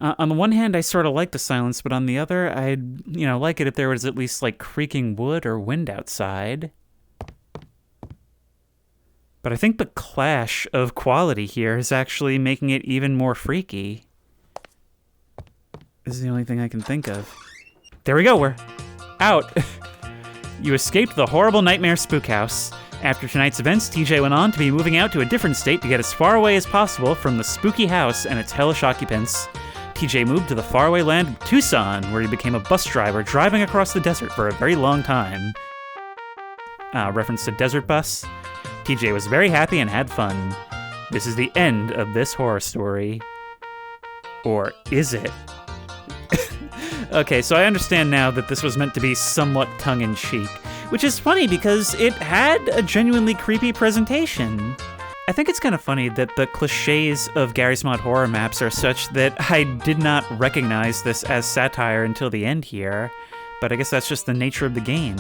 On the one hand, I sort of like the silence, but on the other, I'd, like it if there was at least, like, creaking wood or wind outside. But I think the clash of quality here is actually making it even more freaky. This is the only thing I can think of. There we go, we're out. You escaped the horrible nightmare spook house. After tonight's events, TJ went on to be moving out to a different state to get as far away as possible from the spooky house and its hellish occupants. TJ moved to the faraway land of Tucson, where he became a bus driver driving across the desert for a very long time. Reference to Desert Bus. TJ was very happy and had fun. This is the end of this horror story. Or is it? Okay, so I understand now that this was meant to be somewhat tongue-in-cheek, which is funny because it had a genuinely creepy presentation. I think it's kind of funny that the cliches of Garry's Mod horror maps are such that I did not recognize this as satire until the end here, but I guess that's just the nature of the game.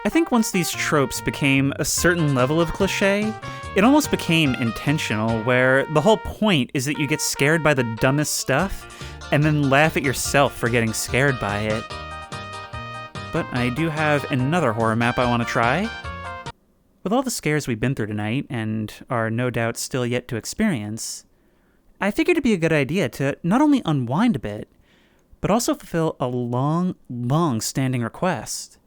I think once these tropes became a certain level of cliche, it almost became intentional, where the whole point is that you get scared by the dumbest stuff, and then laugh at yourself for getting scared by it. But I do have another horror map I want to try. With all the scares we've been through tonight, and are no doubt still yet to experience, I figured it'd be a good idea to not only unwind a bit, but also fulfill a long-standing request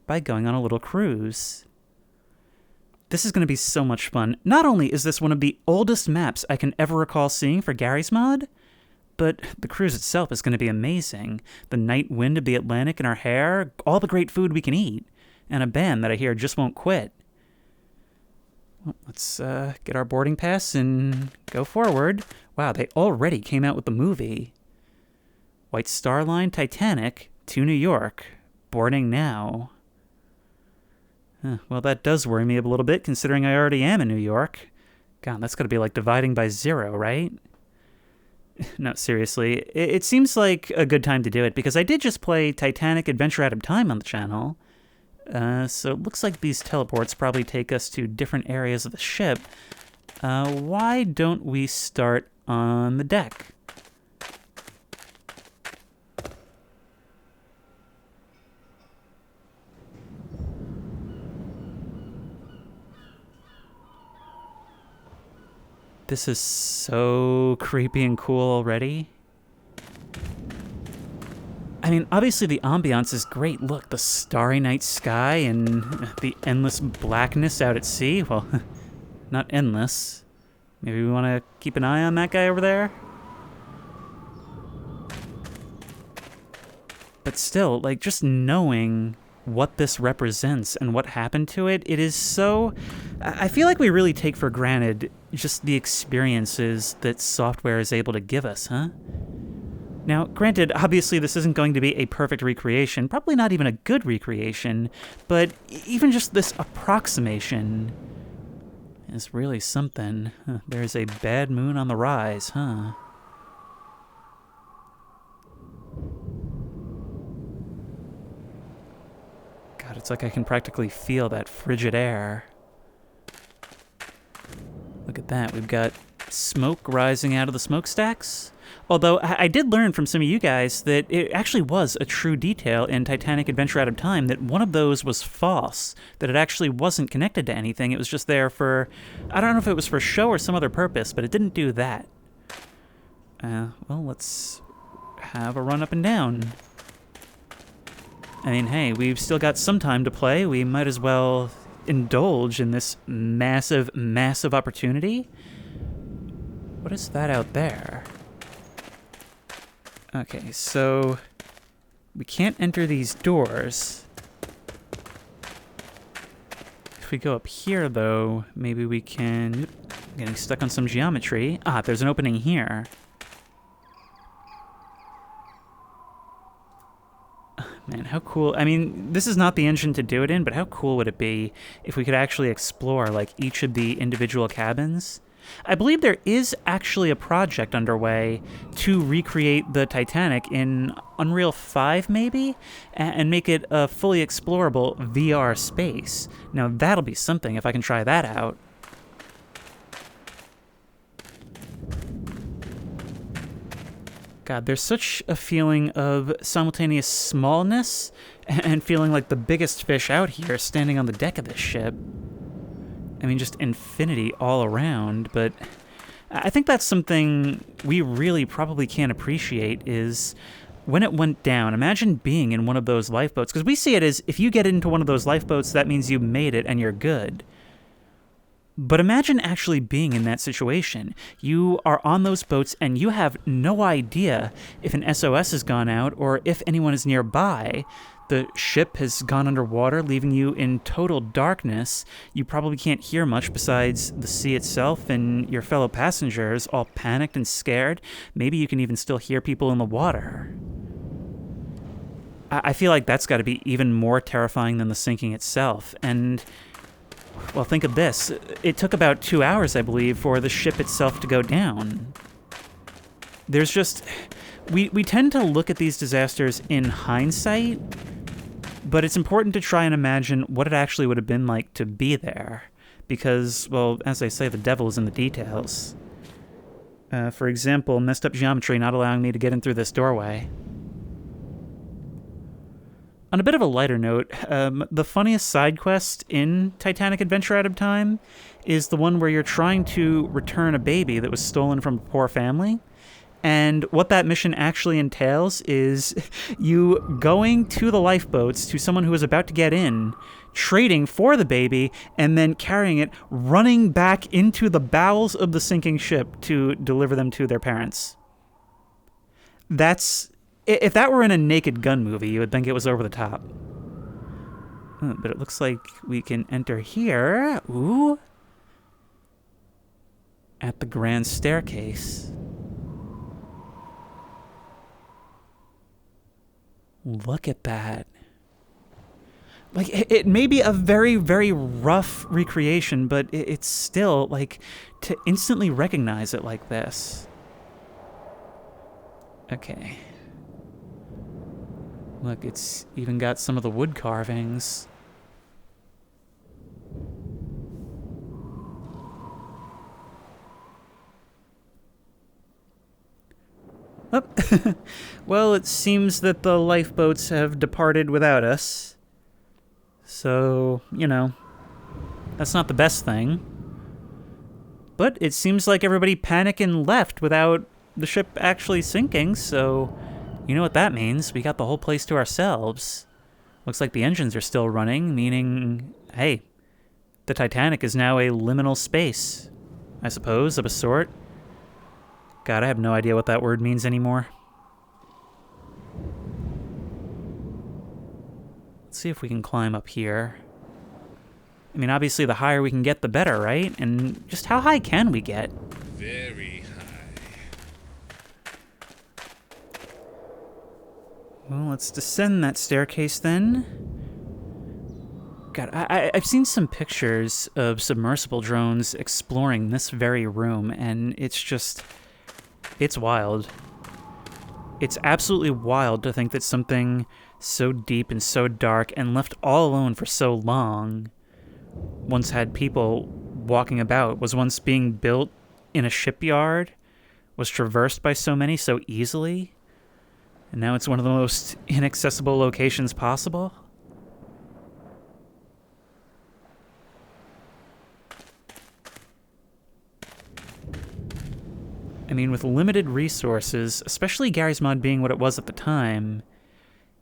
by going on a little cruise. This is going to be so much fun. Not only is this one of the oldest maps I can ever recall seeing for Garry's Mod, but the cruise itself is going to be amazing. The night wind of the Atlantic in our hair, all the great food we can eat, and a band that I hear just won't quit. Well, let's get our boarding pass and go forward. Wow, they already came out with the movie. White Star Line, Titanic to New York. Boarding now. Well, that does worry me a little bit, considering I already am in New York. God, that's got to be like dividing by 0, right? No, seriously, it seems like a good time to do it, because I did just play Titanic Adventure Out of Time on the channel. So it looks like these teleports probably take us to different areas of the ship. Why don't we start on the deck? This is so creepy and cool already. I mean, obviously the ambiance is great. Look, the starry night sky and the endless blackness out at sea. Well, not endless. Maybe we want to keep an eye on that guy over there? But still, like, just knowing what this represents and what happened to it, it is so... I feel like we really take for granted just the experiences that software is able to give us, huh? Now, granted, obviously this isn't going to be a perfect recreation, probably not even a good recreation, but even just this approximation is really something. There's a bad moon on the rise, huh? God, it's like I can practically feel that frigid air. Look at that, we've got smoke rising out of the smokestacks. Although, I did learn from some of you guys that it actually was a true detail in Titanic Adventure Out of Time that one of those was false, that it actually wasn't connected to anything. It was just there for, I don't know if it was for show or some other purpose, but it didn't do that. Well, let's have a run up and down. I mean, hey, we've still got some time to play. We might as well indulge in this massive, massive opportunity. What is that out there? Okay, so we can't enter these doors. If we go up here, though, maybe we can... I'm getting stuck on some geometry. Ah, there's an opening here. Man, how cool. I mean, this is not the engine to do it in, but how cool would it be if we could actually explore, like, each of the individual cabins? I believe there is actually a project underway to recreate the Titanic in Unreal 5, maybe? And make it a fully explorable VR space. Now, that'll be something if I can try that out. God, there's such a feeling of simultaneous smallness and feeling like the biggest fish out here standing on the deck of this ship. I mean, just infinity all around, but I think that's something we really probably can't appreciate is when it went down. Imagine being in one of those lifeboats, because we see it as if you get into one of those lifeboats, that means you made it and you're good. But imagine actually being in that situation. You are on those boats and you have no idea if an SOS has gone out or if anyone is nearby. The ship has gone underwater, leaving you in total darkness. You probably can't hear much besides the sea itself and your fellow passengers all panicked and scared. Maybe you can even still hear people in the water. I feel like that's got to be even more terrifying than the sinking itself. And, well, think of this. It took about 2 hours, I believe, for the ship itself to go down. There's just... We tend to look at these disasters in hindsight, but it's important to try and imagine what it actually would have been like to be there. Because, well, as I say, the devil is in the details. For example, messed up geometry not allowing me to get in through this doorway. On a bit of a lighter note, the funniest side quest in Titanic Adventure Out of Time is the one where you're trying to return a baby that was stolen from a poor family. And what that mission actually entails is you going to the lifeboats to someone who is about to get in, trading for the baby, and then carrying it, running back into the bowels of the sinking ship to deliver them to their parents. That's... If that were in a Naked Gun movie, you would think it was over the top. But it looks like we can enter here. Ooh. At the grand staircase. Look at that. Like, it may be a very, very rough recreation, but it's still, like, to instantly recognize it like this. Okay. Look, it's even got some of the wood carvings. Oh. Well, it seems that the lifeboats have departed without us. So, you know, that's not the best thing. But it seems like everybody panicked and left without the ship actually sinking, so you know what that means. We got the whole place to ourselves. Looks like the engines are still running, meaning, hey, the Titanic is now a liminal space, I suppose, of a sort. God, I have no idea what that word means anymore. Let's see if we can climb up here. I mean, obviously the higher we can get, the better, right? And just how high can we get? Very high. Well, let's descend that staircase then. God, I've seen some pictures of submersible drones exploring this very room, and it's just... it's wild. It's absolutely wild to think that something so deep and so dark and left all alone for so long once had people walking about, was once being built in a shipyard, was traversed by so many so easily, and now it's one of the most inaccessible locations possible. I mean, with limited resources, especially Gary's Mod being what it was at the time,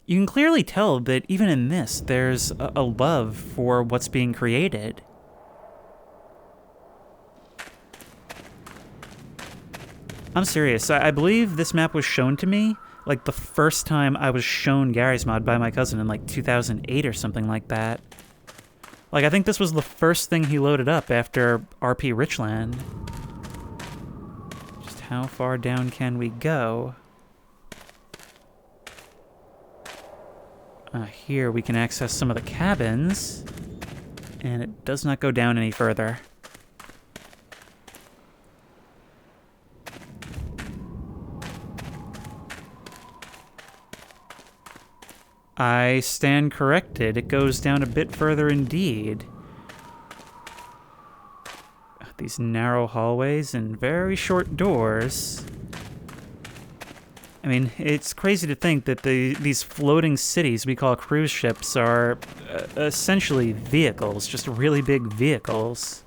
you can clearly tell that even in this, there's a love for what's being created. I'm serious. I believe this map was shown to me, like, the first time I was shown Gary's Mod by my cousin in, like, 2008 or something like that. Like, I think this was the first thing he loaded up after RP Richland. Just how far down can we go? Here we can access some of the cabins, and it does not go down any further. I stand corrected. It goes down a bit further indeed. These narrow hallways and very short doors. I mean, it's crazy to think that these floating cities we call cruise ships are essentially vehicles, just really big vehicles.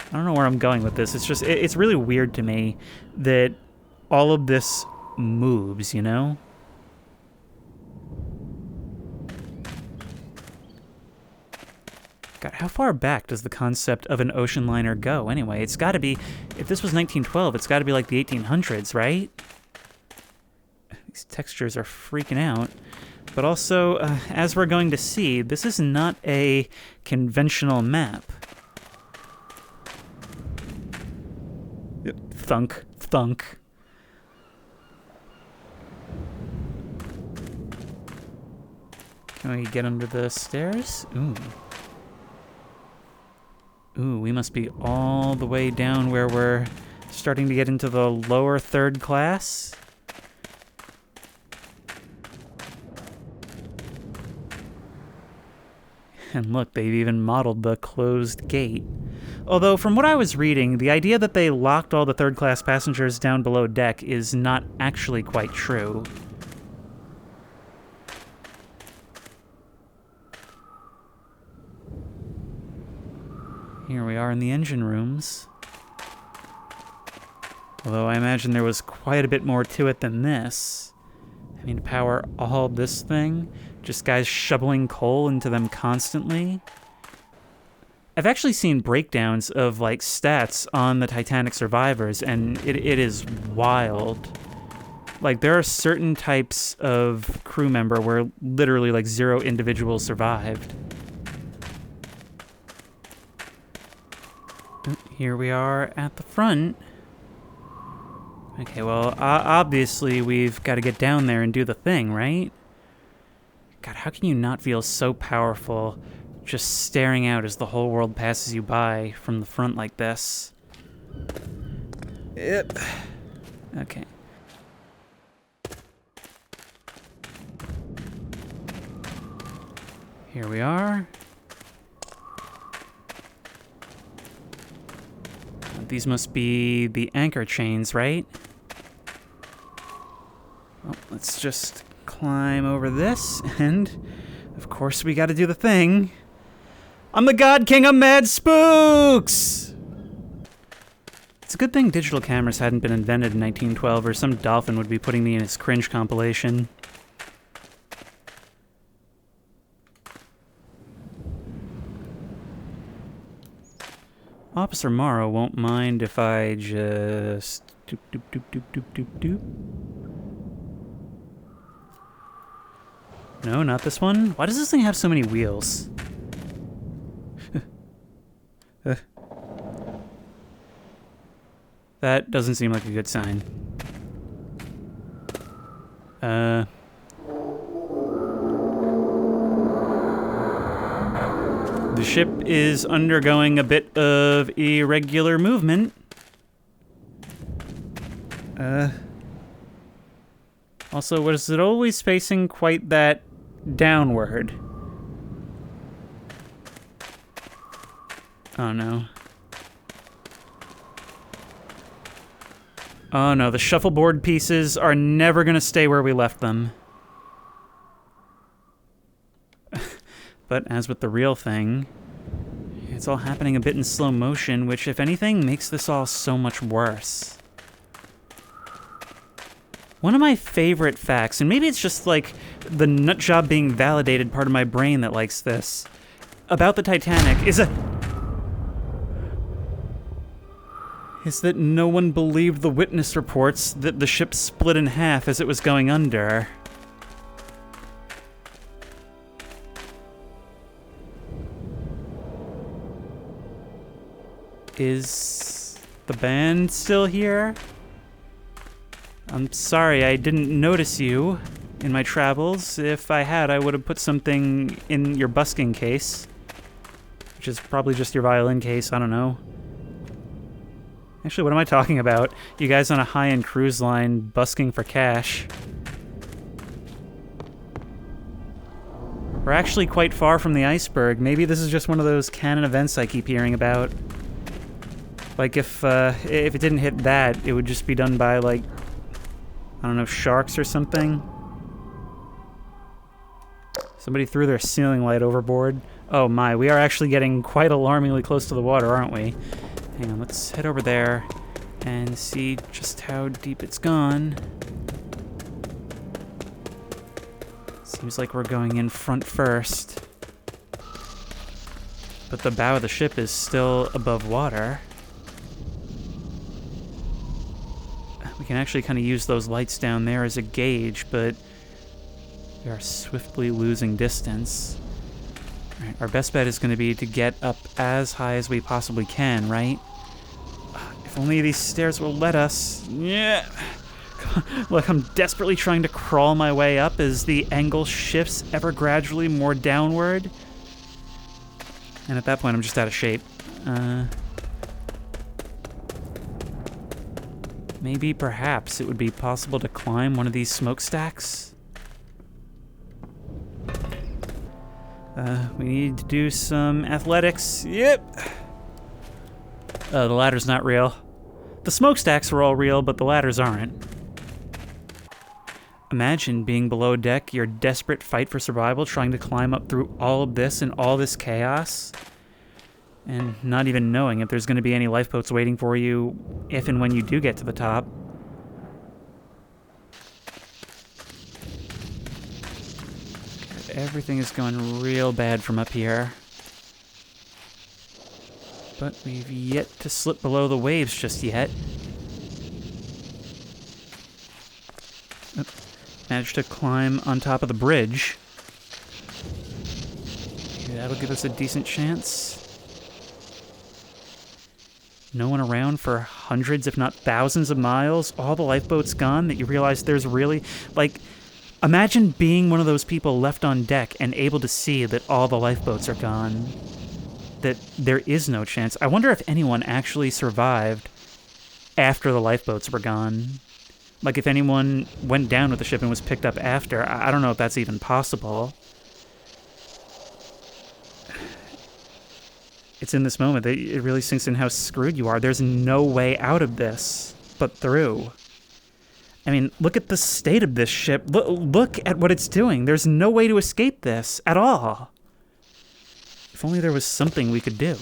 I don't know where I'm going with this. It's just, it's really weird to me that all of this moves, you know? God, how far back does the concept of an ocean liner go anyway? It's got to be, if this was 1912, it's got to be like the 1800s, right? These textures are freaking out. But also, as we're going to see, this is not a conventional map. Thunk, thunk. Can we get under the stairs? Ooh. Ooh, we must be all the way down where we're starting to get into the lower third class. And look, they've even modeled the closed gate. Although, from what I was reading, the idea that they locked all the third-class passengers down below deck is not actually quite true. Here we are in the engine rooms. Although I imagine there was quite a bit more to it than this. I mean, to power all this thing, just guys shoveling coal into them constantly. I've actually seen breakdowns of, like, stats on the Titanic survivors, and it is wild. Like, there are certain types of crew member where literally, like, 0 individuals survived. Here we are at the front. Okay, well, obviously we've got to get down there and do the thing, right? God, how can you not feel so powerful just staring out as the whole world passes you by from the front like this? Yep. Okay. Here we are. These must be the anchor chains, right? Well, let's just climb over this, and of course we gotta do the thing. I'm the God King of Mad Spooks! It's a good thing digital cameras hadn't been invented in 1912, or some dolphin would be putting me in his cringe compilation. Officer Morrow won't mind if I just... doop, doop, doop, doop, doop, doop, doop. No, not this one. Why does this thing have so many wheels? That doesn't seem like a good sign. The ship is undergoing a bit of irregular movement. Also, was it always facing quite that downward? Oh no. Oh no, the shuffleboard pieces are never gonna stay where we left them. But as with the real thing, it's all happening a bit in slow motion, which, if anything, makes this all so much worse. One of my favorite facts, and maybe it's just like the nutjob being validated part of my brain that likes this, about the Titanic is that no one believed the witness reports that the ship split in half as it was going under. Is the band still here? I'm sorry, I didn't notice you in my travels. If I had, I would have put something in your busking case, which is probably just your violin case, I don't know. Actually, what am I talking about? You guys on a high-end cruise line busking for cash. We're actually quite far from the iceberg. Maybe this is just one of those canon events I keep hearing about. Like, if it didn't hit that, it would just be done by, like, I don't know, sharks or something? Somebody threw their ceiling light overboard. Oh my, we are actually getting quite alarmingly close to the water, aren't we? Hang on, let's head over there and see just how deep it's gone. Seems like we're going in front first. But the bow of the ship is still above water. We can actually kind of use those lights down there as a gauge, but we are swiftly losing distance. All right, our best bet is going to be to get up as high as we possibly can, right? If only these stairs will let us. Yeah. Look, I'm desperately trying to crawl my way up as the angle shifts ever gradually more downward. And at that point, I'm just out of shape. Maybe, perhaps, it would be possible to climb one of these smokestacks? We need to do some athletics. Yep! The ladder's not real. The smokestacks are all real, but the ladders aren't. Imagine being below deck, your desperate fight for survival, trying to climb up through all of this and all this chaos, and not even knowing if there's going to be any lifeboats waiting for you if and when you do get to the top. Everything is going real bad from up here. But we've yet to slip below the waves just yet. Managed to climb on top of the bridge. Okay, that'll give us a decent chance. No one around for hundreds, if not thousands of miles. All the lifeboats gone that you realize there's really, like, Imagine being one of those people left on deck and able to see that all the lifeboats are gone. That there is no chance. I wonder if anyone actually survived after the lifeboats were gone. Like if anyone went down with the ship and was picked up after. I don't know if that's even possible. It's in this moment that it really sinks in how screwed you are. There's no way out of this but through. I mean, look at the state of this ship. Look at what it's doing. There's no way to escape this at all. If only there was something we could do.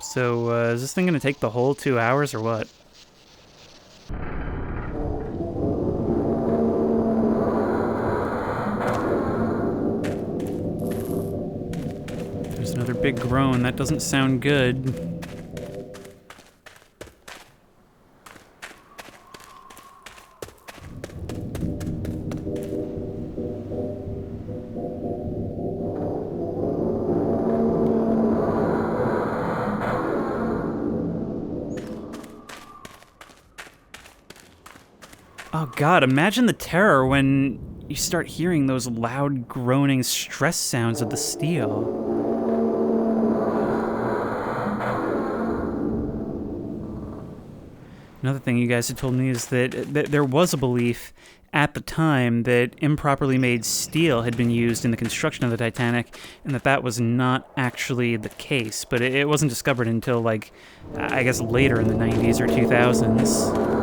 So, is this thing going to take the whole 2 hours or what? There's another big groan. That doesn't sound good. Oh God, imagine the terror when you start hearing those loud, groaning stress sounds of the steel. Another thing you guys had told me is that there was a belief at the time that improperly made steel had been used in the construction of the Titanic, and that was not actually the case, but it wasn't discovered until, like, I guess later in the 90s or 2000s.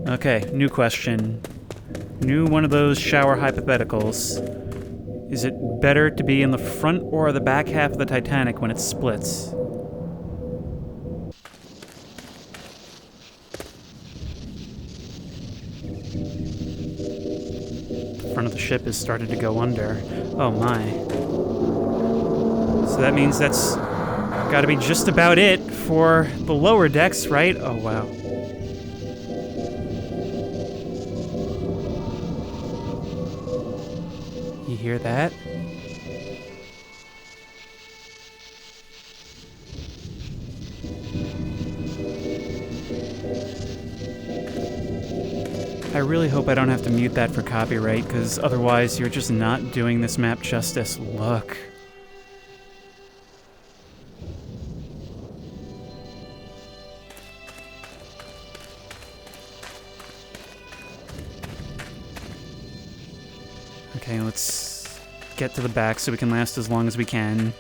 Okay, new question. New one of those shower hypotheticals. Is it better to be in the front or the back half of the Titanic when it splits? The front of the ship has started to go under. Oh my. So that means that's gotta be just about it for the lower decks, right? Oh wow. You hear that? I really hope I don't have to mute that for copyright, because otherwise you're just not doing this map justice. Look. Okay, let's get to the back so we can last as long as we can.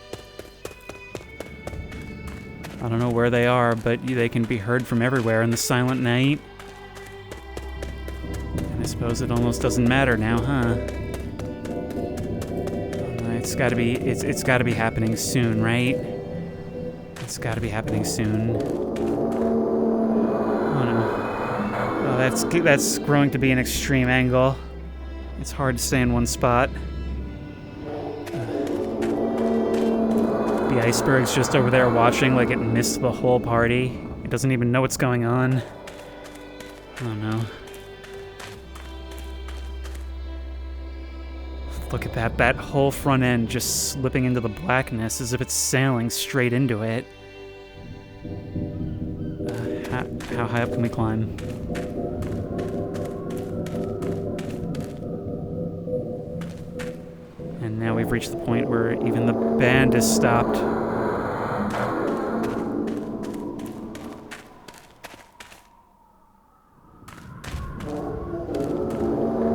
I don't know where they are, but they can be heard from everywhere in the silent night. And I suppose it almost doesn't matter now, huh? It's gotta be happening soon, right? It's gotta be happening soon. Oh no. Oh, that's growing to be an extreme angle. It's hard to stay in one spot. The iceberg's just over there watching like it missed the whole party. It doesn't even know what's going on. Oh no. Look at that. That whole front end just slipping into the blackness as if it's sailing straight into it. How high up can we climb? And now we've reached the point where even the band is stopped.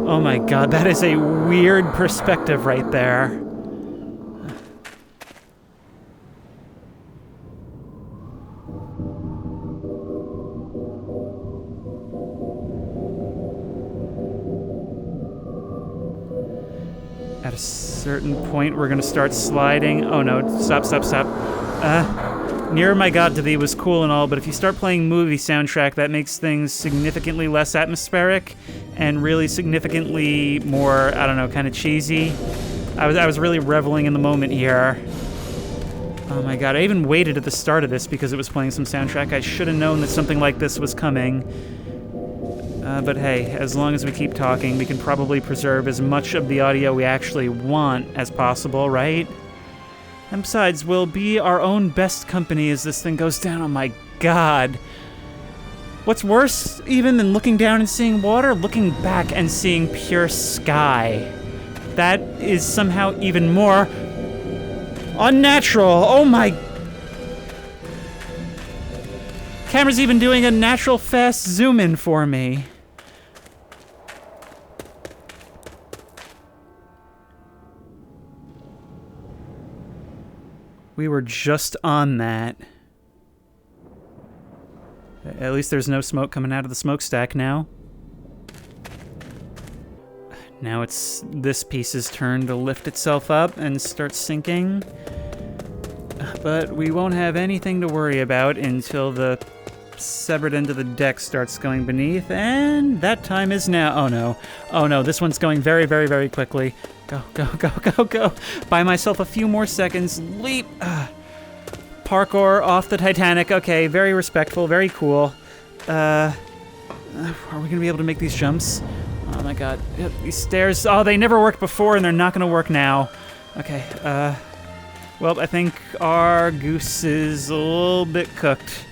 Oh my god, that is a weird perspective right there. At a certain point, we're gonna start sliding. Oh no, stop. Nearer My God to Thee was cool and all, but if you start playing movie soundtrack, that makes things significantly less atmospheric and really significantly more, I don't know, kind of cheesy. I was really reveling in the moment here. Oh my god, I even waited at the start of this because it was playing some soundtrack. I should have known that something like this was coming. But hey, as long as we keep talking, we can probably preserve as much of the audio we actually want as possible, right? And besides, we'll be our own best company as this thing goes down. Oh my god. What's worse even than looking down and seeing water? Looking back and seeing pure sky. That is somehow even more unnatural. Oh my... Camera's even doing a natural fast zoom in for me. We were just on that. At least there's no smoke coming out of the smokestack now. Now it's this piece's turn to lift itself up and start sinking. But we won't have anything to worry about until the severed end of the deck starts going beneath, and that time is now. Oh no. Oh no, this one's going very, very, very quickly. Go, go, go, go, go. Buy myself a few more seconds. Leap. Parkour off the Titanic. Okay, very respectful, very cool. Are we gonna be able to make these jumps? Oh my god. Yep, these stairs. Oh, they never worked before and they're not gonna work now. Okay, well, I think our goose is a little bit cooked.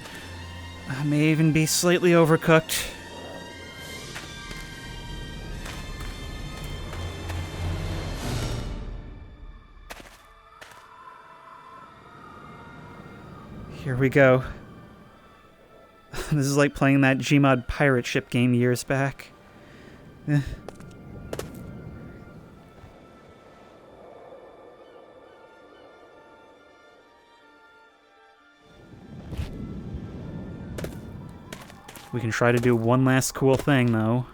May even be slightly overcooked. Here we go. This is like playing that GMOD pirate ship game years back. We can try to do one last cool thing, though.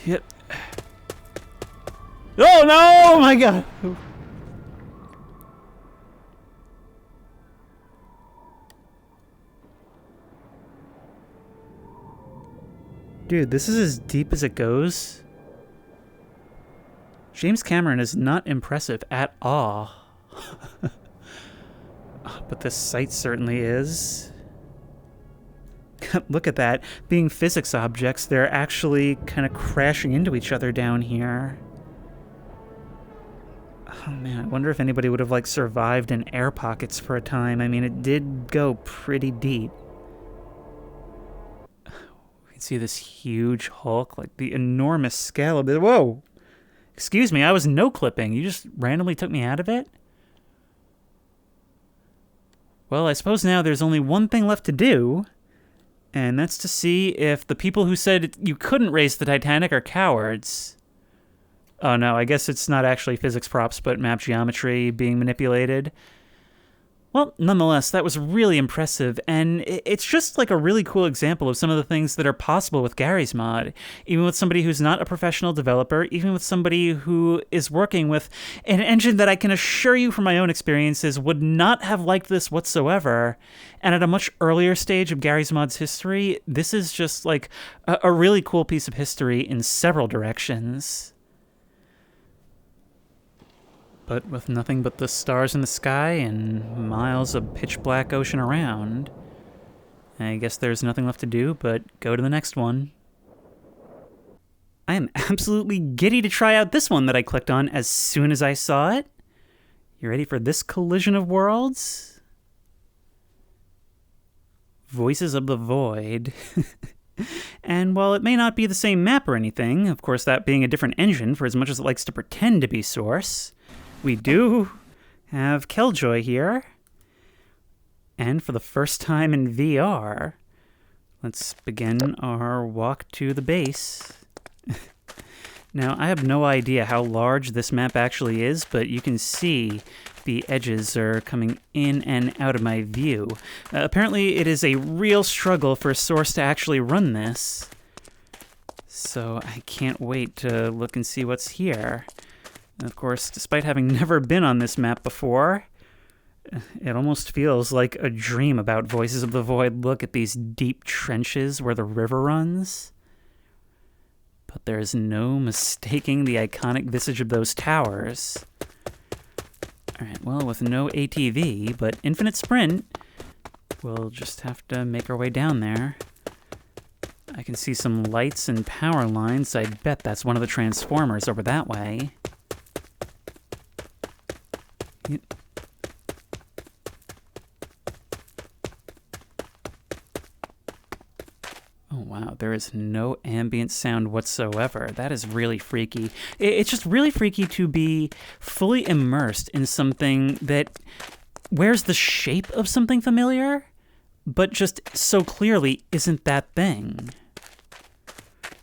Yep. Oh no! Oh my god! Dude, this is as deep as it goes. James Cameron is not impressive at all. But this site certainly is. Look at that. Being physics objects, they're actually kind of crashing into each other down here. Oh man, I wonder if anybody would have like survived in air pockets for a time. I mean, it did go pretty deep. We can see this huge hulk, like the enormous scale of it. Whoa! Excuse me, I was no-clipping. You just randomly took me out of it? Well, I suppose now there's only one thing left to do. And that's to see if the people who said you couldn't race the Titanic are cowards. Oh no, I guess it's not actually physics props, but map geometry being manipulated. Well, nonetheless, that was really impressive, and it's just like a really cool example of some of the things that are possible with Garry's Mod, even with somebody who's not a professional developer, even with somebody who is working with an engine that I can assure you from my own experiences would not have liked this whatsoever. And at a much earlier stage of Garry's Mod's history, this is just like a really cool piece of history in several directions. But with nothing but the stars in the sky and miles of pitch black ocean around, I guess there's nothing left to do but go to the next one. I am absolutely giddy to try out this one that I clicked on as soon as I saw it. You ready for this collision of worlds? Voices of the Void. And while it may not be the same map or anything, of course that being a different engine for as much as it likes to pretend to be Source, we do have Killjoy here. And for the first time in VR, let's begin our walk to the base. Now, I have no idea how large this map actually is, but you can see the edges are coming in and out of my view. Apparently, it is a real struggle for Source to actually run this. So I can't wait to look and see what's here. And of course, despite having never been on this map before, it almost feels like a dream about Voices of the Void. Look at these deep trenches where the river runs. But there's no mistaking the iconic visage of those towers. Alright, well, with no ATV, but infinite sprint, we'll just have to make our way down there. I can see some lights and power lines. I bet that's one of the transformers over that way. Oh, wow. There is no ambient sound whatsoever. That is really freaky. It's just really freaky to be fully immersed in something that wears the shape of something familiar, but just so clearly isn't that thing.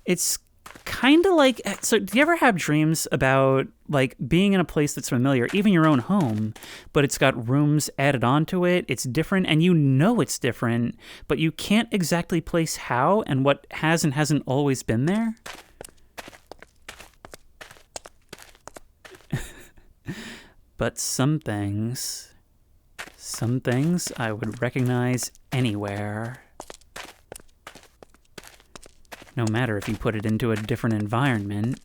It's kind of like, so do you ever have dreams about like being in a place that's familiar, even your own home, but it's got rooms added onto it, it's different, and you know it's different, but you can't exactly place how and what has and hasn't always been there? But some things I would recognize anywhere. No matter if you put it into a different environment.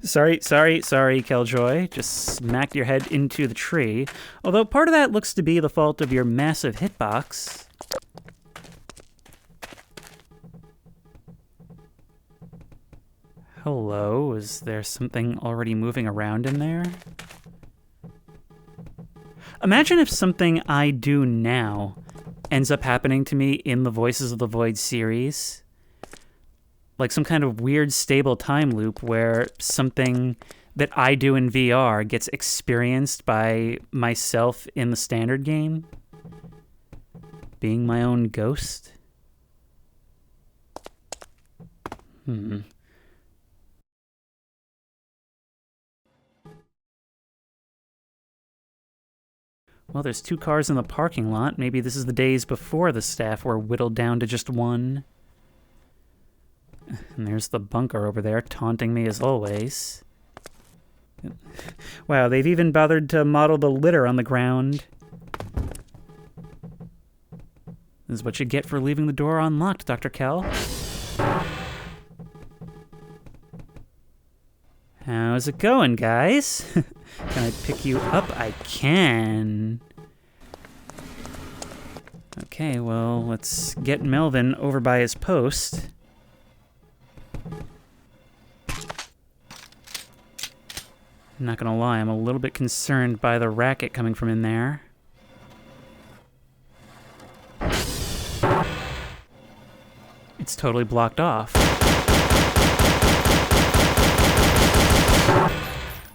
Sorry, Killjoy. Just smacked your head into the tree. Although part of that looks to be the fault of your massive hitbox. Hello, is there something already moving around in there? Imagine if something I do now ends up happening to me in the Voices of the Void series. Like some kind of weird stable time loop where something that I do in VR gets experienced by myself in the standard game. Being my own ghost. Well, there's 2 cars in the parking lot. Maybe this is the days before the staff were whittled down to just 1. And there's the bunker over there, taunting me as always. Wow, they've even bothered to model the litter on the ground. This is what you get for leaving the door unlocked, Dr. Kell. How's it going, guys? Can I pick you up? I can. Okay, well, let's get Melvin over by his post. I'm not gonna lie, I'm a little bit concerned by the racket coming from in there. It's totally blocked off.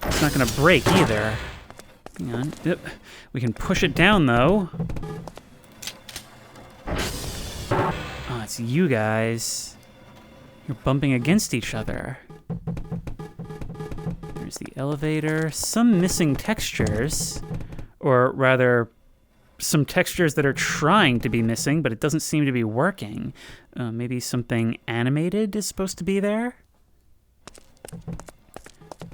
It's not gonna break either. Hang on. Yep. We can push it down though. Oh, it's you guys. You're bumping against each other. There's the elevator. Some missing textures. Or rather, some textures that are trying to be missing, but it doesn't seem to be working. Maybe something animated is supposed to be there?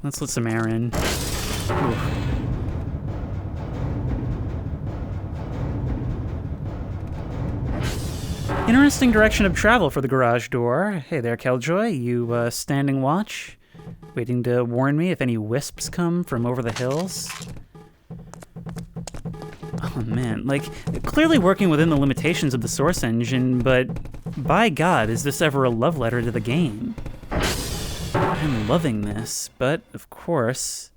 Let's let some air in. Oof. Interesting direction of travel for the garage door. Hey there, Killjoy. You standing watch? Waiting to warn me if any wisps come from over the hills? Oh man, like, clearly working within the limitations of the Source engine, but by God, is this ever a love letter to the game? I'm loving this, but of course...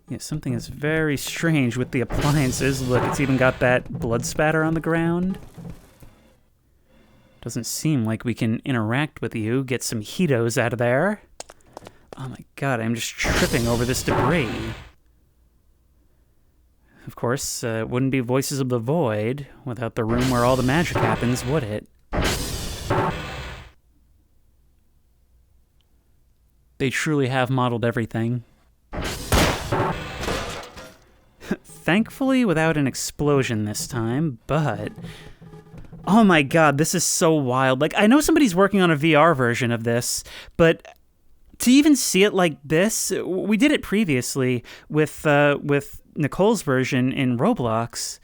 Yeah, something is very strange with the appliances. Look, it's even got that blood spatter on the ground. Doesn't seem like we can interact with you, get some heatos out of there. Oh my God, I'm just tripping over this debris. Of course, it wouldn't be Voices of the Void without the room where all the magic happens, would it? They truly have modeled everything. Thankfully, without an explosion this time, but... Oh my God, this is so wild. Like, I know somebody's working on a VR version of this, but to even see it like this, we did it previously with Nicole's version in Roblox,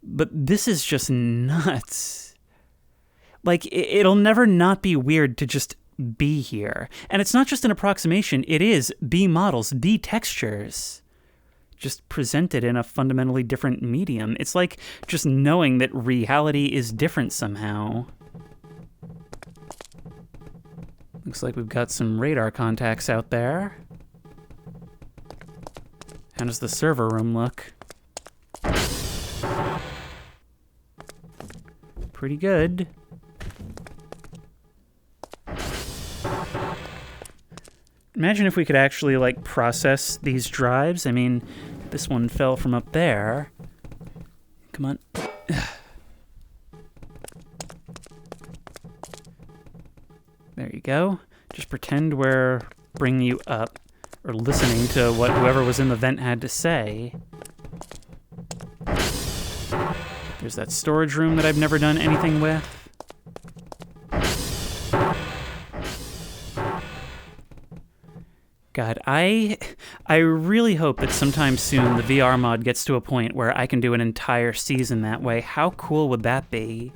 but this is just nuts. Like, it'll never not be weird to just be here. And it's not just an approximation, it is the models, the textures, just presented in a fundamentally different medium. It's like just knowing that reality is different somehow. Looks like we've got some radar contacts out there. How does the server room look? Pretty good. Imagine if we could actually, like, process these drives. I mean, this one fell from up there. Come on. There you go. Just pretend we're bringing you up, or listening to what whoever was in the vent had to say. There's that storage room that I've never done anything with. God, I really hope that sometime soon the VR mod gets to a point where I can do an entire season that way. How cool would that be?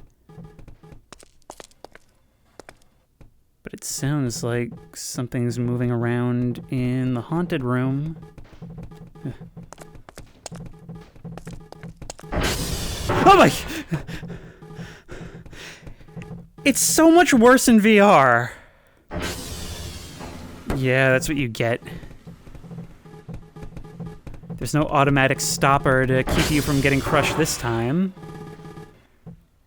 But it sounds like something's moving around in the haunted room. Oh my! It's so much worse in VR. Yeah, that's what you get. There's no automatic stopper to keep you from getting crushed this time.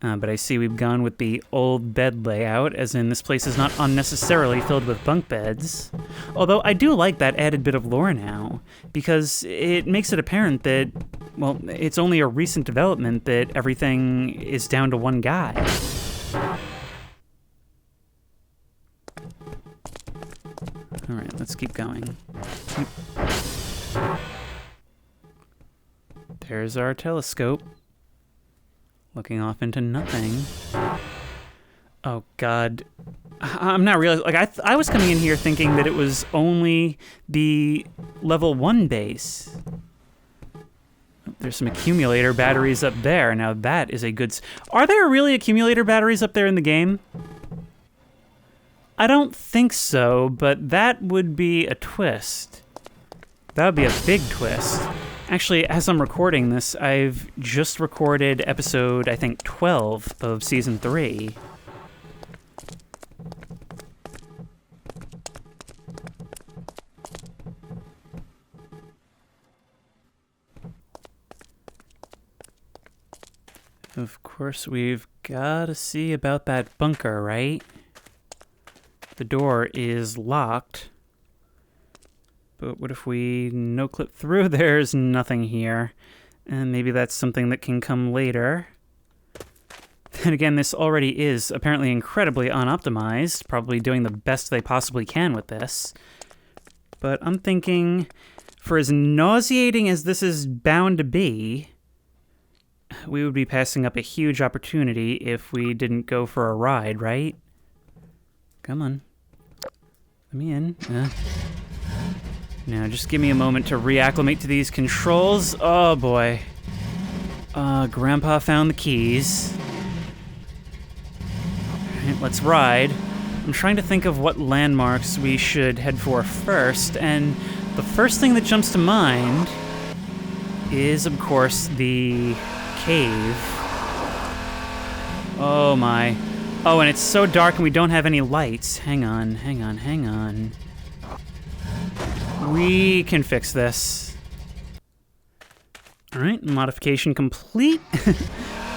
But I see we've gone with the old bed layout, as in this place is not unnecessarily filled with bunk beds. Although I do like that added bit of lore now, because it makes it apparent that, well, it's only a recent development that everything is down to one guy. Alright, let's keep going. There's our telescope. Looking off into nothing. Oh God, I'm not realizing. Like I was coming in here thinking that it was only the level 1 base. There's some accumulator batteries up there. Now that is a good. Are there really accumulator batteries up there in the game? I don't think so, but that would be a twist. That would be a big twist. Actually, as I'm recording this, I've just recorded episode, I think, 12 of Season 3. Of course, we've got to see about that bunker, right? The door is locked. But what if we no-clip through? There's nothing here. And maybe that's something that can come later. Then again, this already is apparently incredibly unoptimized, probably doing the best they possibly can with this. But I'm thinking, for as nauseating as this is bound to be, we would be passing up a huge opportunity if we didn't go for a ride, right? Come on. Let me in. Now, just give me a moment to reacclimate to these controls. Oh, boy. Grandpa found the keys. Alright, let's ride. I'm trying to think of what landmarks we should head for first, and the first thing that jumps to mind is, of course, the cave. Oh, my. Oh, and it's so dark and we don't have any lights. Hang on. We can fix this. Alright, modification complete.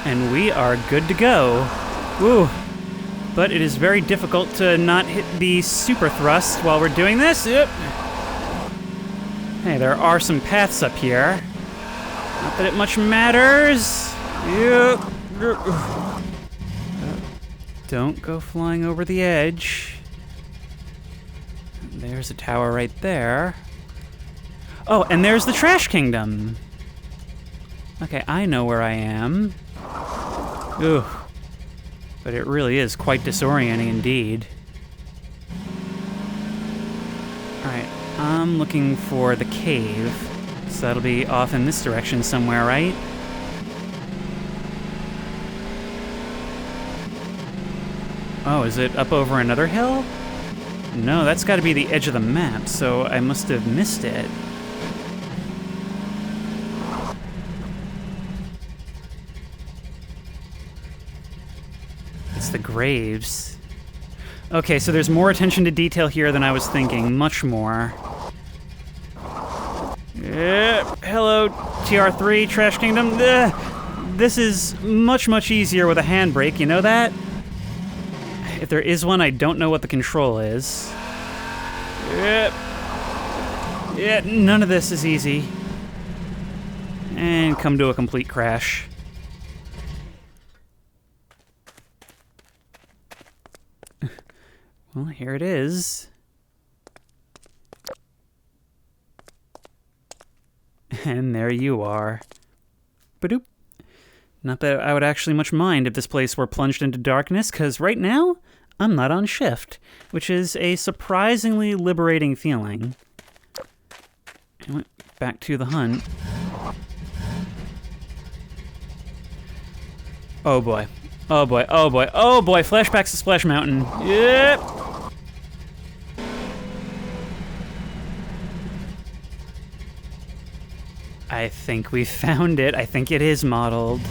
And we are good to go. Woo. But it is very difficult to not hit the super thrust while we're doing this. Yep. Hey, there are some paths up here. Not that it much matters. Yep. Don't go flying over the edge. There's a tower right there. Oh, and there's the Trash Kingdom. Okay, I know where I am. Ooh. But it really is quite disorienting indeed. Alright, I'm looking for the cave. So that'll be off in this direction somewhere, right? Oh, is it up over another hill? No, that's got to be the edge of the map, so I must have missed it. It's the graves. Okay, so there's more attention to detail here than I was thinking. Much more. Hello, TR3, Trash Kingdom. This is much, much easier with a handbrake, you know that? If there is one, I don't know what the control is. Yeah, none of this is easy. And come to a complete crash. Well, here it is. And there you are. Ba-doop. Not that I would actually much mind if this place were plunged into darkness, because right now, I'm not on shift, which is a surprisingly liberating feeling. Anyway, back to the hunt. Oh boy. Oh boy, oh boy, oh boy, flashbacks to Splash Mountain. Yep! I think we found it. I think it is modeled.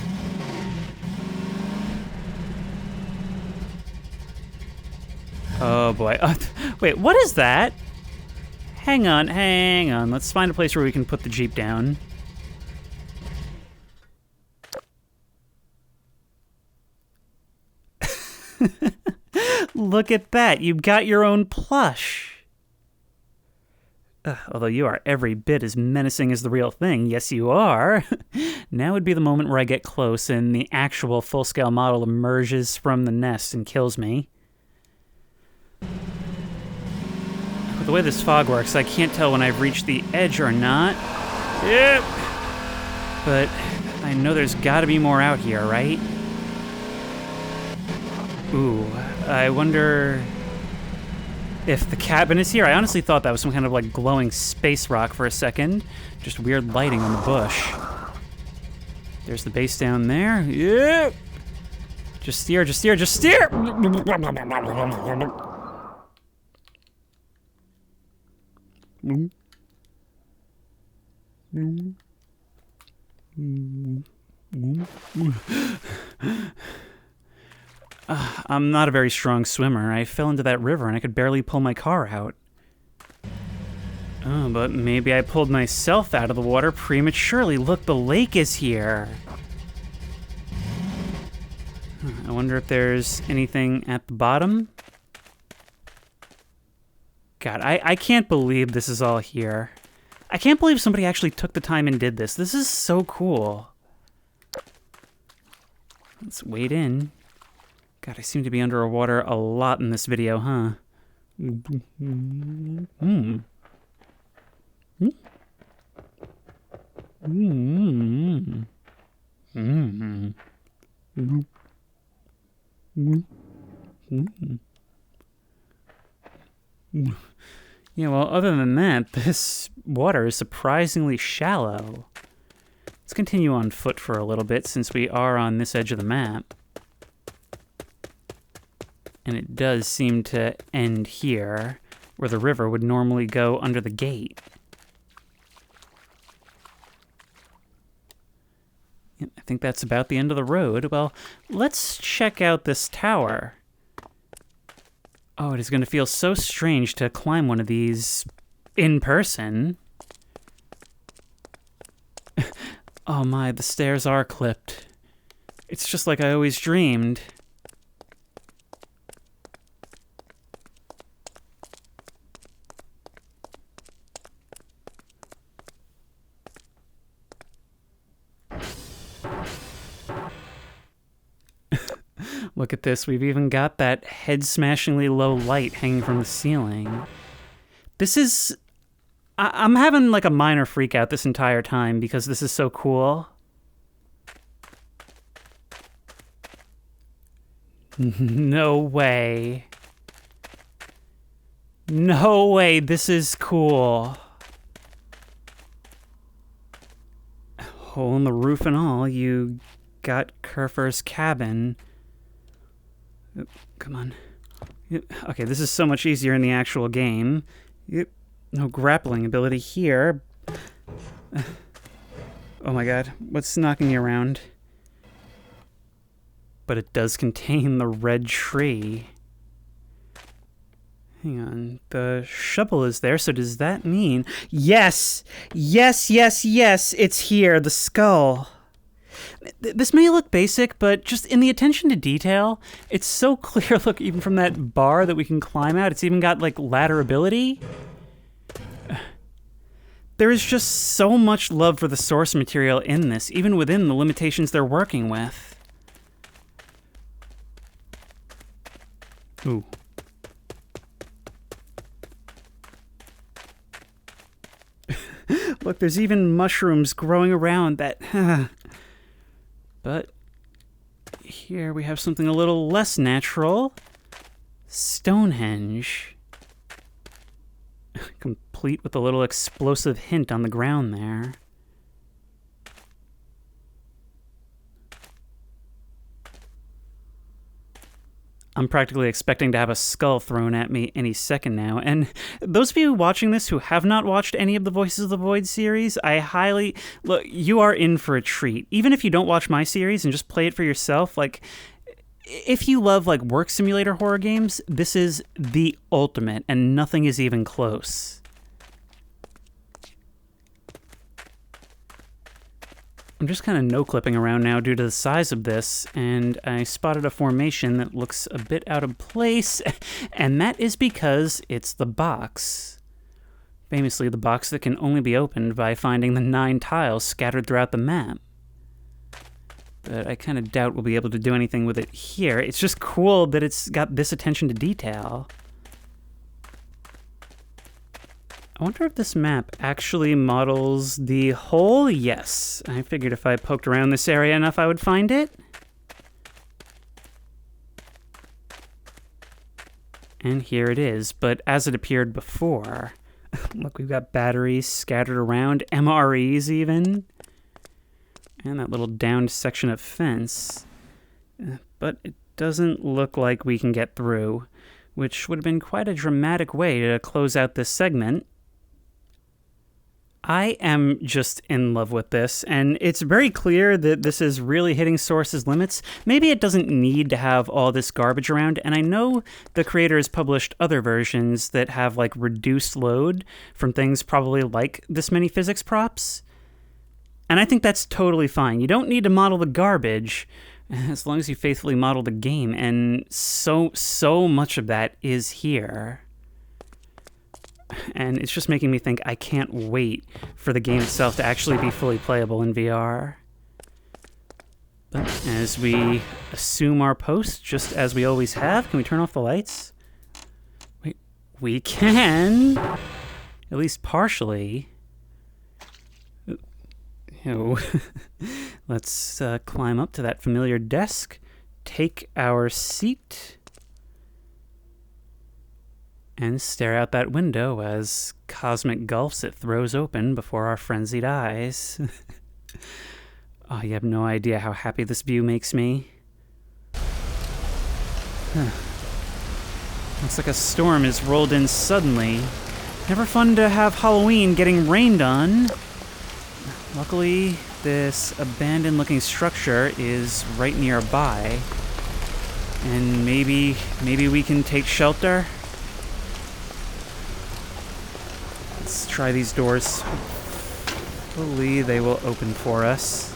Oh boy. Wait, what is that? Hang on, hang on. Let's find a place where we can put the Jeep down. Look at that. You've got your own plush. Although you are every bit as menacing as the real thing. Yes, you are. Now would be the moment where I get close and the actual full-scale model emerges from the nest and kills me. With the way this fog works, I can't tell when I've reached the edge or not. Yep. But I know there's gotta be more out here, right? Ooh, I wonder if the cabin is here. I honestly thought that was some kind of like glowing space rock for a second. Just weird lighting on the bush. There's the base down there. Yep. Just steer, just steer, just steer! I'm not a very strong swimmer. I fell into that river and I could barely pull my car out. Oh, but maybe I pulled myself out of the water prematurely. Look, the lake is here. I wonder if there's anything at the bottom. God, I can't believe this is all here. I can't believe somebody actually took the time and did this. This is so cool. Let's wade in. God, I seem to be underwater a lot in this video, huh? Yeah, well, other than that, this water is surprisingly shallow. Let's continue on foot for a little bit since we are on this edge of the map. And it does seem to end here, where the river would normally go under the gate. I think that's about the end of the road. Well, let's check out this tower. Oh, it is going to feel so strange to climb one of these in person. Oh my, the stairs are clipped. It's just like I always dreamed. Look at this, we've even got that head-smashingly low light hanging from the ceiling. This is... I'm having like a minor freak out this entire time because this is so cool. No way. No way, this is cool. Hole in the roof and all, you got Kerfer's cabin. Oop, come on. Yep. Okay, this is so much easier in the actual game. Yep. No grappling ability here. Oh my god, what's knocking you around? But it does contain the red tree. Hang on. The shovel is there, so does that mean... Yes! Yes, yes, yes! It's here, the skull. This may look basic, but just in the attention to detail, it's so clear, look, even from that bar that we can climb out, it's even got, like, ladder ability. There is just so much love for the source material in this, even within the limitations they're working with. Ooh. Look, there's even mushrooms growing around that... But here we have something a little less natural. Stonehenge. Complete with a little explosive hint on the ground there. I'm practically expecting to have a skull thrown at me any second now. And those of you watching this who have not watched any of the Voices of the Void series, I highly... Look, you are in for a treat. Even if you don't watch my series and just play it for yourself, like... If you love, like, work simulator horror games, this is the ultimate, and nothing is even close. I'm just kind of no-clipping around now due to the size of this, and I spotted a formation that looks a bit out of place, and that is because it's the box. Famously, the box that can only be opened by finding the 9 tiles scattered throughout the map. But I kind of doubt we'll be able to do anything with it here. It's just cool that it's got this attention to detail. I wonder if this map actually models the hole? Yes. I figured if I poked around this area enough, I would find it. And here it is, but as it appeared before. Look, we've got batteries scattered around, MREs even. And that little downed section of fence. But it doesn't look like we can get through, which would have been quite a dramatic way to close out this segment. I am just in love with this, and it's very clear that this is really hitting Source's limits. Maybe it doesn't need to have all this garbage around, and I know the creator has published other versions that have, like, reduced load from things probably like this many physics props. And I think that's totally fine. You don't need to model the garbage as long as you faithfully model the game, and so much of that is here. And it's just making me think I can't wait for the game itself to actually be fully playable in VR. But as we assume our post, just as we always have, can we turn off the lights? Wait, we can! At least partially. Ew. Let's climb up to that familiar desk, take our seat, and stare out that window as cosmic gulfs it throws open before our frenzied eyes. Oh, you have no idea how happy this view makes me. Looks like a storm has rolled in suddenly. Never fun to have Halloween getting rained on. Luckily, this abandoned-looking structure is right nearby. And maybe we can take shelter? Let's try these doors. Hopefully they will open for us.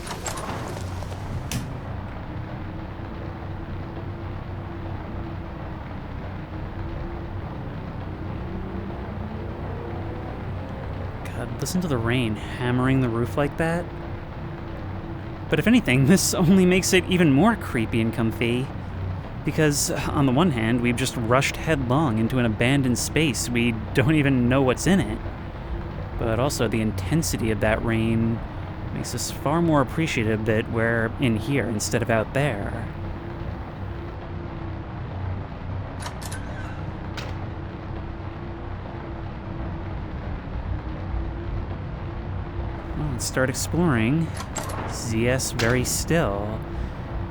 God, listen to the rain hammering the roof like that. But if anything, this only makes it even more creepy and comfy. Because, on the one hand, we've just rushed headlong into an abandoned space. We don't even know what's in it. But also, the intensity of that rain makes us far more appreciative that we're in here instead of out there. Well, let's start exploring. ZS very still.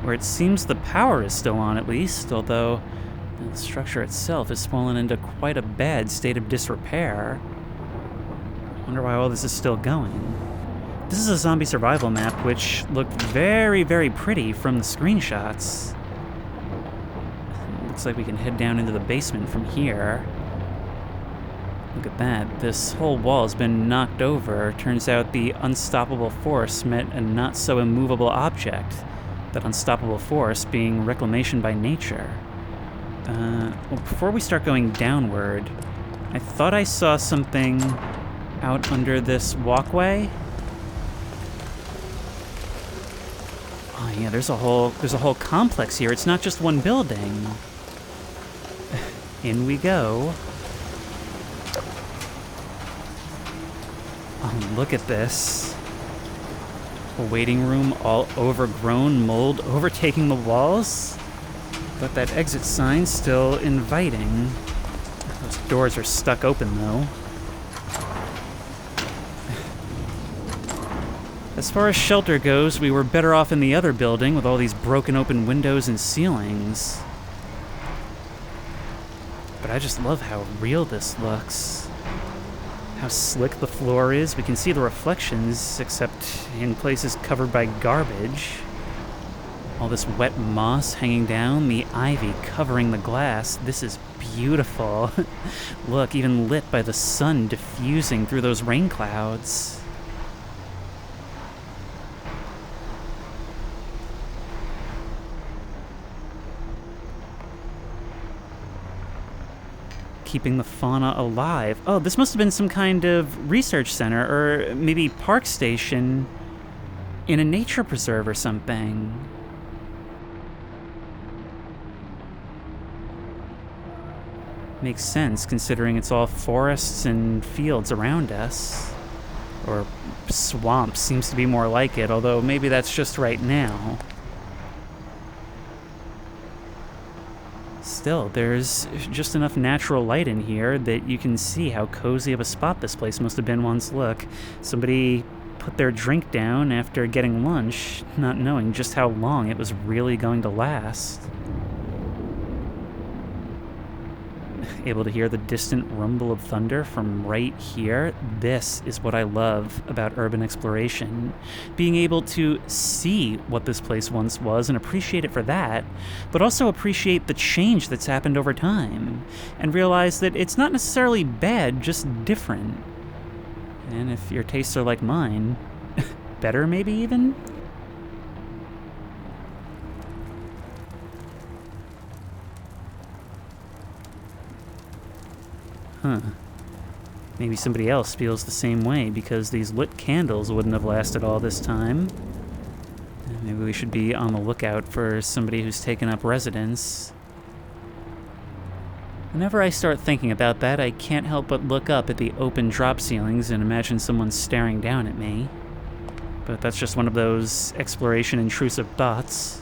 Where it seems the power is still on, at least, although the structure itself has fallen into quite a bad state of disrepair. I wonder why all this is still going. This is a zombie survival map, which looked very, very pretty from the screenshots. Looks like we can head down into the basement from here. Look at that. This whole wall's been knocked over. Turns out the unstoppable force met a not-so-immovable object. That unstoppable force being reclamation by nature. Well, before we start going downward, I thought I saw something out under this walkway. Oh yeah, there's a whole complex here. It's not just one building. In we go. Oh, look at this. A waiting room all overgrown, mold overtaking the walls. But that exit sign's still inviting. Those doors are stuck open, though. As far as shelter goes, we were better off in the other building with all these broken open windows and ceilings. But I just love how real this looks. How slick the floor is. We can see the reflections, except in places covered by garbage. All this wet moss hanging down, the ivy covering the glass. This is beautiful. Look, even lit by the sun diffusing through those rain clouds. Keeping the fauna alive. Oh, this must have been some kind of research center, or maybe park station in a nature preserve or something. Makes sense, considering it's all forests and fields around us. Or swamps seems to be more like it, although maybe that's just right now. Still, there's just enough natural light in here that you can see how cozy of a spot this place must have been once. Look, somebody put their drink down after getting lunch, not knowing just how long it was really going to last. Able to hear the distant rumble of thunder from right here. This is what I love about urban exploration. Being able to see what this place once was and appreciate it for that, but also appreciate the change that's happened over time, and realize that it's not necessarily bad, just different. And if your tastes are like mine, better maybe even? Huh. Maybe somebody else feels the same way because these lit candles wouldn't have lasted all this time. Maybe we should be on the lookout for somebody who's taken up residence. Whenever I start thinking about that, I can't help but look up at the open drop ceilings and imagine someone staring down at me. But that's just one of those exploration intrusive thoughts.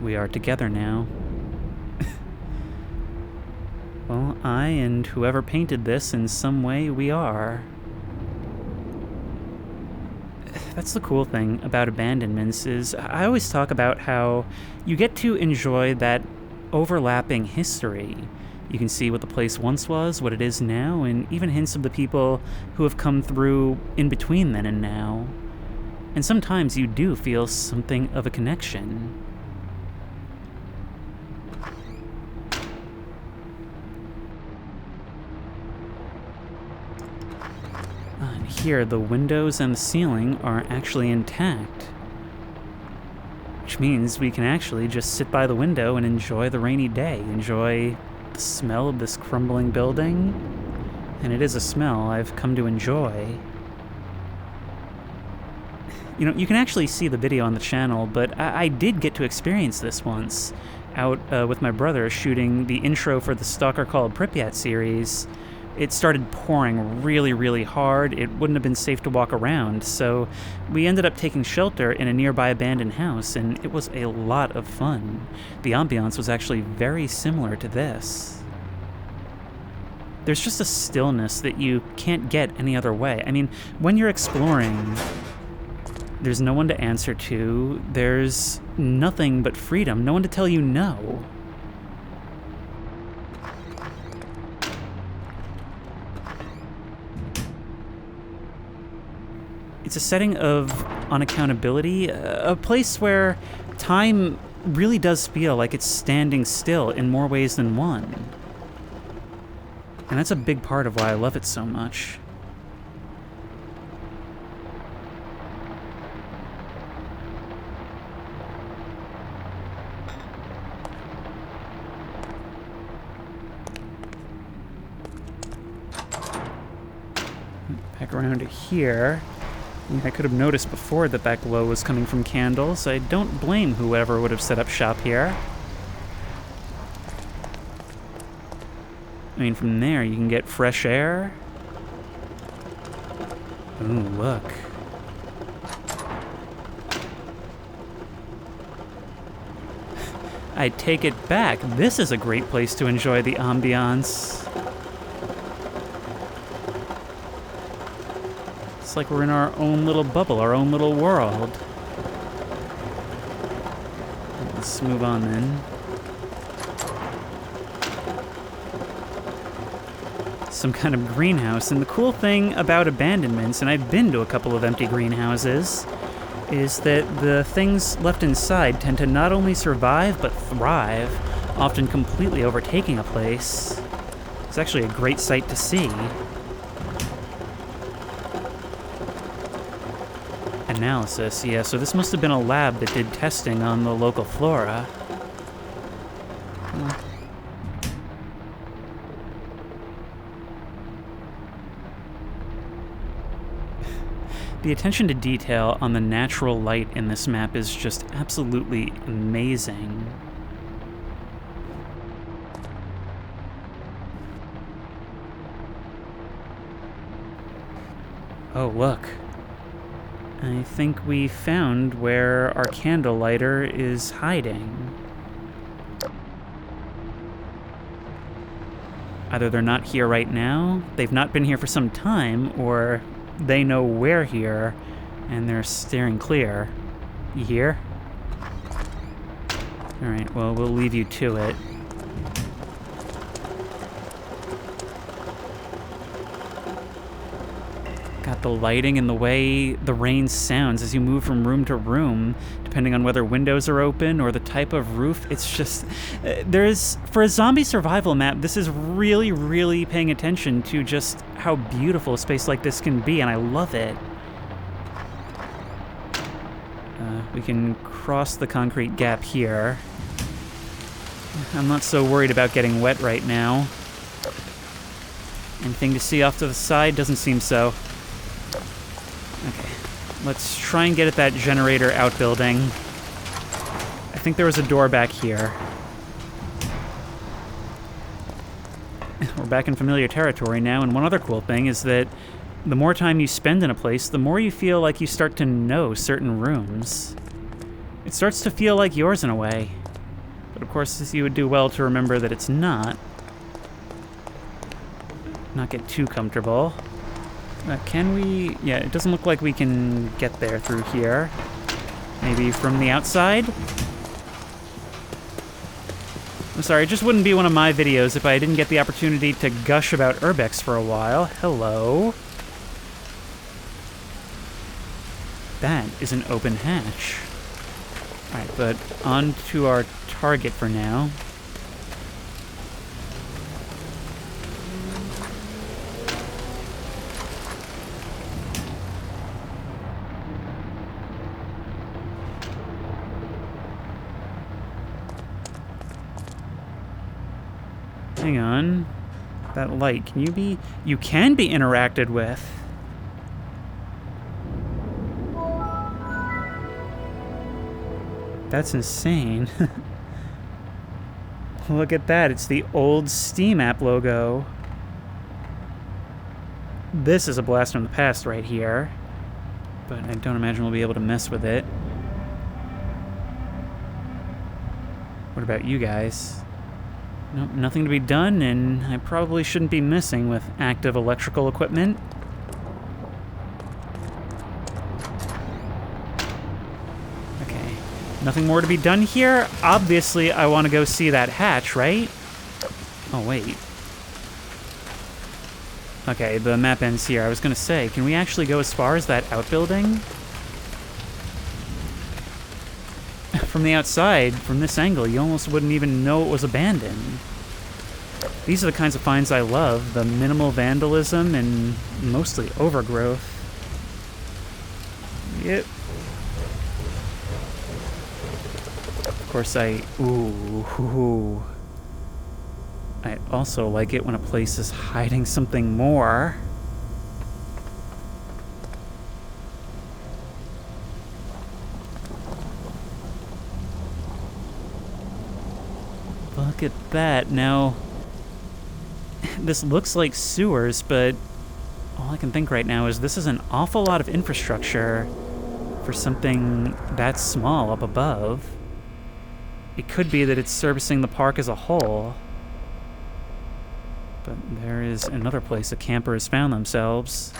We are together now. Well, I and whoever painted this, in some way, we are. That's the cool thing about abandonments, is I always talk about how you get to enjoy that overlapping history. You can see what the place once was, what it is now, and even hints of the people who have come through in between then and now. And sometimes you do feel something of a connection. And here, the windows and the ceiling are actually intact. Which means we can actually just sit by the window and enjoy the rainy day, enjoy the smell of this crumbling building. And it is a smell I've come to enjoy. You know, you can actually see the video on the channel, but I did get to experience this once, out with my brother shooting the intro for the Stalker Called Pripyat series. It started pouring really, really hard. It wouldn't have been safe to walk around, so we ended up taking shelter in a nearby abandoned house, and it was a lot of fun. The ambiance was actually very similar to this. There's just a stillness that you can't get any other way. I mean, when you're exploring, there's no one to answer to. There's nothing but freedom. No one to tell you no. It's a setting of unaccountability, a place where time really does feel like it's standing still in more ways than one. And that's a big part of why I love it so much. Back around to here. I could have noticed before that that glow was coming from candles. I don't blame whoever would have set up shop here. I mean, from there you can get fresh air. Ooh, look. I take it back. This is a great place to enjoy the ambiance. It's like we're in our own little bubble, our own little world. Let's move on then. Some kind of greenhouse, and the cool thing about abandonments, and I've been to a couple of empty greenhouses, is that the things left inside tend to not only survive, but thrive, often completely overtaking a place. It's actually a great sight to see. Analysis, yeah, so this must have been a lab that did testing on the local flora. The attention to detail on the natural light in this map is just absolutely amazing. Oh, look. I think we found where our candle lighter is hiding. Either they're not here right now, they've not been here for some time, or they know we're here and they're steering clear. You hear? Alright, well, we'll leave you to it. Got the lighting and the way the rain sounds as you move from room to room, depending on whether windows are open or the type of roof. It's just, for a zombie survival map, this is really, really paying attention to just how beautiful a space like this can be, and I love it. We can cross the concrete gap here. I'm not so worried about getting wet right now. Anything to see off to the side? Doesn't seem so. Okay, let's try and get at that generator outbuilding. I think there was a door back here. We're back in familiar territory now, and one other cool thing is that the more time you spend in a place, the more you feel like you start to know certain rooms. It starts to feel like yours in a way. But of course, you would do well to remember that it's not. Not get too comfortable. Can we? Yeah, it doesn't look like we can get there through here. Maybe from the outside? I'm sorry, it just wouldn't be one of my videos if I didn't get the opportunity to gush about Urbex for a while. Hello. That is an open hatch. Alright, but on to our target for now. Hang on. That light, can you be... You can be interacted with. That's insane. Look at that, it's the old Steam app logo. This is a blast from the past right here. But I don't imagine we'll be able to mess with it. What about you guys? Nope, nothing to be done, and I probably shouldn't be messing with active electrical equipment. Okay, nothing more to be done here. Obviously, I want to go see that hatch, right? Oh, wait. Okay, the map ends here. I was gonna say, can we actually go as far as that outbuilding? From the outside, from this angle, you almost wouldn't even know it was abandoned. These are the kinds of finds I love, the minimal vandalism and mostly overgrowth. Yep. Of course I also like it when a place is hiding something more. Look at that. Now, this looks like sewers, but all I can think right now is this is an awful lot of infrastructure for something that small up above. It could be that it's servicing the park as a whole. But there is another place a camper has found themselves.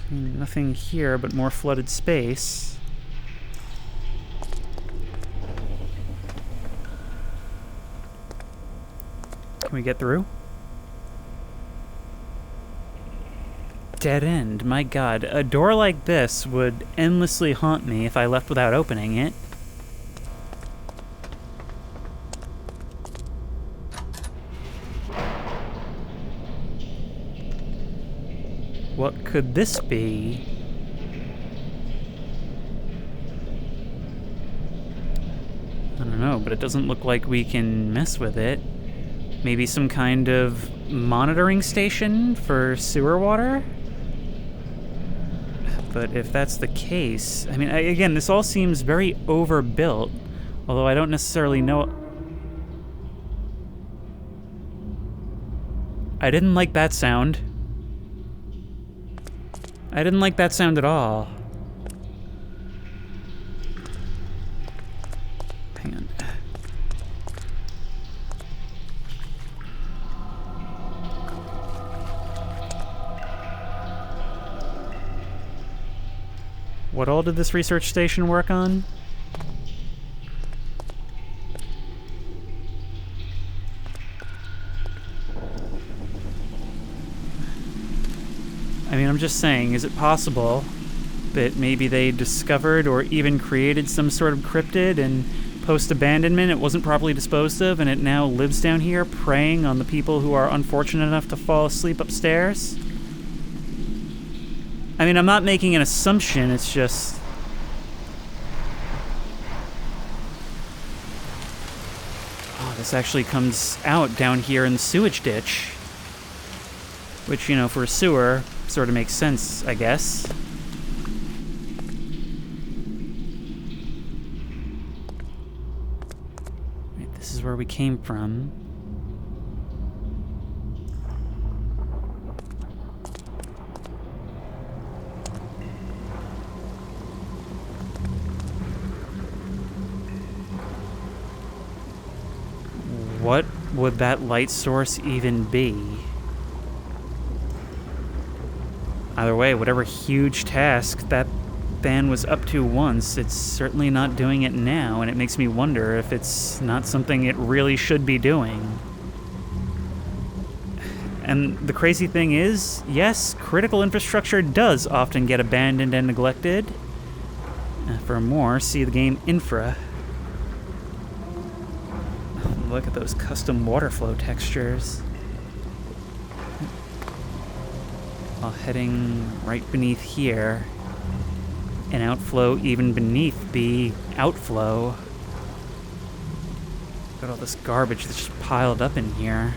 Okay, nothing here but more flooded space. Can we get through? Dead end, my god. A door like this would endlessly haunt me if I left without opening it. What could this be? I don't know, but it doesn't look like we can mess with it. Maybe some kind of monitoring station for sewer water? But if that's the case, I mean, again, this all seems very overbuilt, although I don't necessarily know. I didn't like that sound. I didn't like that sound at all. Hang on. What all did this research station work on? I mean, I'm just saying, is it possible that maybe they discovered or even created some sort of cryptid and post-abandonment it wasn't properly disposed of and it now lives down here preying on the people who are unfortunate enough to fall asleep upstairs? I mean, I'm not making an assumption, it's just... Oh, this actually comes out down here in the sewage ditch. Which, you know, for a sewer, sort of makes sense, I guess. Right, this is where we came from. What would that light source even be? Either way, whatever huge task that van was up to once, it's certainly not doing it now, and it makes me wonder if it's not something it really should be doing. And the crazy thing is, yes, critical infrastructure does often get abandoned and neglected. For more, see the game Infra. Look at those custom water flow textures. While heading right beneath here, an outflow even beneath the outflow. Got all this garbage that's just piled up in here.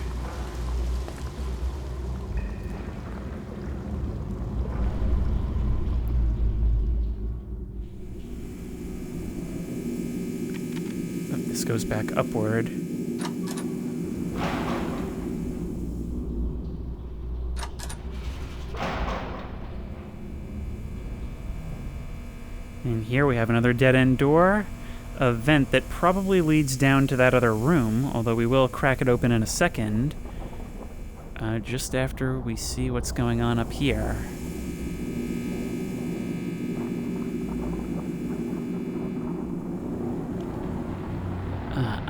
Oh, this goes back upward. And here we have another dead-end door, a vent that probably leads down to that other room, although we will crack it open in a second, just after we see what's going on up here.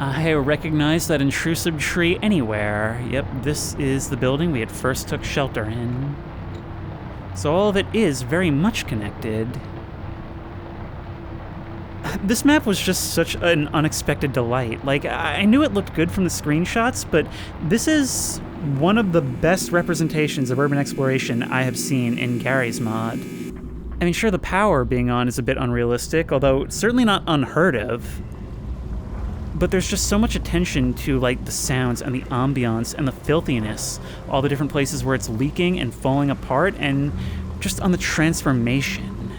I recognize that intrusive tree anywhere. Yep, this is the building we had first took shelter in. So all of it is very much connected. This map was just such an unexpected delight. Like, I knew it looked good from the screenshots, but this is one of the best representations of urban exploration I have seen in Gary's mod. I mean, sure, the power being on is a bit unrealistic, although certainly not unheard of. But there's just so much attention to, like, the sounds and the ambiance and the filthiness, all the different places where it's leaking and falling apart, and just on the transformation.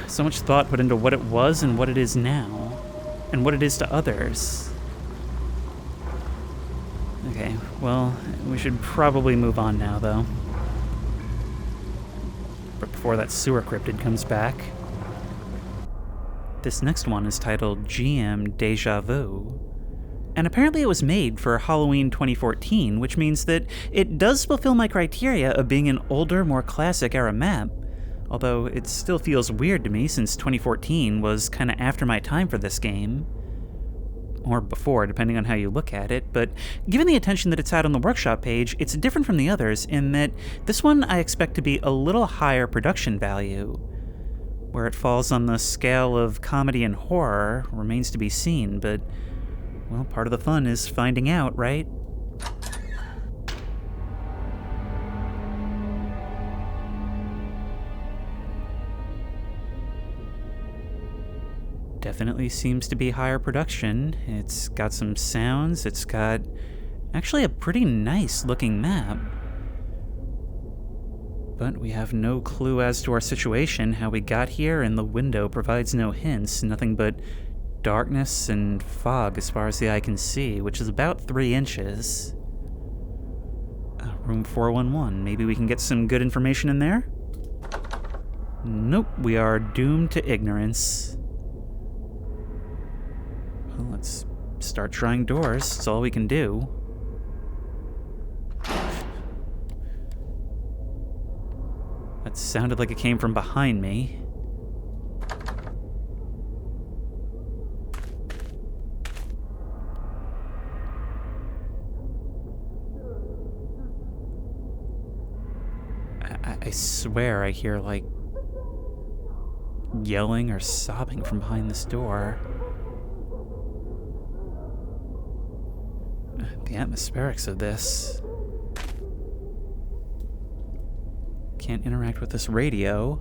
So much thought put into what it was and what it is now, and what it is to others. Okay, well, we should probably move on now, though. But before that sewer cryptid comes back. This next one is titled Deja Vu. And apparently it was made for Halloween 2014, which means that it does fulfill my criteria of being an older, more classic era map. Although it still feels weird to me since 2014 was kinda after my time for this game. Or before, depending on how you look at it, but given the attention that it's had on the workshop page, it's different from the others in that this one I expect to be a little higher production value. Where it falls on the scale of comedy and horror remains to be seen, but, well, part of the fun is finding out, right? Definitely seems to be higher production. It's got some sounds, it's got actually a pretty nice looking map. But we have no clue as to our situation, how we got here, and the window provides no hints, nothing but darkness and fog as far as the eye can see, which is about 3 inches. Room 411, maybe we can get some good information in there? Nope, we are doomed to ignorance. Well, let's start trying doors, it's all we can do. That sounded like it came from behind me. I swear I hear, like, yelling or sobbing from behind this door. The atmospherics of this. Can't interact with this radio.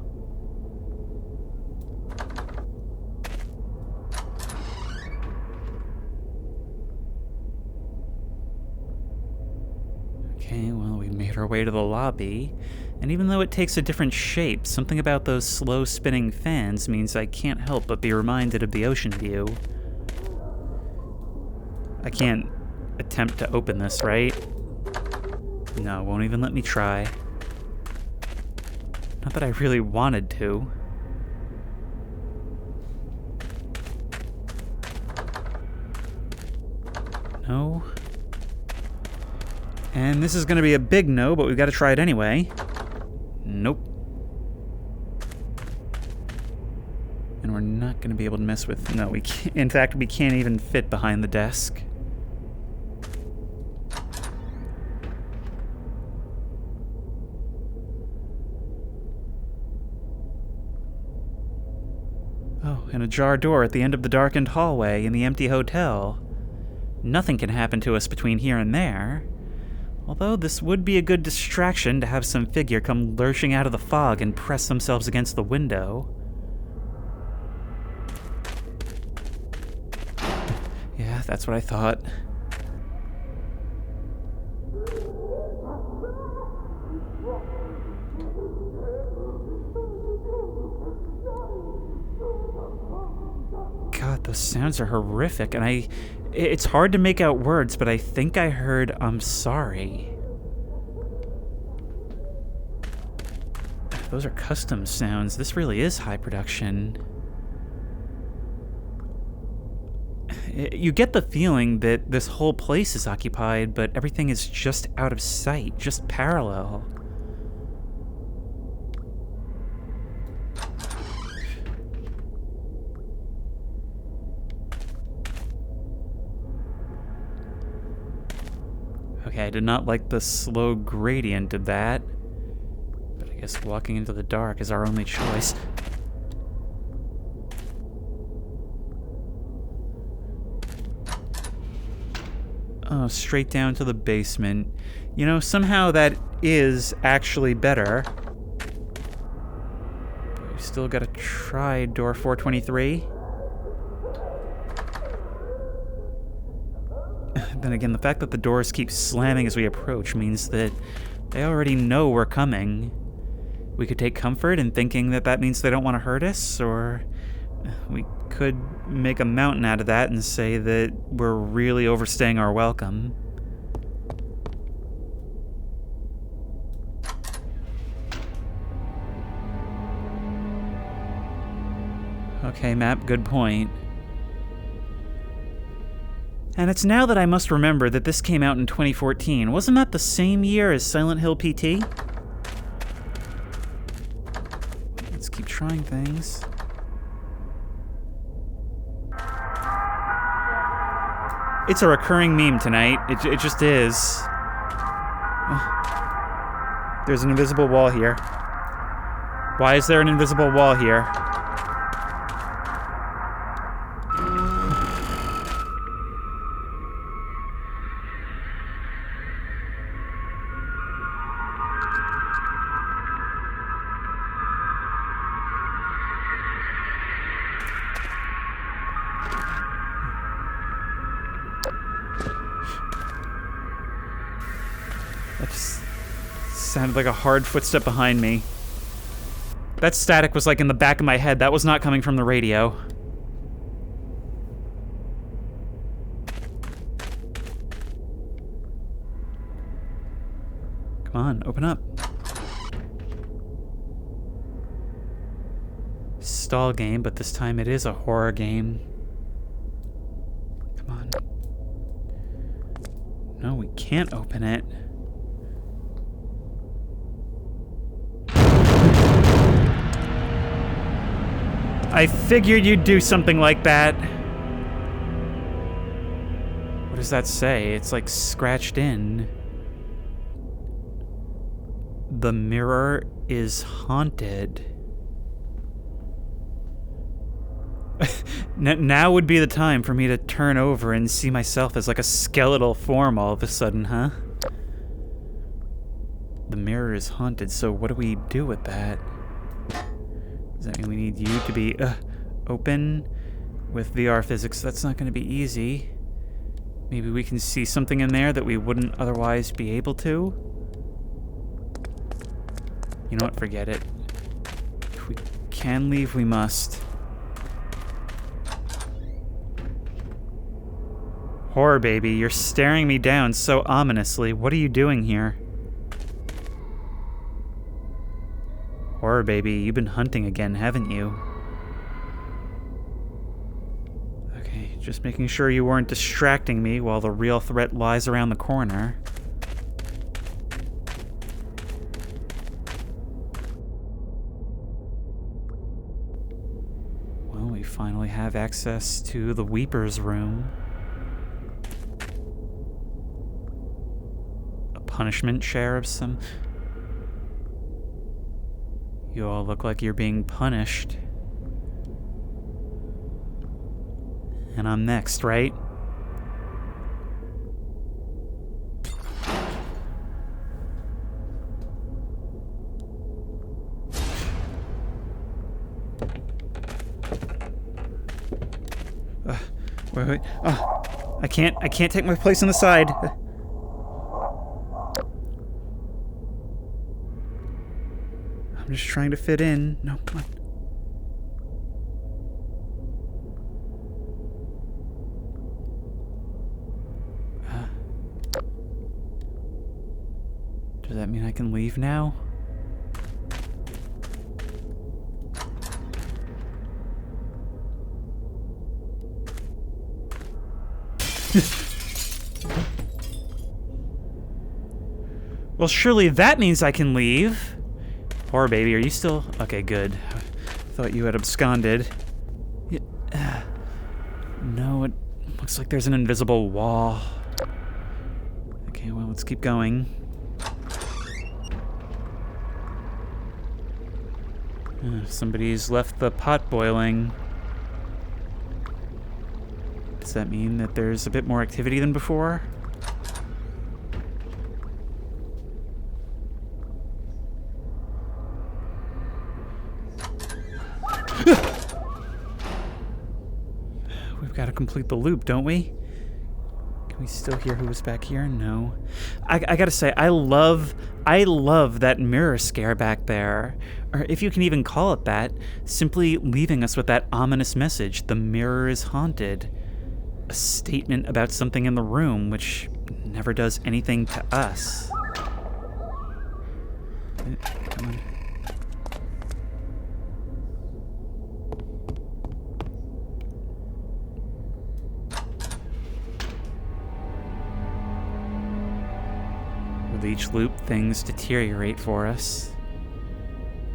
Okay, well, we made our way to the lobby, and even though it takes a different shape, something about those slow spinning fans means I can't help but be reminded of the ocean view. I can't attempt to open this, right? No, it won't even let me try. Not that I really wanted to. No. And this is gonna be a big no, but we've got to try it anyway. Nope. And we're not gonna be able to mess with... No, we can't. In fact, we can't even fit behind the desk. And a jar door at the end of the darkened hallway in the empty hotel. Nothing can happen to us between here and there. Although this would be a good distraction to have some figure come lurching out of the fog and press themselves against the window. Yeah, that's what I thought. God, those sounds are horrific, and it's hard to make out words, but I think I heard, "I'm sorry." Those are custom sounds. This really is high production. You get the feeling that this whole place is occupied, but everything is just out of sight, just parallel. Okay, I did not like the slow gradient of that. But I guess walking into the dark is our only choice. Oh, straight down to the basement. You know, somehow that is actually better. But we still gotta try door 423. Then again, the fact that the doors keep slamming as we approach means that they already know we're coming. We could take comfort in thinking that that means they don't want to hurt us, or we could make a mountain out of that and say that we're really overstaying our welcome. Okay, map, good point. And it's now that I must remember that this came out in 2014. Wasn't that the same year as Silent Hill PT? Let's keep trying things. It's a recurring meme tonight. It just is. There's an invisible wall here. Why is there an invisible wall here? That just sounded like a hard footstep behind me. That static was like in the back of my head. That was not coming from the radio. Come on, open up. Stall game, but this time it is a horror game. Come on. No, we can't open it. I figured you'd do something like that. What does that say? It's like scratched in. The mirror is haunted. Now would be the time for me to turn over and see myself as like a skeletal form all of a sudden, huh? The mirror is haunted, so what do we do with that? Does that mean we need you to be open with VR physics? That's not going to be easy. Maybe we can see something in there that we wouldn't otherwise be able to? You know what? Forget it. If we can leave, we must. Horror baby, you're staring me down so ominously. What are you doing here? Horror baby, you've been hunting again, haven't you? Okay, just making sure you weren't distracting me while the real threat lies around the corner. Well, we finally have access to the Weeper's room. A punishment chair of some... You all look like you're being punished. And I'm next, right? Wait. Oh, I can't take my place on the side. I'm just trying to fit in. No, come on. Does that mean I can leave now? Well, surely that means I can leave. Horror baby, are you still... Okay, good. I thought you had absconded. No, it looks like there's an invisible wall. Okay, well, let's Let's keep going. Somebody's left the pot boiling. Does that mean that there's a bit more activity than before? We've got to complete the loop, don't we? Can we still hear who was back here? No. I gotta say, I love that mirror scare back there. Or if you can even call it that, simply leaving us with that ominous message, the mirror is haunted. A statement about something in the room, which never does anything to us. Come on. With each loop, things deteriorate for us.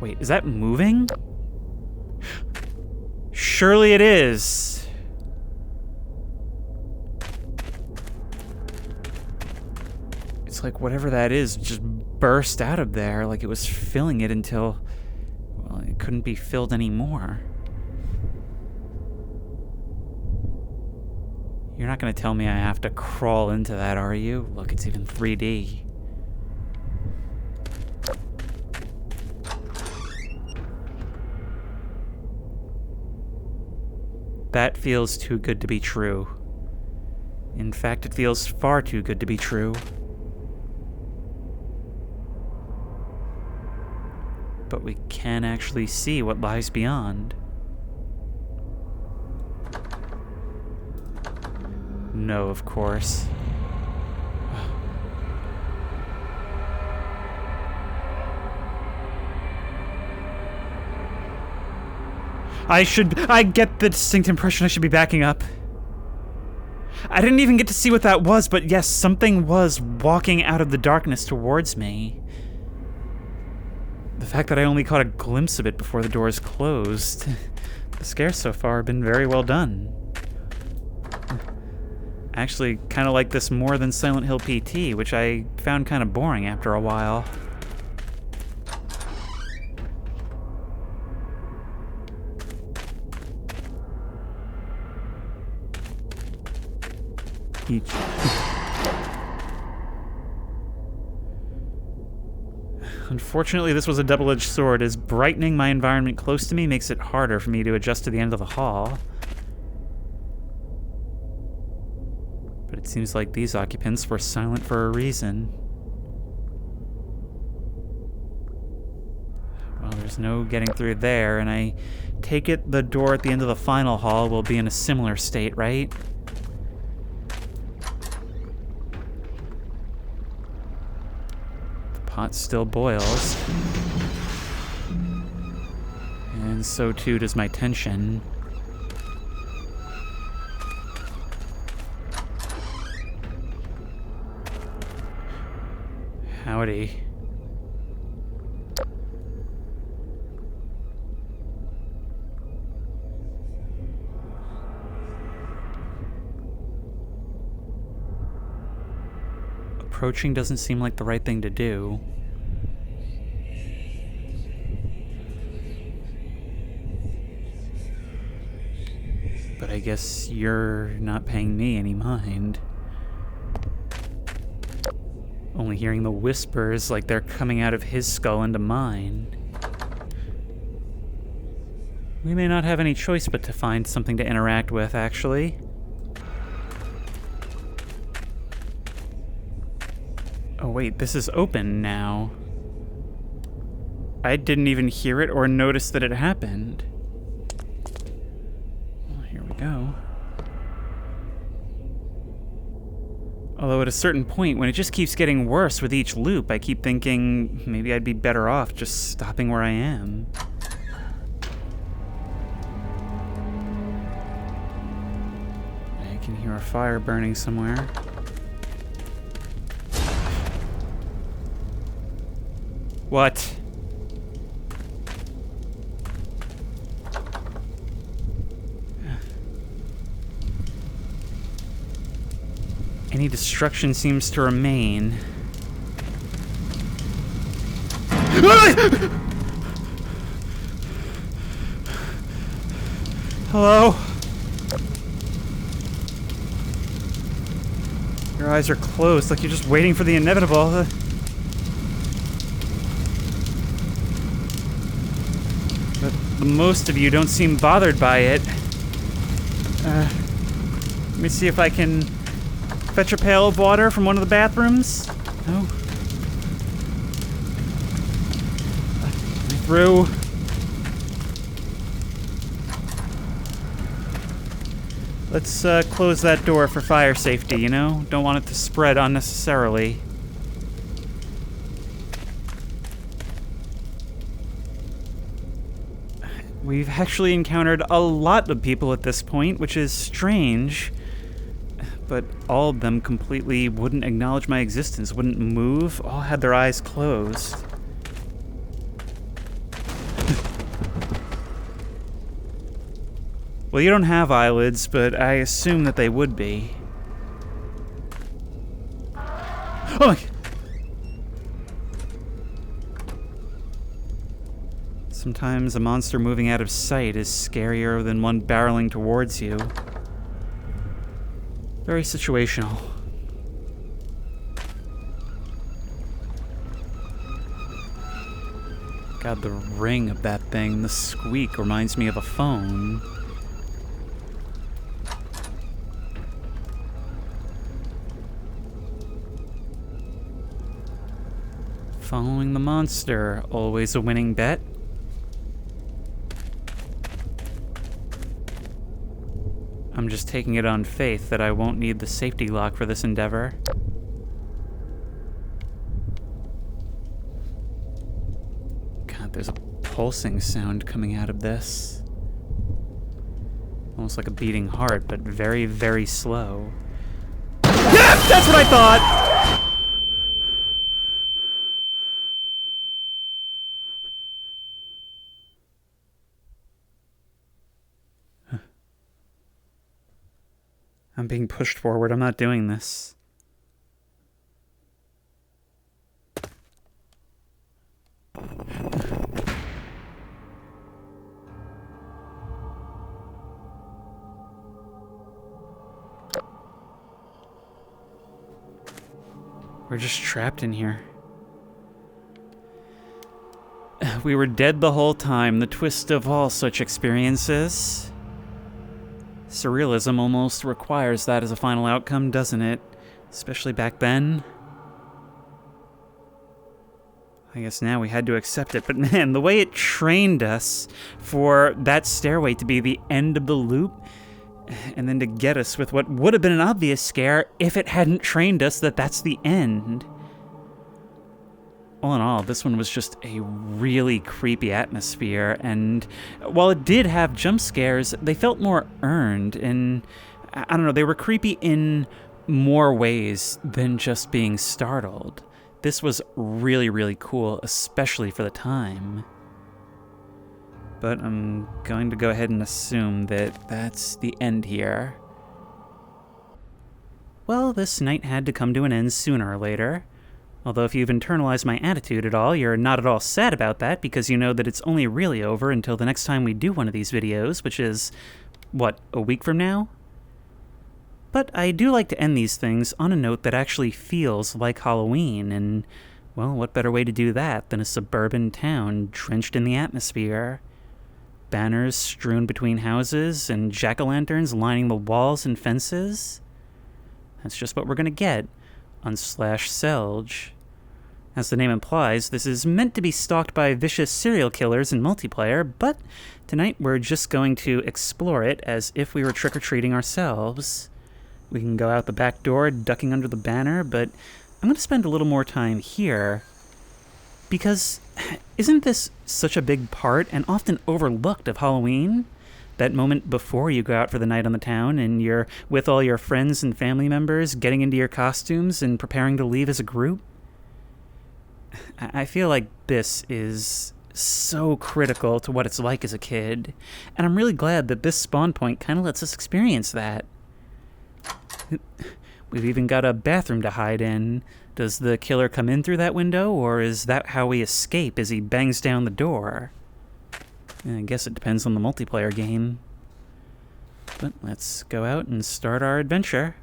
Wait, is that moving? Surely it is. It's like whatever that is just burst out of there, like it was filling it until, well, it couldn't be filled anymore. You're not gonna tell me I have to crawl into that, are you? Look, it's even 3D. That feels too good to be true. In fact, it feels far too good to be true. But we can actually see what lies beyond. No, of course. I get the distinct impression I should be backing up. I didn't even get to see what that was, but yes, something was walking out of the darkness towards me. The fact that I only caught a glimpse of it before the doors closed. The scares so far have been very well done. I actually kind of like this more than Silent Hill PT, which I found kind of boring after a while. Unfortunately, this was a double-edged sword, as brightening my environment close to me makes it harder for me to adjust to the end of the hall. But it seems like these occupants were silent for a reason. Well, there's no getting through there, and I take it the door at the end of the final hall will be in a similar state, right? Pot still boils. And so too does my tension. Howdy. Approaching doesn't seem like the right thing to do. But I guess you're not paying me any mind. Only hearing the whispers like they're coming out of his skull into mine. We may not have any choice but to find something to interact with, actually. Oh wait, this is open now. I didn't even hear it or notice that it happened. Well, here we go. Although at a certain point, when it just keeps getting worse with each loop, I keep thinking maybe I'd be better off just stopping where I am. I can hear a fire burning somewhere. What? Any destruction seems to remain. Hello? Your eyes are closed, like you're just waiting for the inevitable. But most of you don't seem bothered by it. Let me see if I can fetch a pail of water from one of the bathrooms. No. Through. Let's close that door for fire safety, you know? Don't want it to spread unnecessarily. We've actually encountered a lot of people at this point, which is strange. But all of them completely wouldn't acknowledge my existence, wouldn't move, all had their eyes closed. Well, you don't have eyelids, but I assume that they would be. Oh my... Sometimes a monster moving out of sight is scarier than one barreling towards you. Very situational. God, the ring of that thing, the squeak, reminds me of a phone. Following the monster, always a winning bet. I'm just taking it on faith that I won't need the safety lock for this endeavor. God, there's a pulsing sound coming out of this. Almost like a beating heart, but very, very slow. Yeah, that's what I thought! I'm being pushed forward. I'm not doing this. We're just trapped in here. We were dead the whole time, the twist of all such experiences. Surrealism almost requires that as a final outcome, doesn't it? Especially back then. I guess now we had to accept it, but man, the way it trained us for that stairway to be the end of the loop, and then to get us with what would have been an obvious scare if it hadn't trained us that that's the end. All in all, this one was just a really creepy atmosphere, and while it did have jump scares, they felt more earned, and I don't know, they were creepy in more ways than just being startled. This was really, really cool, especially for the time. But I'm going to go ahead and assume that that's the end here. Well, this night had to come to an end sooner or later. Although if you've internalized my attitude at all, you're not at all sad about that because you know that it's only really over until the next time we do one of these videos, which is, what, a week from now? But I do like to end these things on a note that actually feels like Halloween, and, well, what better way to do that than a suburban town drenched in the atmosphere? Banners strewn between houses and jack-o'-lanterns lining the walls and fences? That's just what we're gonna get on Selvage. As the name implies, this is meant to be stalked by vicious serial killers in multiplayer, but tonight we're just going to explore it as if we were trick-or-treating ourselves. We can go out the back door, ducking under the banner, but I'm going to spend a little more time here, because isn't this such a big part and often overlooked of Halloween? That moment before you go out for the night on the town and you're with all your friends and family members, getting into your costumes and preparing to leave as a group? I feel like this is so critical to what it's like as a kid, and I'm really glad that this spawn point kind of lets us experience that. We've even got a bathroom to hide in. Does the killer come in through that window, or is that how we escape as he bangs down the door? I guess it depends on the multiplayer game. But let's go out and start our adventure.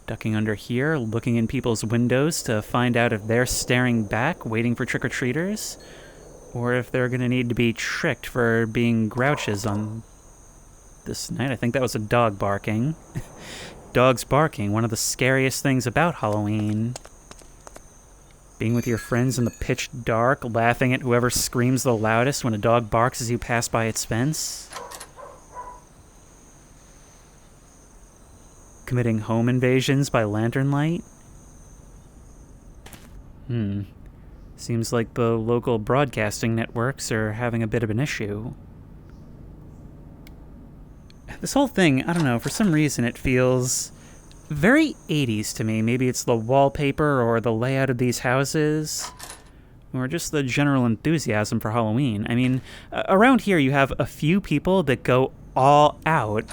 Ducking under here, looking in people's windows to find out if they're staring back, waiting for trick-or-treaters, or if they're going to need to be tricked for being grouches on this night. I think that was a dog barking. Dogs barking, one of the scariest things about Halloween. Being with your friends in the pitch dark, laughing at whoever screams the loudest when a dog barks as you pass by its fence. Committing home invasions by lantern light. Seems like the local broadcasting networks are having a bit of an issue. This whole thing, I don't know, for some reason it feels very 80s to me. Maybe it's the wallpaper or the layout of these houses, or just the general enthusiasm for Halloween. I mean, around here you have a few people that go all out,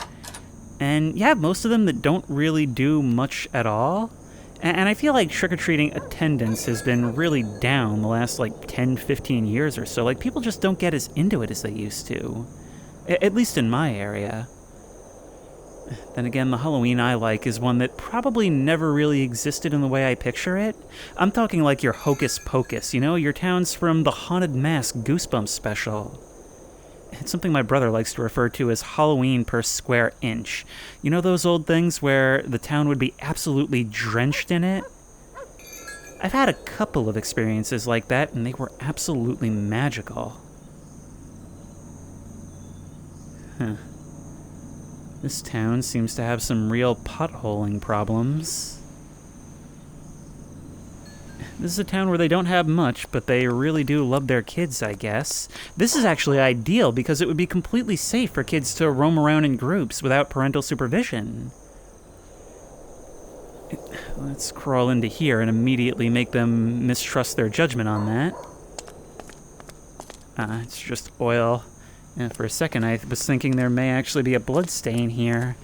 and you have most of them that don't really do much at all. And I feel like trick-or-treating attendance has been really down the last, 10, 15 years or so. Like, people just don't get as into it as they used to. At least in my area. Then again, the Halloween I like is one that probably never really existed in the way I picture it. I'm talking like your Hocus Pocus, your town's from the Haunted Mask Goosebumps special. It's something my brother likes to refer to as Halloween per square inch. You know those old things where the town would be absolutely drenched in it? I've had a couple of experiences like that, and they were absolutely magical. This town seems to have some real potholing problems. This is a town where they don't have much, but they really do love their kids, I guess. This is actually ideal because it would be completely safe for kids to roam around in groups without parental supervision. Let's crawl into here and immediately make them mistrust their judgment on that. It's just oil. And for a second, I was thinking there may actually be a blood stain here.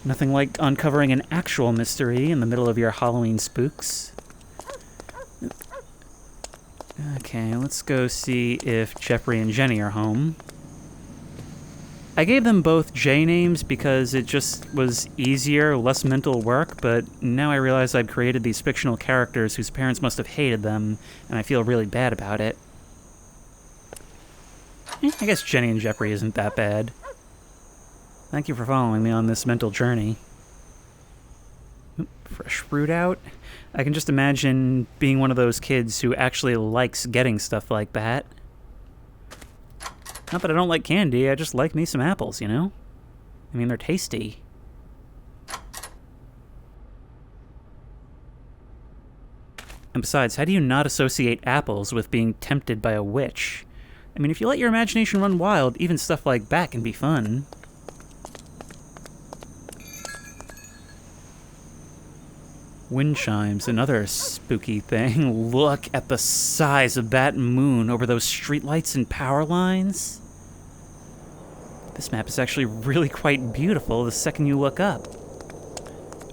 Nothing like uncovering an actual mystery in the middle of your Halloween spooks. Okay, let's go see if Jeffrey and Jenny are home. I gave them both J names because it just was easier, less mental work, but now I realize I've created these fictional characters whose parents must have hated them, and I feel really bad about it. I guess Jenny and Jeffrey isn't that bad. Thank you for following me on this mental journey. Fresh fruit out. I can just imagine being one of those kids who actually likes getting stuff like that. Not that I don't like candy, I just like me some apples, I mean, they're tasty. And besides, how do you not associate apples with being tempted by a witch? I mean, if you let your imagination run wild, even stuff like that can be fun. Wind chimes, another spooky thing. Look at the size of that moon over those streetlights and power lines. This map is actually really quite beautiful the second you look up.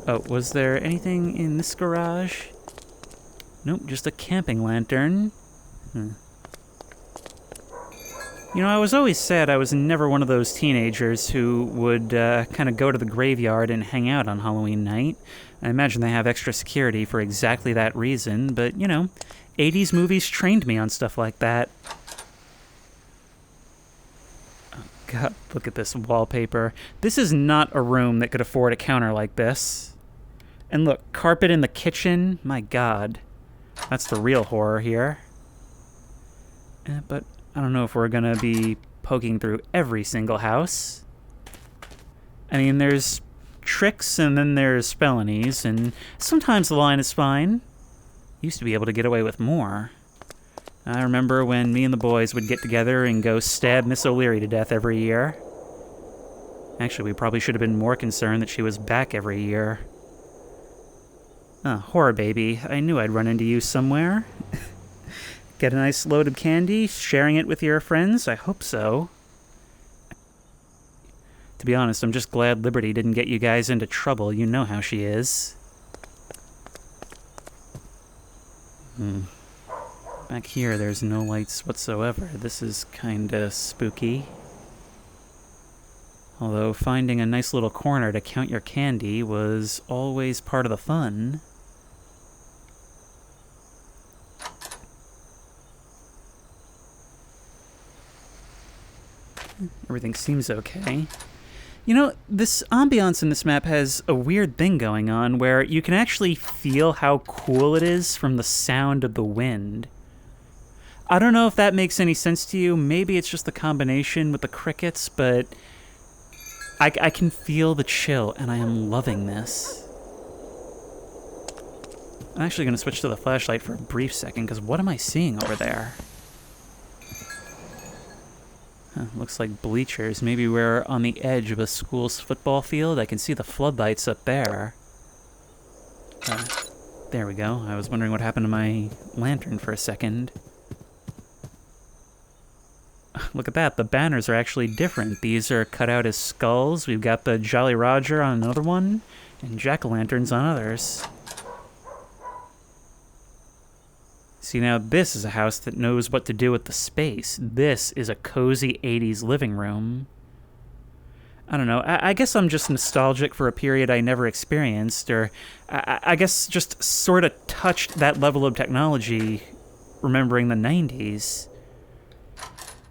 Oh, was there anything in this garage? Nope, just a camping lantern. I was always sad I was never one of those teenagers who would kind of go to the graveyard and hang out on Halloween night. I imagine they have extra security for exactly that reason, but, 80s movies trained me on stuff like that. Oh, God, look at this wallpaper. This is not a room that could afford a counter like this. And look, carpet in the kitchen. My God. That's the real horror here. But I don't know if we're going to be poking through every single house. I mean, there's tricks and then there's felonies, and sometimes the line is fine. Used to be able to get away with more. I remember when me and the boys would get together and go stab Miss O'Leary to death every year. Actually, we probably should have been more concerned that she was back every year. Horror baby, I knew I'd run into you somewhere. Get a nice load of candy, sharing it with your friends? I hope so. To to be honest, I'm just glad Liberty didn't get you guys into trouble. You know how she is. Back here, there's no lights whatsoever. This is kinda spooky. Although finding a nice little corner to count your candy was always part of the fun. Everything seems okay. You know, this ambiance in this map has a weird thing going on where you can actually feel how cool it is from the sound of the wind. I don't know if that makes any sense to you. Maybe it's just the combination with the crickets, but I can feel the chill, and I am loving this. I'm actually going to switch to the flashlight for a brief second, because what am I seeing over there? Looks like bleachers. Maybe we're on the edge of a school's football field. I can see the floodlights up there. There we go. I was wondering what happened to my lantern for a second. Look at that. The banners are actually different. These are cut out as skulls. We've got the Jolly Roger on another one, and jack-o'-lanterns on others. See, now this is a house that knows what to do with the space. This is a cozy 80s living room. I don't know, I guess I'm just nostalgic for a period I never experienced, or I guess just sort of touched that level of technology remembering the 90s.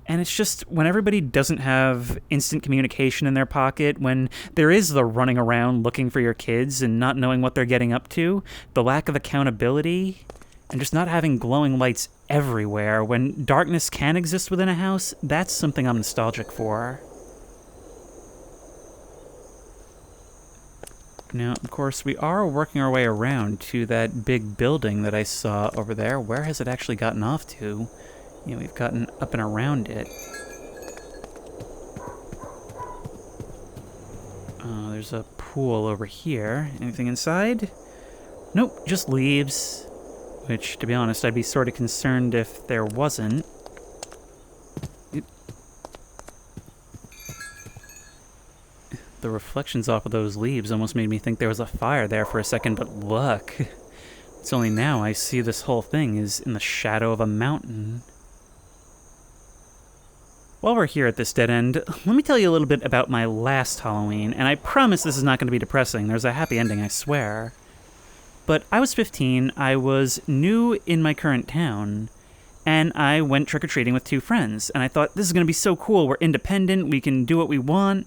And it's just when everybody doesn't have instant communication in their pocket, when there is the running around looking for your kids and not knowing what they're getting up to, the lack of accountability, and just not having glowing lights everywhere, when darkness can exist within a house, that's something I'm nostalgic for. Now, of course, we are working our way around to that big building that I saw over there. Where has it actually gotten off to? You know, we've gotten up and around it. There's a pool over here. Anything inside? Nope, just leaves. Which, to be honest, I'd be sort of concerned if there wasn't. The reflections off of those leaves almost made me think there was a fire there for a second, but look. It's only now I see this whole thing is in the shadow of a mountain. While we're here at this dead end, let me tell you a little bit about my last Halloween, and I promise this is not going to be depressing. There's a happy ending, I swear. But I was 15, I was new in my current town, and I went trick-or-treating with two friends, and I thought, this is going to be so cool, we're independent, we can do what we want.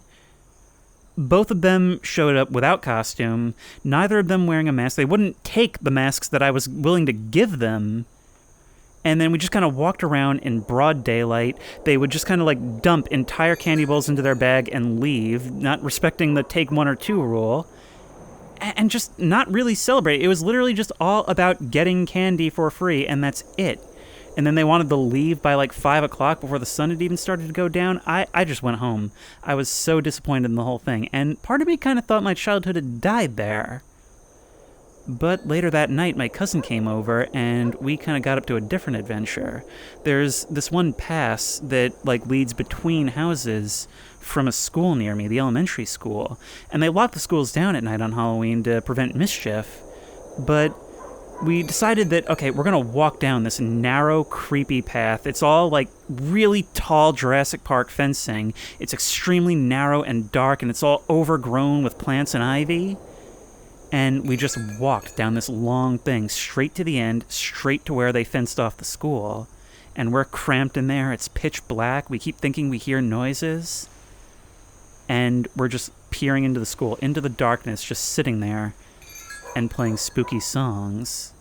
Both of them showed up without costume, neither of them wearing a mask. They wouldn't take the masks that I was willing to give them. And then we just kind of walked around in broad daylight. They would just kind of like dump entire candy bowls into their bag and leave, not respecting the take one or two rule. And just not really celebrate. It was literally just all about getting candy for free, and that's it. And then they wanted to leave by like 5 o'clock before the sun had even started to go down. I just went home. I was so disappointed in the whole thing. And part of me kind of thought my childhood had died there. But later that night, my cousin came over, and we kind of got up to a different adventure. There's this one pass that like leads between houses from a school near me, the elementary school. And they lock the schools down at night on Halloween to prevent mischief. But we decided that, okay, we're going to walk down this narrow, creepy path. It's all, like, really tall Jurassic Park fencing. It's extremely narrow and dark, and it's all overgrown with plants and ivy. And we just walked down this long thing, straight to the end, straight to where they fenced off the school. And we're cramped in there. It's pitch black. We keep thinking we hear noises. And we're just peering into the school, into the darkness, just sitting there and playing spooky songs.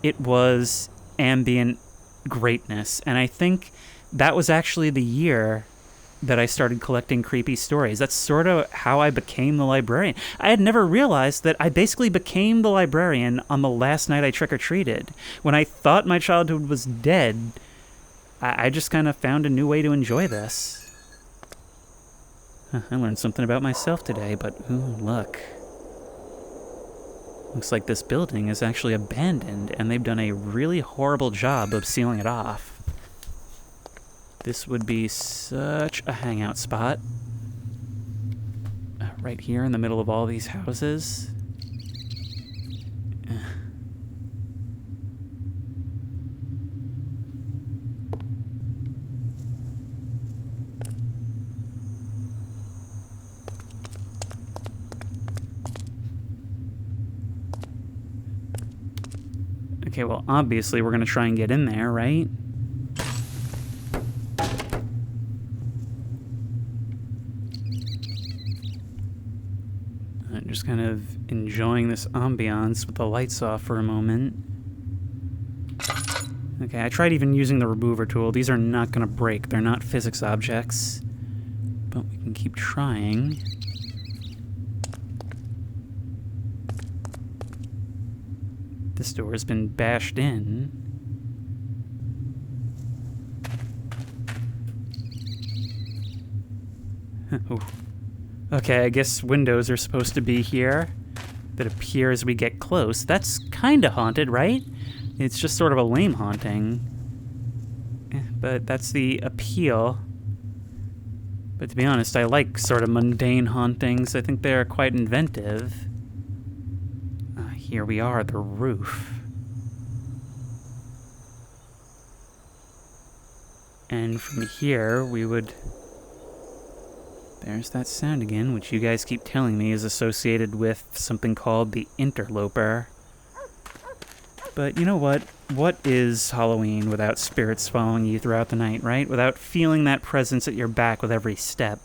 It was ambient greatness, and I think that was actually the year that I started collecting creepy stories. That's sort of how I became the librarian. I had never realized that I basically became the librarian on the last night I trick-or-treated. When I thought my childhood was dead, I just kind of found a new way to enjoy this. I learned something about myself today, but ooh, look. Looks like this building is actually abandoned, and they've done a really horrible job of sealing it off. This would be such a hangout spot. right here in the middle of all these houses. Okay, well, obviously we're going to try and get in there, right? I'm just kind of enjoying this ambiance with the lights off for a moment. Okay, I tried even using the remover tool. These are not going to break. They're not physics objects. But we can keep trying. This door has been bashed in. Ooh. Okay, I guess windows are supposed to be here that appear as we get close. That's kind of haunted, right? It's just sort of a lame haunting. But that's the appeal. But to be honest, I like sort of mundane hauntings. I think they're quite inventive. Here we are, the roof. And from here, we would... There's that sound again, which you guys keep telling me is associated with something called the interloper. But you know what? What is Halloween without spirits following you throughout the night, right? Without feeling that presence at your back with every step.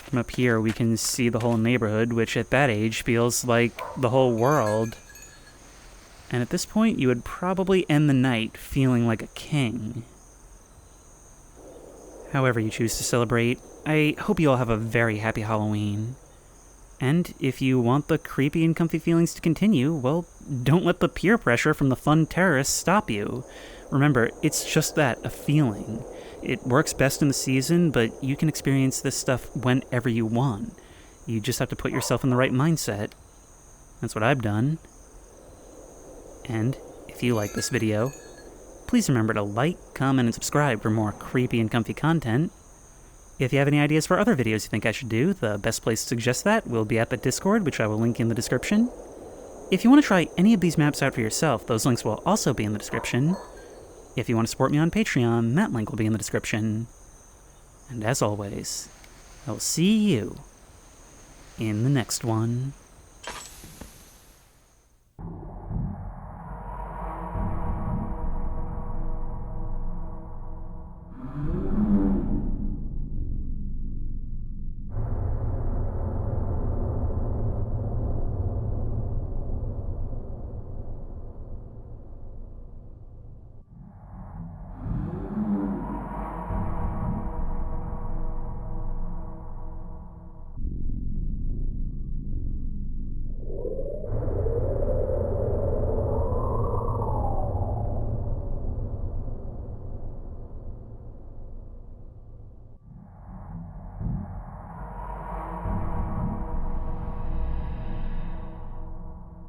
From up here, we can see the whole neighborhood, which at that age feels like the whole world. And at this point, you would probably end the night feeling like a king. However you choose to celebrate, I hope you all have a very happy Halloween. And if you want the creepy and comfy feelings to continue, well, don't let the peer pressure from the fun terrorists stop you. Remember, it's just that, a feeling. It works best in the season, but you can experience this stuff whenever you want. You just have to put yourself in the right mindset. That's what I've done. And if you like this video, please remember to like, comment, and subscribe for more creepy and comfy content. If you have any ideas for other videos you think I should do, the best place to suggest that will be at the Discord, which I will link in the description. If you want to try any of these maps out for yourself, those links will also be in the description. If you want to support me on Patreon, that link will be in the description. And as always, I will see you in the next one.